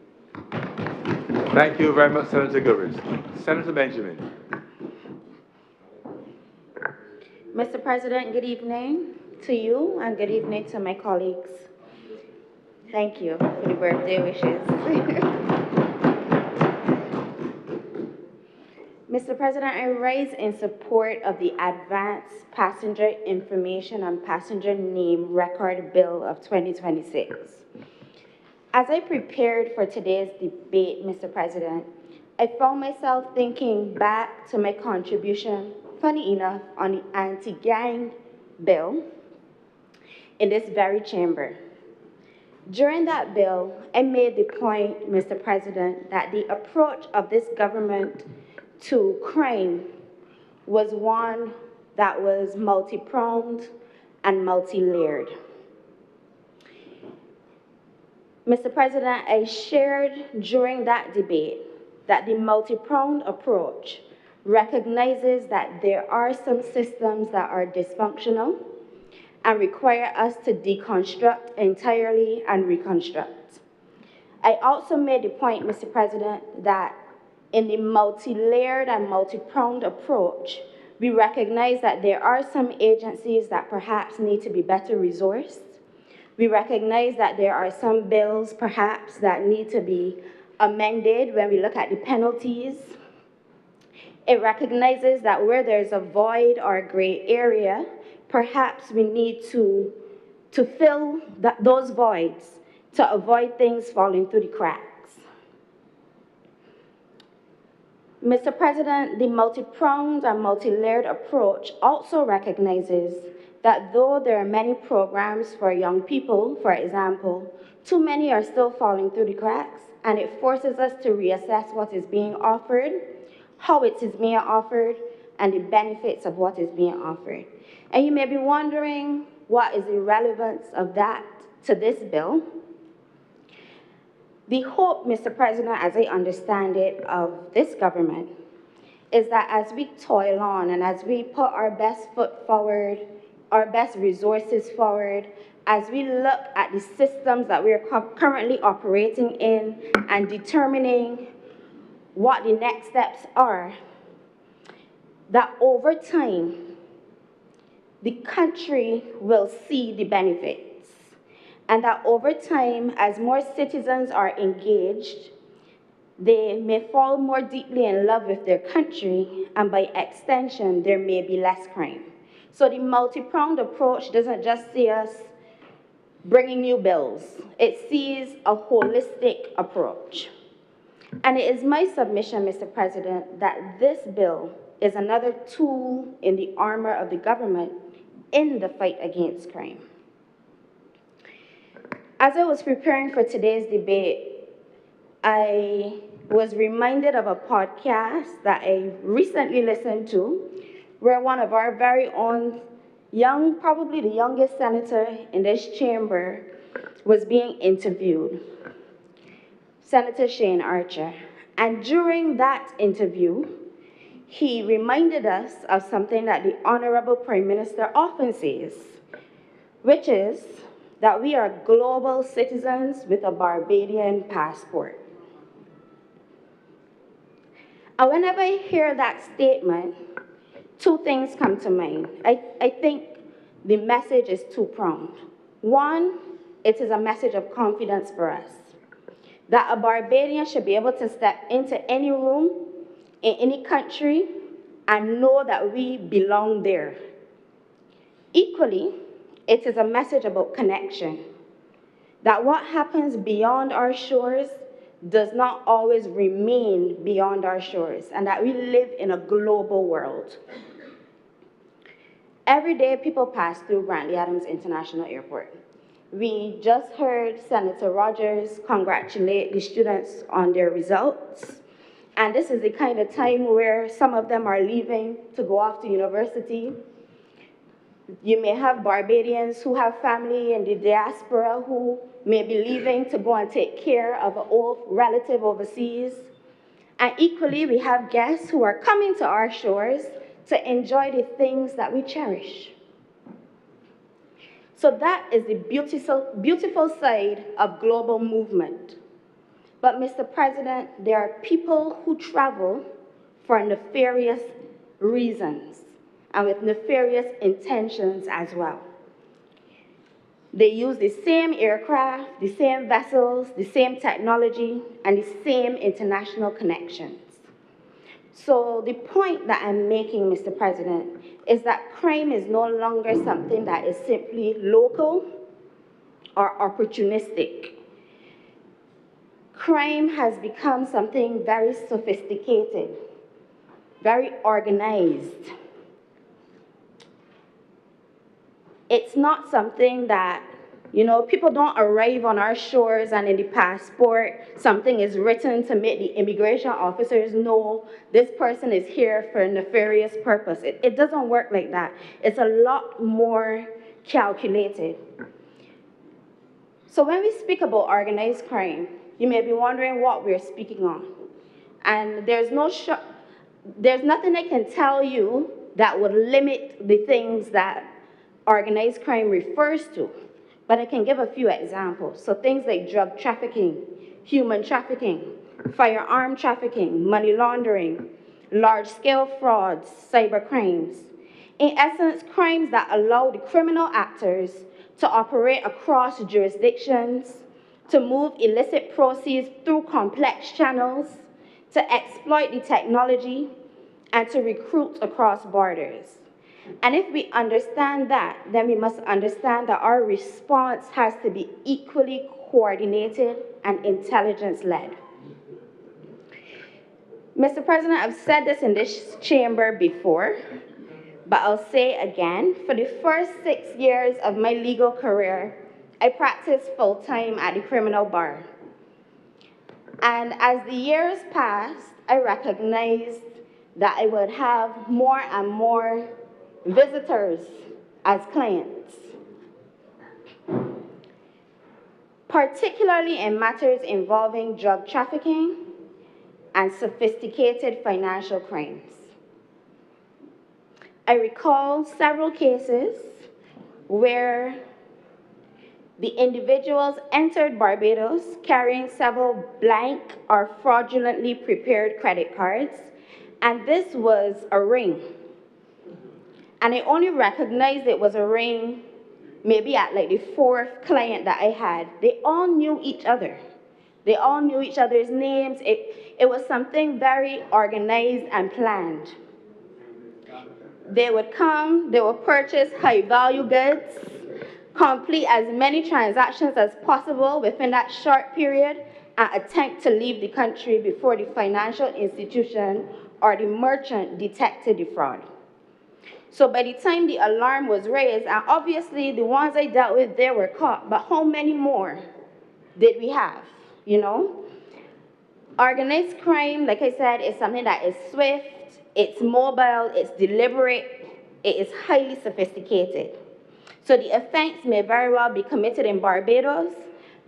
Thank you very much, Senator Goodrich. Senator Benjamin. Mr. President, good evening to you and good evening to my colleagues. Thank you for the birthday wishes. Mr. President, I rise in support of the Advanced Passenger Information and Passenger Name Record Bill of 2026. As I prepared for today's debate, Mr. President, I found myself thinking back to my contribution, funny enough, on the anti-gang bill in this very chamber. During that bill, I made the point, Mr. President, that the approach of this government to crime was one that was multi-pronged and multi-layered. Mr. President, I shared during that debate that the multi-pronged approach recognizes that there are some systems that are dysfunctional and require us to deconstruct entirely and reconstruct. I also made the point, Mr. President, that in the multi-layered and multi-pronged approach, we recognize that there are some agencies that perhaps need to be better resourced. We recognize that there are some bills perhaps that need to be amended when we look at the penalties. It recognizes that where there's a void or a gray area, perhaps we need to fill those voids to avoid things falling through the cracks. Mr. President, the multi-pronged and multi-layered approach also recognizes that though there are many programs for young people, for example, too many are still falling through the cracks, and it forces us to reassess what is being offered, how it is being offered, and the benefits of what is being offered. And you may be wondering, what is the relevance of that to this bill? The hope, Mr. President, as I understand it, of this government is that as we toil on and as we put our best foot forward, our best resources forward, as we look at the systems that we are currently operating in and determining what the next steps are, that over time, the country will see the benefits. And that over time, as more citizens are engaged, they may fall more deeply in love with their country, and by extension, there may be less crime. So the multi-pronged approach doesn't just see us bringing new bills. It sees a holistic approach. And it is my submission, Mr. President, that this bill is another tool in the armor of the government in the fight against crime. As I was preparing for today's debate, I was reminded of a podcast that I recently listened to, where one of our very own young, probably the youngest senator in this chamber, was being interviewed, Senator Shane Archer. And during that interview, he reminded us of something that the Honourable Prime Minister often says, which is that we are global citizens with a Barbadian passport. And whenever I hear that statement, two things come to mind. I think the message is two-pronged. One, it is a message of confidence for us, that a Barbadian should be able to step into any room, in any country, and know that we belong there. Equally, it is a message about connection, that what happens beyond our shores does not always remain beyond our shores, and that we live in a global world. Every day, people pass through Brantley Adams International Airport. We just heard Senator Rogers congratulate the students on their results, and this is the kind of time where some of them are leaving to go off to university. You may have Barbadians who have family in the diaspora who may be leaving to go and take care of an old relative overseas. And equally, we have guests who are coming to our shores to enjoy the things that we cherish. So that is the beautiful side of global movement. But, Mr. President, there are people who travel for nefarious reasons and with nefarious intentions as well. They use the same aircraft, the same vessels, the same technology, and the same international connections. So the point that I'm making, Mr. President, is that crime is no longer something that is simply local or opportunistic. Crime has become something very sophisticated, very organized. It's not something that, people don't arrive on our shores and in the passport, something is written to make the immigration officers know this person is here for a nefarious purpose. It doesn't work like that. It's a lot more calculated. So when we speak about organized crime, you may be wondering what we're speaking on. And there's nothing I can tell you that would limit the things that organized crime refers to, but I can give a few examples. So things like drug trafficking, human trafficking, firearm trafficking, money laundering, large-scale frauds, cyber crimes. In essence, crimes that allow the criminal actors to operate across jurisdictions, to move illicit proceeds through complex channels, to exploit the technology, and to recruit across borders. And if we understand that, then we must understand that our response has to be equally coordinated and intelligence-led. Mr. President, I've said this in this chamber before, but I'll say again, for the first 6 years of my legal career, I practiced full-time at the criminal bar. And as the years passed, I recognized that I would have more and more visitors as clients, particularly in matters involving drug trafficking and sophisticated financial crimes. I recall several cases where the individuals entered Barbados carrying several blank or fraudulently prepared credit cards, and this was a ring. And I only recognized it was a ring maybe at like the 4th client that I had. They all knew each other. They all knew each other's names. It was something very organized and planned. They would come, they would purchase high-value goods, complete as many transactions as possible within that short period, and attempt to leave the country before the financial institution or the merchant detected the fraud. So by the time the alarm was raised, and obviously the ones I dealt with, they were caught, but how many more did we have, Organized crime, like I said, is something that is swift, it's mobile, it's deliberate, it is highly sophisticated. So the offense may very well be committed in Barbados,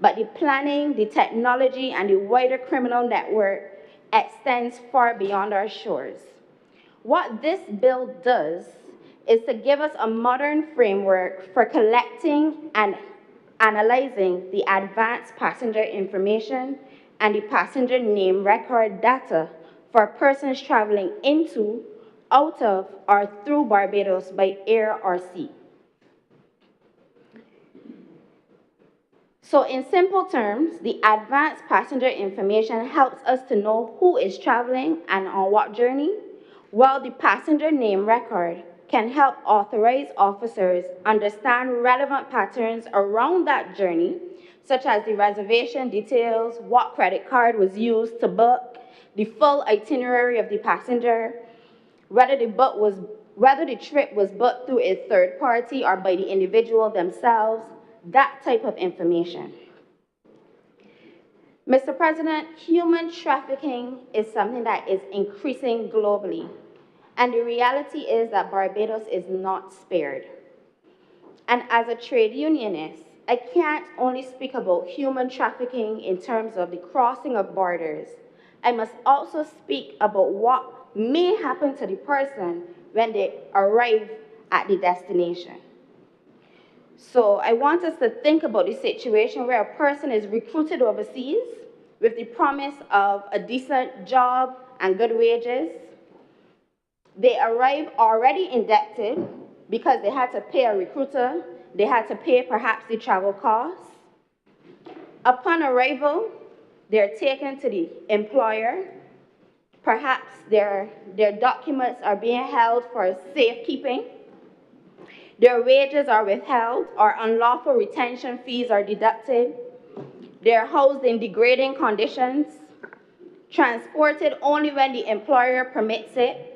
but the planning, the technology, and the wider criminal network extends far beyond our shores. What this bill does is to give us a modern framework for collecting and analyzing the advanced passenger information and the passenger name record data for persons traveling into, out of, or through Barbados by air or sea. So in simple terms, the advanced passenger information helps us to know who is traveling and on what journey, while the passenger name record can help authorized officers understand relevant patterns around that journey, such as the reservation details, what credit card was used to book, the full itinerary of the passenger, whether the trip was booked through a third party or by the individual themselves, that type of information. Mr. President, human trafficking is something that is increasing globally. And the reality is that Barbados is not spared. And as a trade unionist, I can't only speak about human trafficking in terms of the crossing of borders. I must also speak about what may happen to the person when they arrive at the destination. So I want us to think about the situation where a person is recruited overseas with the promise of a decent job and good wages. They arrive already indebted because they had to pay a recruiter, they had to pay perhaps the travel costs. Upon arrival, they're taken to the employer. Perhaps their documents are being held for safekeeping. Their wages are withheld or unlawful retention fees are deducted. They're housed in degrading conditions, transported only when the employer permits it,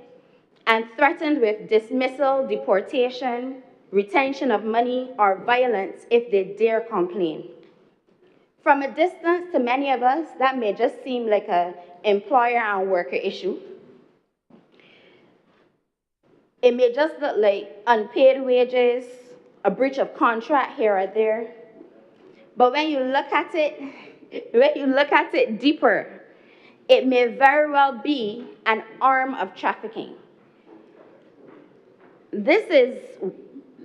and threatened with dismissal, deportation, retention of money, or violence if they dare complain. From a distance, to many of us, that may just seem like an employer and worker issue. It may just look like unpaid wages, a breach of contract here or there. But when you look at it deeper, it may very well be an arm of trafficking. This is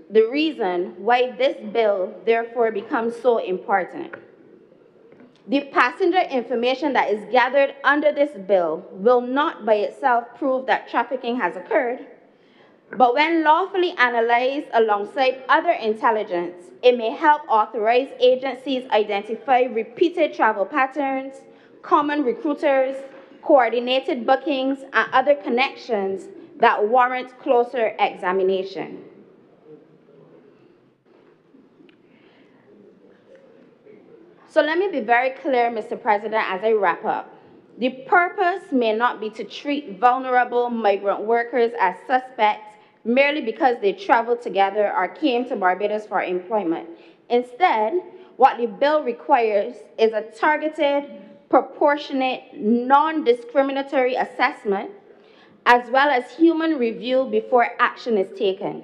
the reason why this bill, therefore, becomes so important. The passenger information that is gathered under this bill will not by itself prove that trafficking has occurred, but when lawfully analyzed alongside other intelligence, it may help authorized agencies identify repeated travel patterns, common recruiters, coordinated bookings, and other connections that warrant closer examination. So let me be very clear, Mr. President, as I wrap up. The purpose may not be to treat vulnerable migrant workers as suspects merely because they traveled together or came to Barbados for employment. Instead, what the bill requires is a targeted, proportionate, non-discriminatory assessment, as well as human review before action is taken.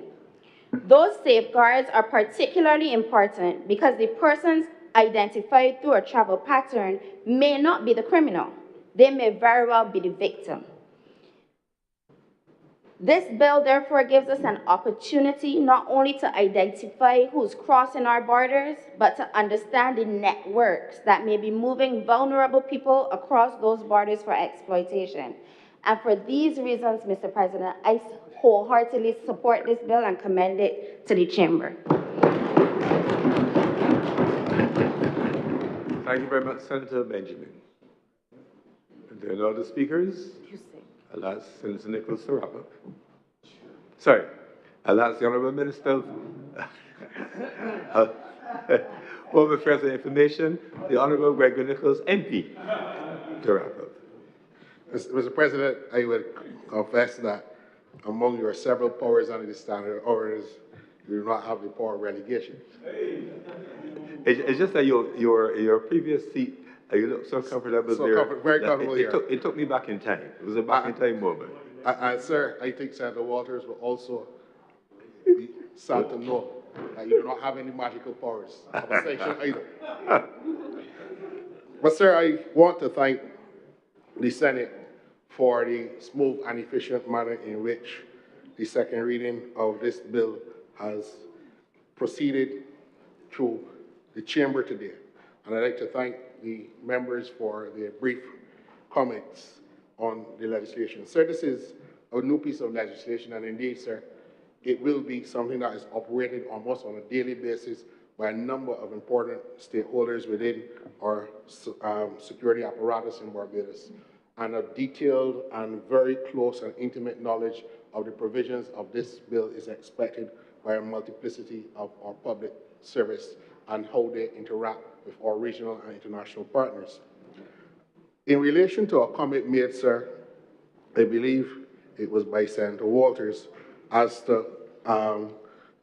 Those safeguards are particularly important because the persons identified through a travel pattern may not be the criminal. They may very well be the victim. This bill, therefore, gives us an opportunity not only to identify who's crossing our borders, but to understand the networks that may be moving vulnerable people across those borders for exploitation. And for these reasons, Mr. President, I wholeheartedly support this bill and commend it to the Chamber. Thank you very much, Senator Benjamin. If there are no other speakers, I'll ask Senator Nicholas to wrap up. Sorry, I'll ask the Honourable Minister of Home Affairs and Information, the Honourable Gregory Nicholas, MP, to wrap up. Mr. President, I would confess that among your several powers under the standard orders, you do not have the power of relegation. It's just that your previous seat, you look so comfortable there. Very comfortable here. It took me back in time. It was a back in time moment. Sir, I think Senator Walters will also be sad to know that you do not have any magical powers of ascension either. But sir, I want to thank the Senate for the smooth and efficient manner in which the second reading of this bill has proceeded through the chamber today. And I'd like to thank the members for their brief comments on the legislation. Sir, this is a new piece of legislation, and indeed, sir, it will be something that is operated almost on a daily basis by a number of important stakeholders within our security apparatus in Barbados. And a detailed and very close and intimate knowledge of the provisions of this bill is expected by a multiplicity of our public service and how they interact with our regional and international partners. In relation to a comment made, sir, I believe it was by Senator Walters, as to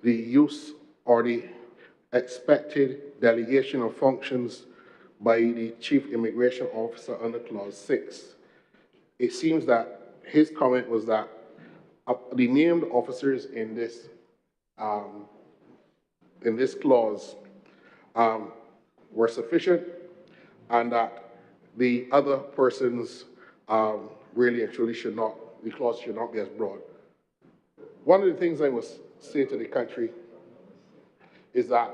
the use or the expected delegation of functions by the Chief Immigration Officer under Clause 6. It seems that his comment was that the named officers in this clause were sufficient, and that the other persons really and truly should not, the clause should not be as broad. One of the things I must say to the country is that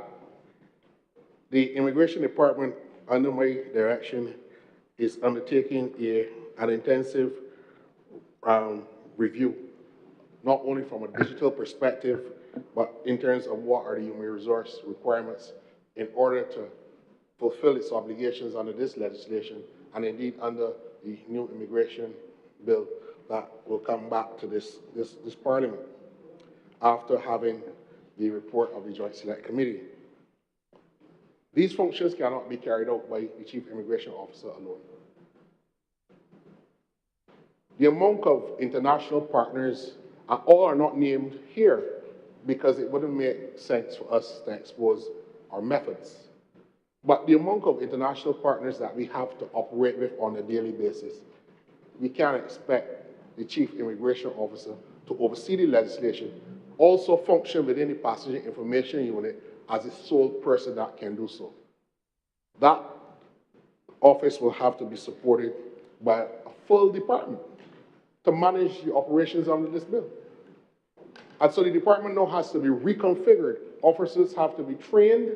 the Immigration Department, under my direction, is undertaking an intensive review, not only from a digital perspective, but in terms of what are the human resource requirements in order to fulfill its obligations under this legislation and indeed under the new immigration bill that will come back to this Parliament after having the report of the Joint Select Committee. These functions cannot be carried out by the Chief Immigration Officer alone. The amount of international partners, and all are not named here because it wouldn't make sense for us to expose our methods. But the amount of international partners that we have to operate with on a daily basis, we can't expect the Chief Immigration Officer to oversee the legislation, also function within the Passenger Information Unit as the sole person that can do so. That office will have to be supported by a full department to manage the operations under this bill. And so the department now has to be reconfigured. Officers have to be trained,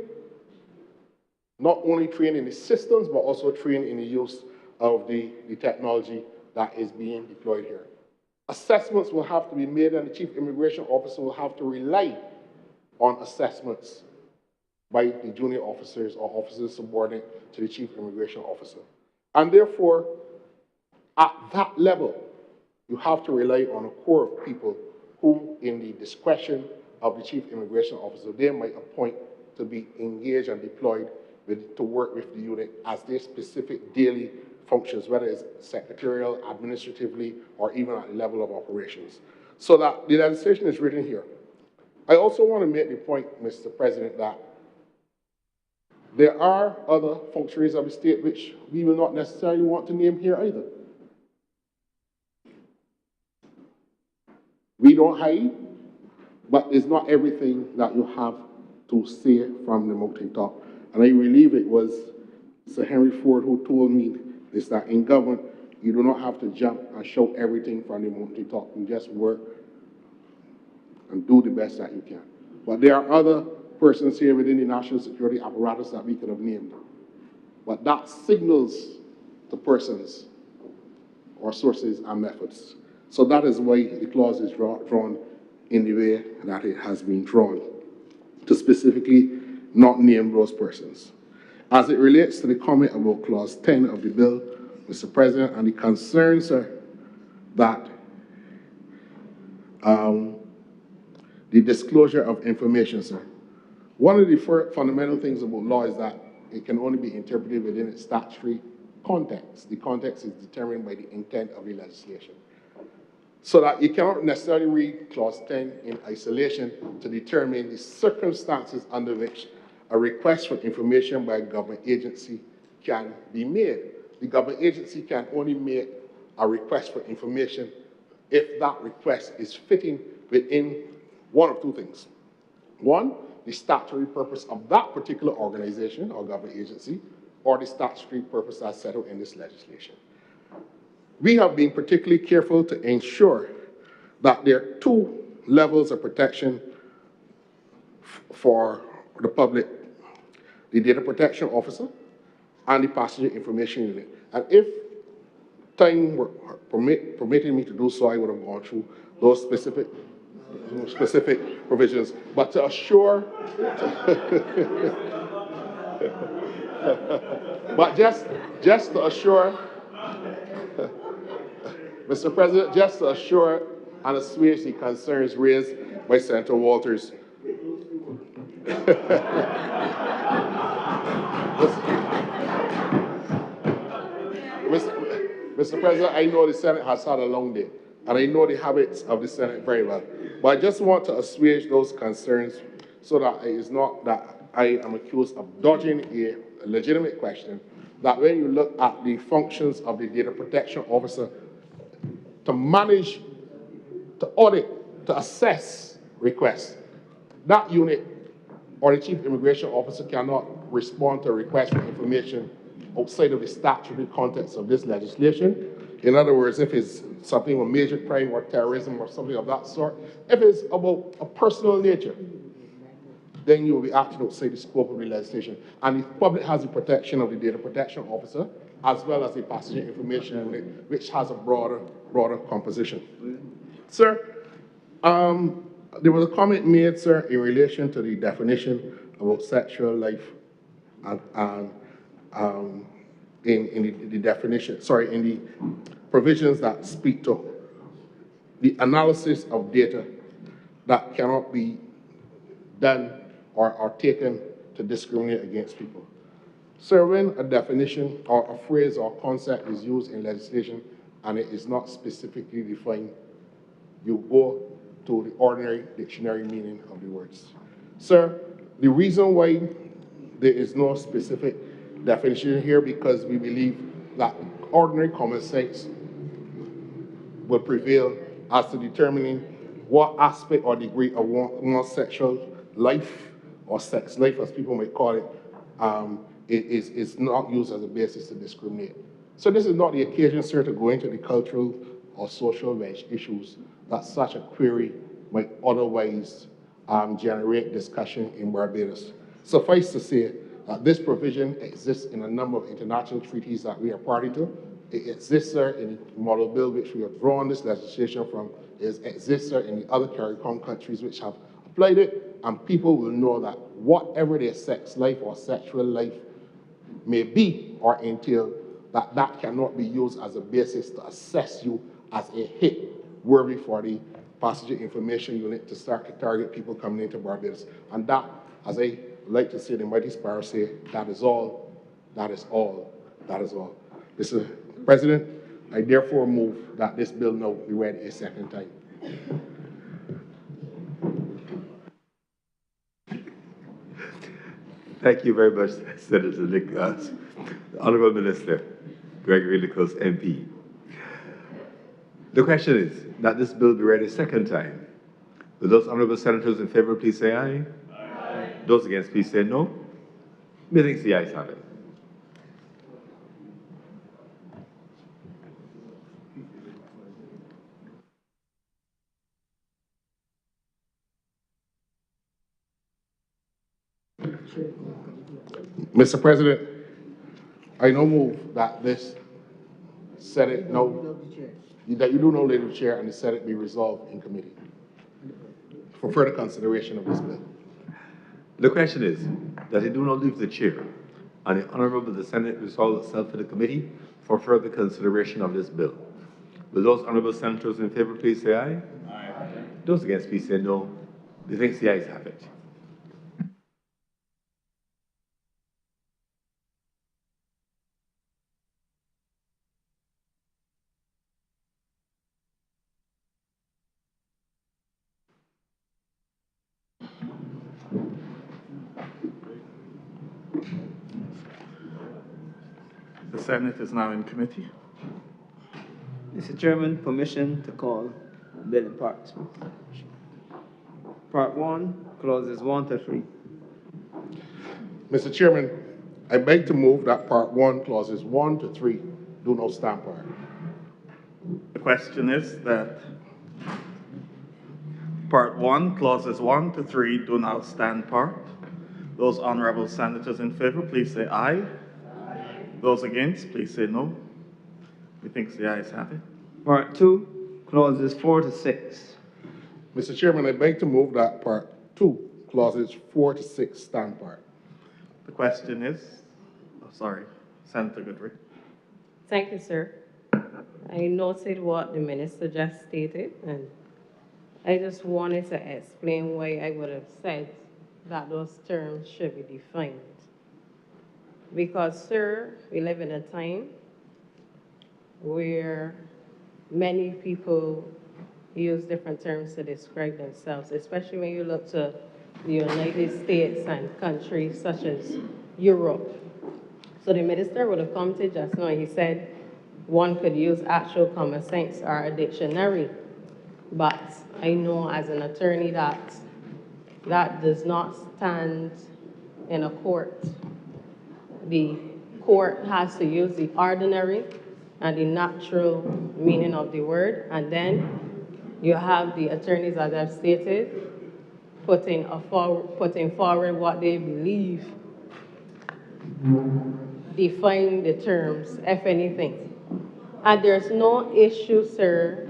not only trained in the systems, but also trained in the use of the technology that is being deployed here. Assessments will have to be made, and the Chief Immigration Officer will have to rely on assessments by the junior officers or officers subordinate to the Chief Immigration Officer. And therefore, at that level, you have to rely on a core of people who, in the discretion of the Chief Immigration Officer, they might appoint to be engaged and deployed to work with the unit as their specific daily functions, whether it's secretarial, administratively, or even at the level of operations. So that the legislation is written here. I also want to make the point, Mr. President, that there are other functionaries of the state which we will not necessarily want to name here either. We don't hide, but it's not everything that you have to say from the mountaintop. And I believe it was Sir Henry Ford who told me this, that in government, you do not have to jump and shout everything from the mountaintop. You just work and do the best that you can. But there are other persons here within the national security apparatus that we could have named. But that signals to persons or sources and methods. So that is why the clause is drawn in the way that it has been drawn, to specifically not name those persons. As it relates to the comment about Clause 10 of the bill, Mr. President, and the concerns that the disclosure of information, sir. One of the fundamental things about law is that it can only be interpreted within its statutory context. The context is determined by the intent of the legislation. So that you cannot necessarily read Clause 10 in isolation to determine the circumstances under which a request for information by a government agency can be made. The government agency can only make a request for information if that request is fitting within one of two things. One, the statutory purpose of that particular organization or government agency, or the statutory purpose as set out in this legislation. We have been particularly careful to ensure that there are two levels of protection for the public: the data protection officer and the passenger information unit. And if time were permitting me to do so, I would have gone through those specific provisions. But to assure, but just to assure, Mr. President, just to assure and assuage the concerns raised by Senator Walters. Mr. President, I know the Senate has had a long day, and I know the habits of the Senate very well. But I just want to assuage those concerns so that it is not that I am accused of dodging a legitimate question, that when you look at the functions of the data protection officer to manage, to audit, to assess requests, that unit or the chief immigration officer cannot respond to a request for information outside of the statutory context of this legislation. In other words, if it's something of major crime or terrorism or something of that sort, if it's about a personal nature, then you will be acting outside the scope of the legislation. And the public has the protection of the data protection officer, as well as the passenger information unit, which has a broader composition. Sir, there was a comment made, sir, in relation to the definition about sexual life and in the definition, sorry, in the provisions that speak to the analysis of data that cannot be done or taken to discriminate against people. So when a definition or a phrase or concept is used in legislation and it is not specifically defined, you go to the ordinary dictionary meaning of the words. Sir, the reason why there is no specific definition here because we believe that ordinary common sense will prevail as to determining what aspect or degree of one's sexual life or sex life, as people might call it, is not used as a basis to discriminate. So this is not the occasion, sir, to go into the cultural or social issues that such a query might otherwise generate discussion in Barbados. Suffice to say that this provision exists in a number of international treaties that we are party to. It exists, sir, in the model bill which we have drawn this legislation from. It exists, sir, in the other CARICOM countries which have applied it, and people will know that whatever their sex life or sexual life may be or entail, that cannot be used as a basis to assess you as a hit worthy for the passenger information unit to start to target people coming into Barbados. And that, as I like to say, the mighty sparrow say, that is all, that is all, that is all. Mr. President, I therefore move that this bill now be read a second time. Thank you very much, Senator Nicholas. The Honourable Minister, Gregory Nichols, MP. The question is that this bill be read a second time. Will those honourable senators in favour please say aye? Aye. Those against please say no. Methinks the ayes have it. Mr. President, I now move that this Senate that you do know, Lady Chair, and the Senate be resolved in committee for further consideration of this bill. The question is that it do not leave the chair, and the Honourable the Senate resolve itself to the committee for further consideration of this bill. Will those honourable senators in favour please say aye? Aye. Those against please say no. Methinks the ayes have it. The Senate is now in committee. Mr. Chairman, permission to call bill in parts. Part 1, clauses 1 to 3. Mr. Chairman, I beg to move that Part 1, clauses 1 to 3 do not stand part. The question is that Part 1, clauses 1 to 3 do now stand part. Those honourable senators in favour, please say aye. Those against, please say no. Methinks the ayes have it. Part 2, clauses 4 to 6. Mr. Chairman, I beg to move that Part 2, clauses 4 to 6 stand part. The question is, Senator Goodrich. Thank you, sir. I noted what the minister just stated, and I just wanted to explain why I would have said that those terms should be defined. Because, sir, we live in a time where many people use different terms to describe themselves, especially when you look to the United States and countries such as Europe. So the minister would have commented just now, and he said one could use actual common sense or a dictionary. But I know as an attorney that does not stand in a court. The court has to use the ordinary and the natural meaning of the word, and then you have the attorneys, as I've stated, putting forward what they believe define the terms, if anything. And there's no issue, sir,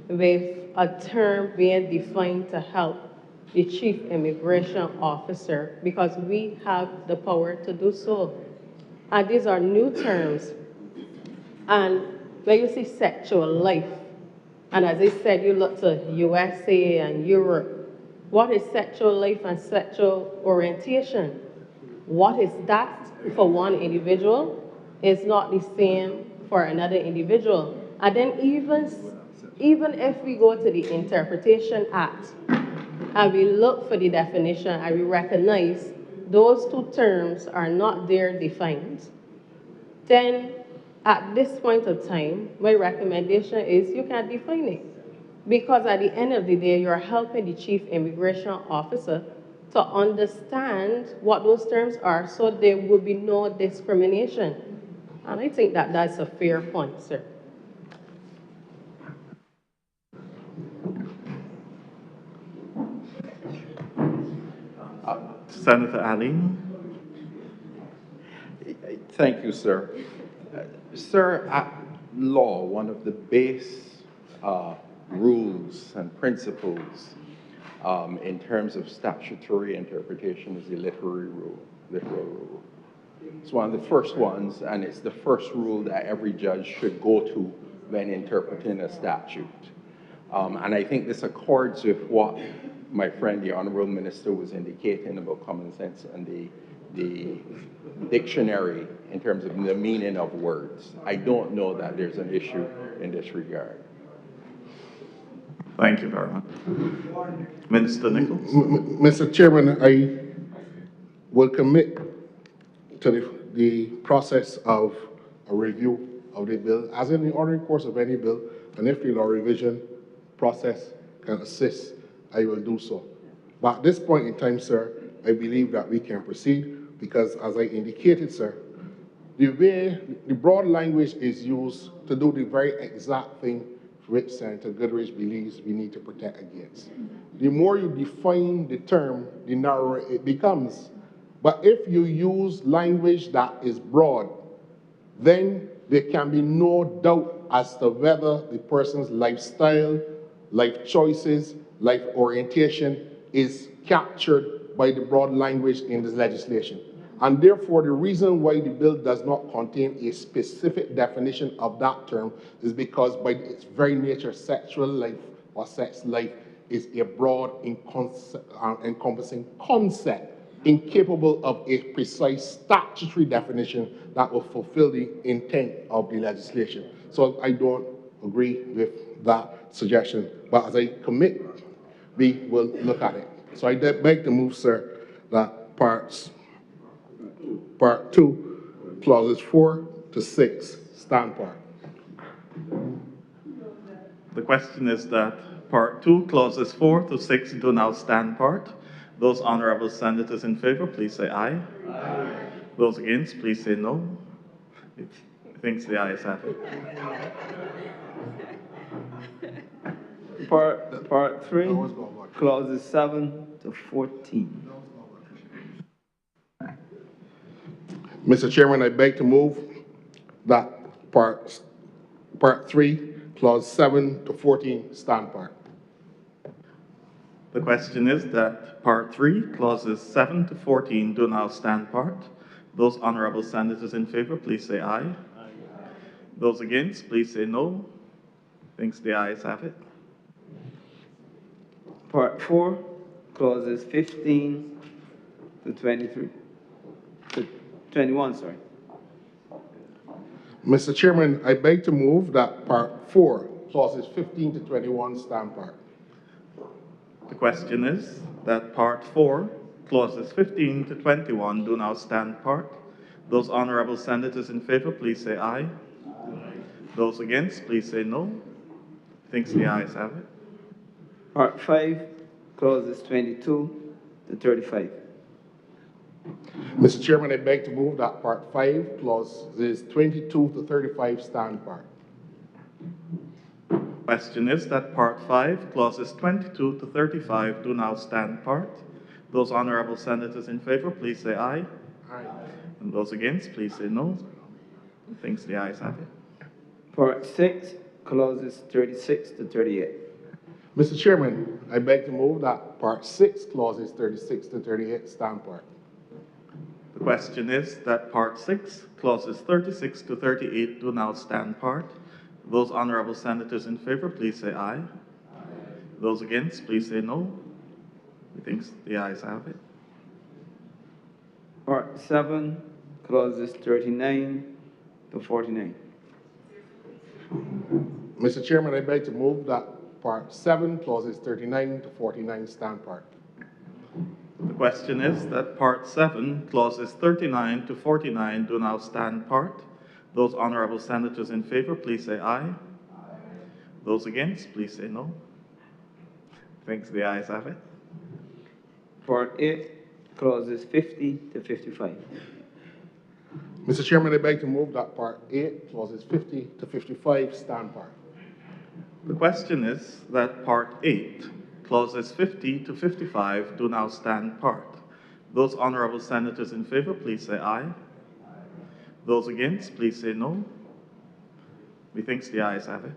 with a term being defined to help the chief immigration officer because we have the power to do so. And these are new terms. And when you see sexual life, and as I said, you look to USA and Europe, what is sexual life and sexual orientation? What is that for one individual is not the same for another individual. And then even if we go to the Interpretation Act and we look for the definition and we recognize those two terms are not there defined, then at this point of time, my recommendation is you can define it. Because at the end of the day, you're helping the chief immigration officer to understand what those terms are so there will be no discrimination. And I think that that's a fair point, sir. Senator Ali. Thank you, sir. Sir, at law, one of the base rules and principles in terms of statutory interpretation is the literal rule. It's one of the first ones, and it's the first rule that every judge should go to when interpreting a statute. And I think this accords with what my friend, the Honourable Minister, was indicating about common sense and the dictionary in terms of the meaning of words. I don't know that there's an issue in this regard. Thank you very much. Minister Nichols. Mr. Chairman, I will commit to the process of a review of the bill, as in the ordinary course of any bill, and if the law revision process can assist, I will do so. But at this point in time, sir, I believe that we can proceed because, as I indicated, sir, the way the broad language is used to do the very exact thing which Senator Goodrich believes we need to protect against. The more you define the term, the narrower it becomes. But if you use language that is broad, then there can be no doubt as to whether the person's lifestyle, life choices, life orientation is captured by the broad language in this legislation. And therefore, the reason why the bill does not contain a specific definition of that term is because by its very nature, sexual life or sex life is a broad encompassing concept incapable of a precise statutory definition that will fulfill the intent of the legislation. So I don't agree with that suggestion, but as I commit, we will look at it. So I beg to move, sir, that Part 2, clauses 4 to 6, stand part. The question is that Part 2, clauses 4 to 6 do now stand part. Those honourable senators in favour, please say aye. Aye. Those against, please say no. It thinks the ayes have it. Part 3, clauses 7 to 14. Mr. Chairman, I beg to move that Part 3, clause 7 to 14, stand part. The question is that Part 3, clauses 7 to 14 do now stand part. Those honourable senators in favour, please say aye. Aye. Those against, please say no. Thinks the ayes have it. Part 4, clauses 15 to 23. To 21, sorry. Mr. Chairman, I beg to move that Part 4, clauses 15 to 21, stand part. The question is that Part 4, clauses 15 to 21 do now stand part. Those honourable senators in favour, please say aye. Aye. Those against, please say no. Thinks the ayes have it. Part 5, clauses 22 to 35. Mr. Chairman, I beg to move that Part 5, clauses 22 to 35, stand part. Question is that Part 5, clauses 22 to 35 do now stand part. Those honourable senators in favour, please say aye. Aye. And those against, please say no. Thanks, the ayes have it. Part 6, clauses 36 to 38. Mr. Chairman, I beg to move that Part 6, clauses 36 to 38 stand part. The question is that Part 6, clauses 36 to 38 do now stand part. Those honourable senators in favour, please say aye. Those against, please say no. Methinks the ayes have it. Part 7, clauses 39 to 49. Mr. Chairman, I beg to move that Part 7, clauses 39 to 49 stand part. The question is that Part 7, clauses 39 to 49 do now stand part. Those honourable senators in favour, please say aye. Those against, please say no. Thanks, the ayes have it. Part 8, clauses 50 to 55. Mr. Chairman, I beg to move that Part 8, clauses 50 to 55 stand part. The question is that Part 8, clauses 50 to 55 do now stand part. Those honourable senators in favour, please say aye. Those against, please say no. Methinks the ayes have it.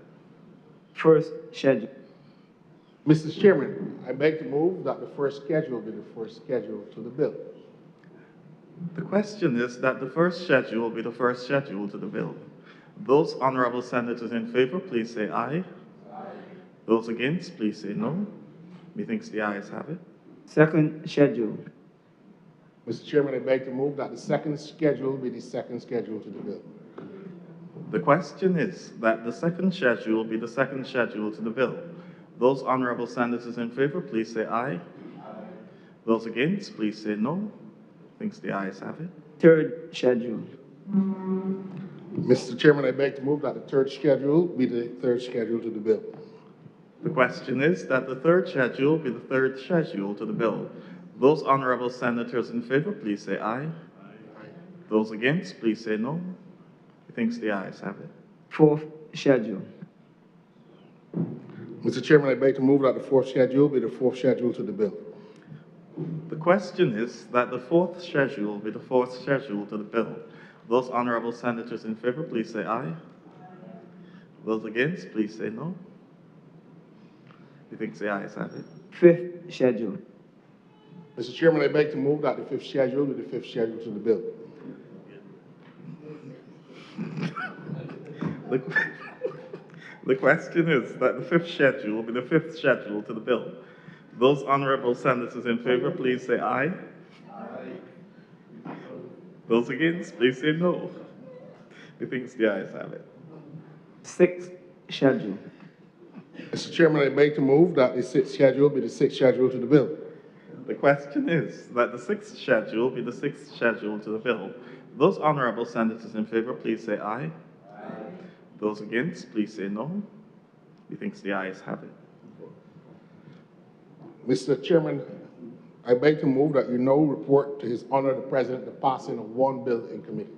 First schedule. Mr. Chairman, I beg to move that the first schedule be the first schedule to the bill. The question is that the first schedule be the first schedule to the bill. Those honourable senators in favour, please say aye. Those against, please say no. Methinks the ayes have it. Second schedule. Mr. Chairman, I beg to move that the second schedule be the second schedule to the bill. The question is that the second schedule be the second schedule to the bill. Those honourable senators in favour, please say aye. Those against, please say no. Thinks the ayes have it. Third schedule. Mr. Chairman, I beg to move that the third schedule be the third schedule to the bill. The question is that the third schedule be the third schedule to the bill. Those honourable senators in favour, please say aye. Those against, please say no. Thinks the ayes have it. Fourth schedule. Mr. Chairman, I beg to move that the fourth schedule be the fourth schedule to the bill. The question is that the fourth schedule be the fourth schedule to the bill. Those honourable senators in favour, please say aye. Those against, please say no. Methinks the ayes have it. Fifth schedule. Mr. Chairman, I beg to move that the fifth schedule be the fifth schedule to the bill. The question is that the fifth schedule be the fifth schedule to the bill. Those honourable senators in favour, please say aye. Those against, please say no. Methinks the ayes have it. Sixth schedule. Mr. Chairman, I beg to move that the sixth schedule be the sixth schedule to the bill. The question is that the sixth schedule be the sixth schedule to the bill. Those honourable senators in favour, please say aye. Those against, please say no. Methinks the ayes have it. Mr. Chairman, I beg to move that you now report to His Honour the President the passing of one bill in committee.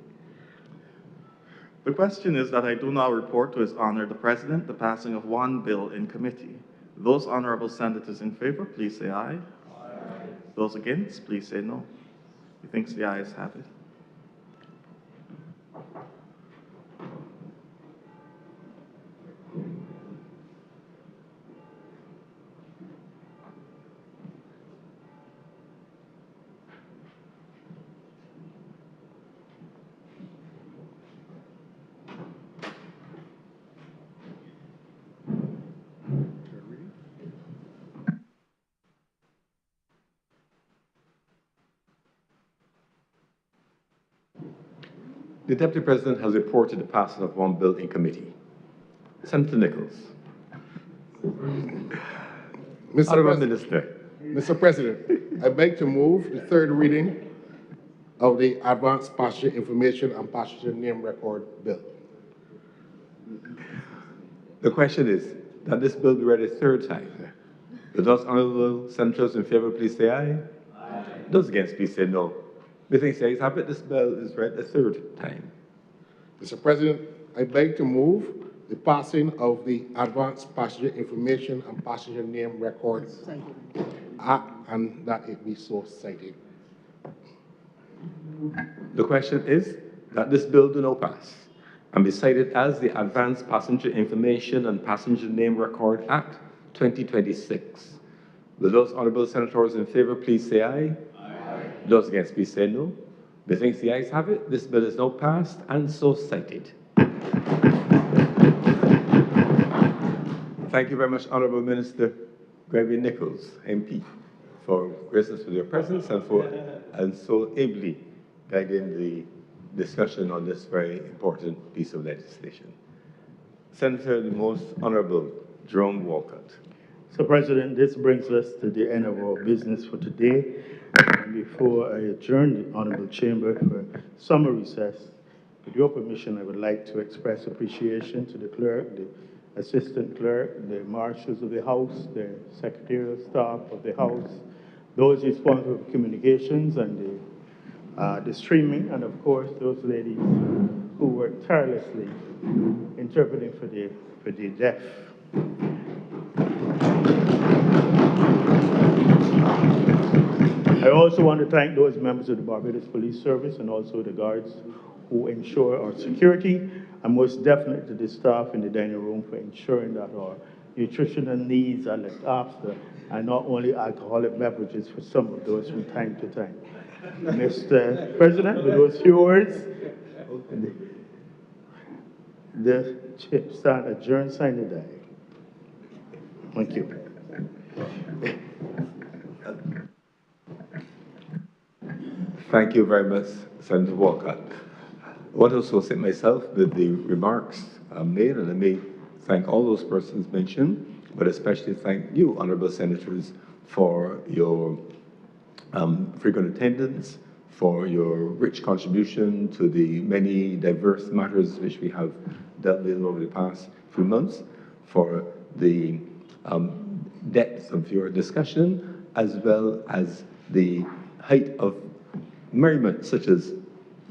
The question is that I do now report to His Honour the President the passing of one bill in committee. Those honourable senators in favour, please say aye. Those against, please say no. Methinks the ayes have it. The Deputy President has reported the passing of one bill in committee. Senator Nichols. Mr. President, I beg to move the third reading of the Advanced Passenger Information and Passenger Name Record Bill. The question is that this bill be read a third time. Those honourable senators in favour, please say aye. Those against, please say no. Methinks the ayes have it. This bill is read a third time. Mr. President, I beg to move the passing of the Advanced Passenger Information and Passenger Name Records Act, and that it be so cited. The question is that this bill do not pass and be cited as the Advanced Passenger Information and Passenger Name Record Act 2026. Will those honourable senators in favour please say aye? Aye. Those against please say no. Methinks the ayes have it. This bill is now passed and so cited. Thank you very much, Honourable Minister Gregory Nichols, MP, for gracing us with your presence and so ably guiding the discussion on this very important piece of legislation. Senator, the Most Honourable Jerome Walcott. So, President, this brings us to the end of our business for today. And before I adjourn the Honourable Chamber for summer recess, with your permission, I would like to express appreciation to the clerk, the assistant clerk, the marshals of the House, the secretarial staff of the House, those responsible for communications and the streaming, and of course those ladies who work tirelessly interpreting for the deaf. I also want to thank those members of the Barbados Police Service and also the guards who ensure our security, and most definitely the staff in the dining room for ensuring that our nutritional needs are looked after, and not only alcoholic beverages for some of those from time to time. Mr. President, with those few words, the chair stand adjourned, sign the die. Thank you. Thank you very much, Senator Walcott. I want to associate myself with the remarks made, and I may thank all those persons mentioned, but especially thank you, Honourable Senators, for your frequent attendance, for your rich contribution to the many diverse matters which we have dealt with over the past few months, for the depth of your discussion, as well as the height of merriment, such as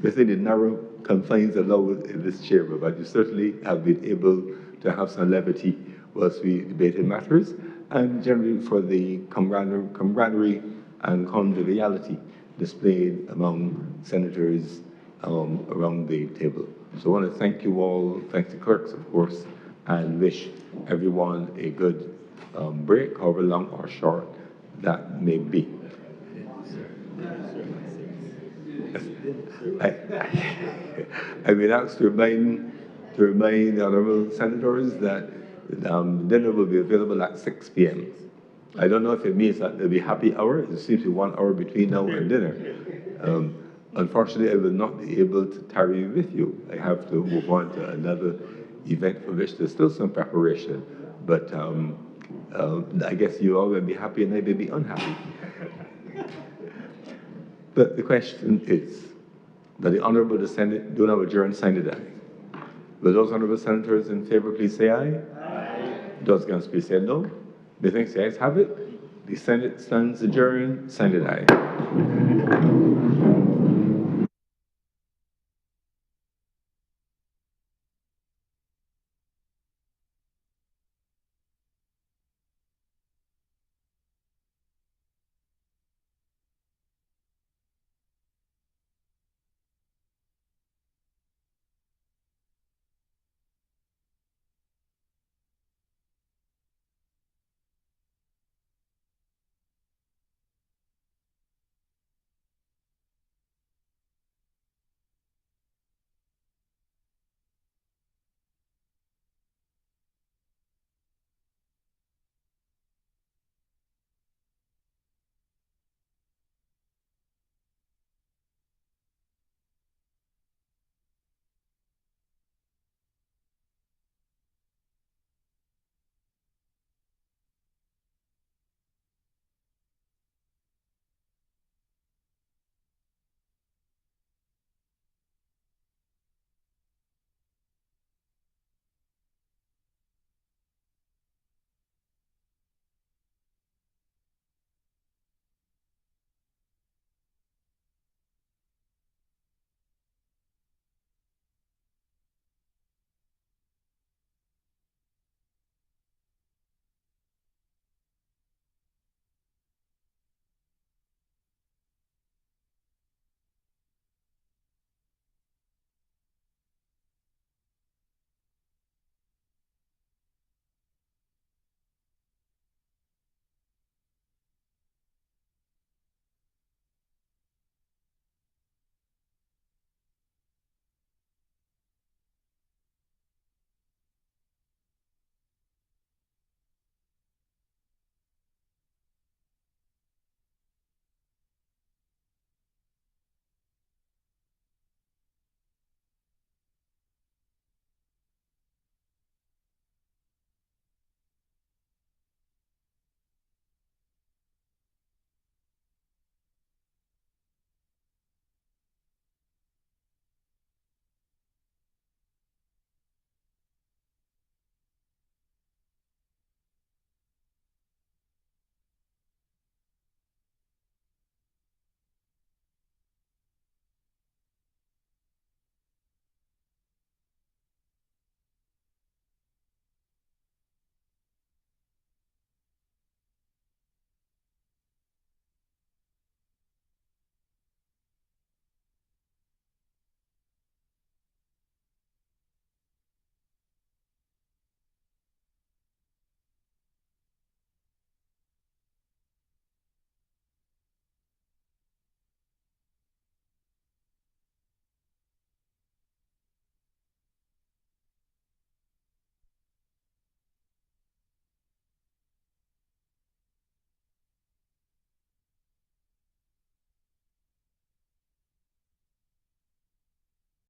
within the narrow confines allowed in this chamber, but you certainly have been able to have some levity whilst we debated matters, and generally for the camaraderie and conviviality displayed among senators around the table. So I want to thank you all, thank the clerks, of course, and wish everyone a good break, however long or short that may be. I've been asked to remind the honourable senators that dinner will be available at 6 p.m. I don't know if it means that there'll be happy hour. It seems to be 1 hour between now and dinner. Unfortunately, I will not be able to tarry with you. I have to move on to another event for which there's still some preparation. But I guess you all will be happy and I may be unhappy. But the question is that the Honourable the Senate do now adjourn, sign the die. Will those Honourable Senators in favour please say aye? Aye. Those against please say no. Methinks the ayes have it. The Senate stands adjourned, sign the die.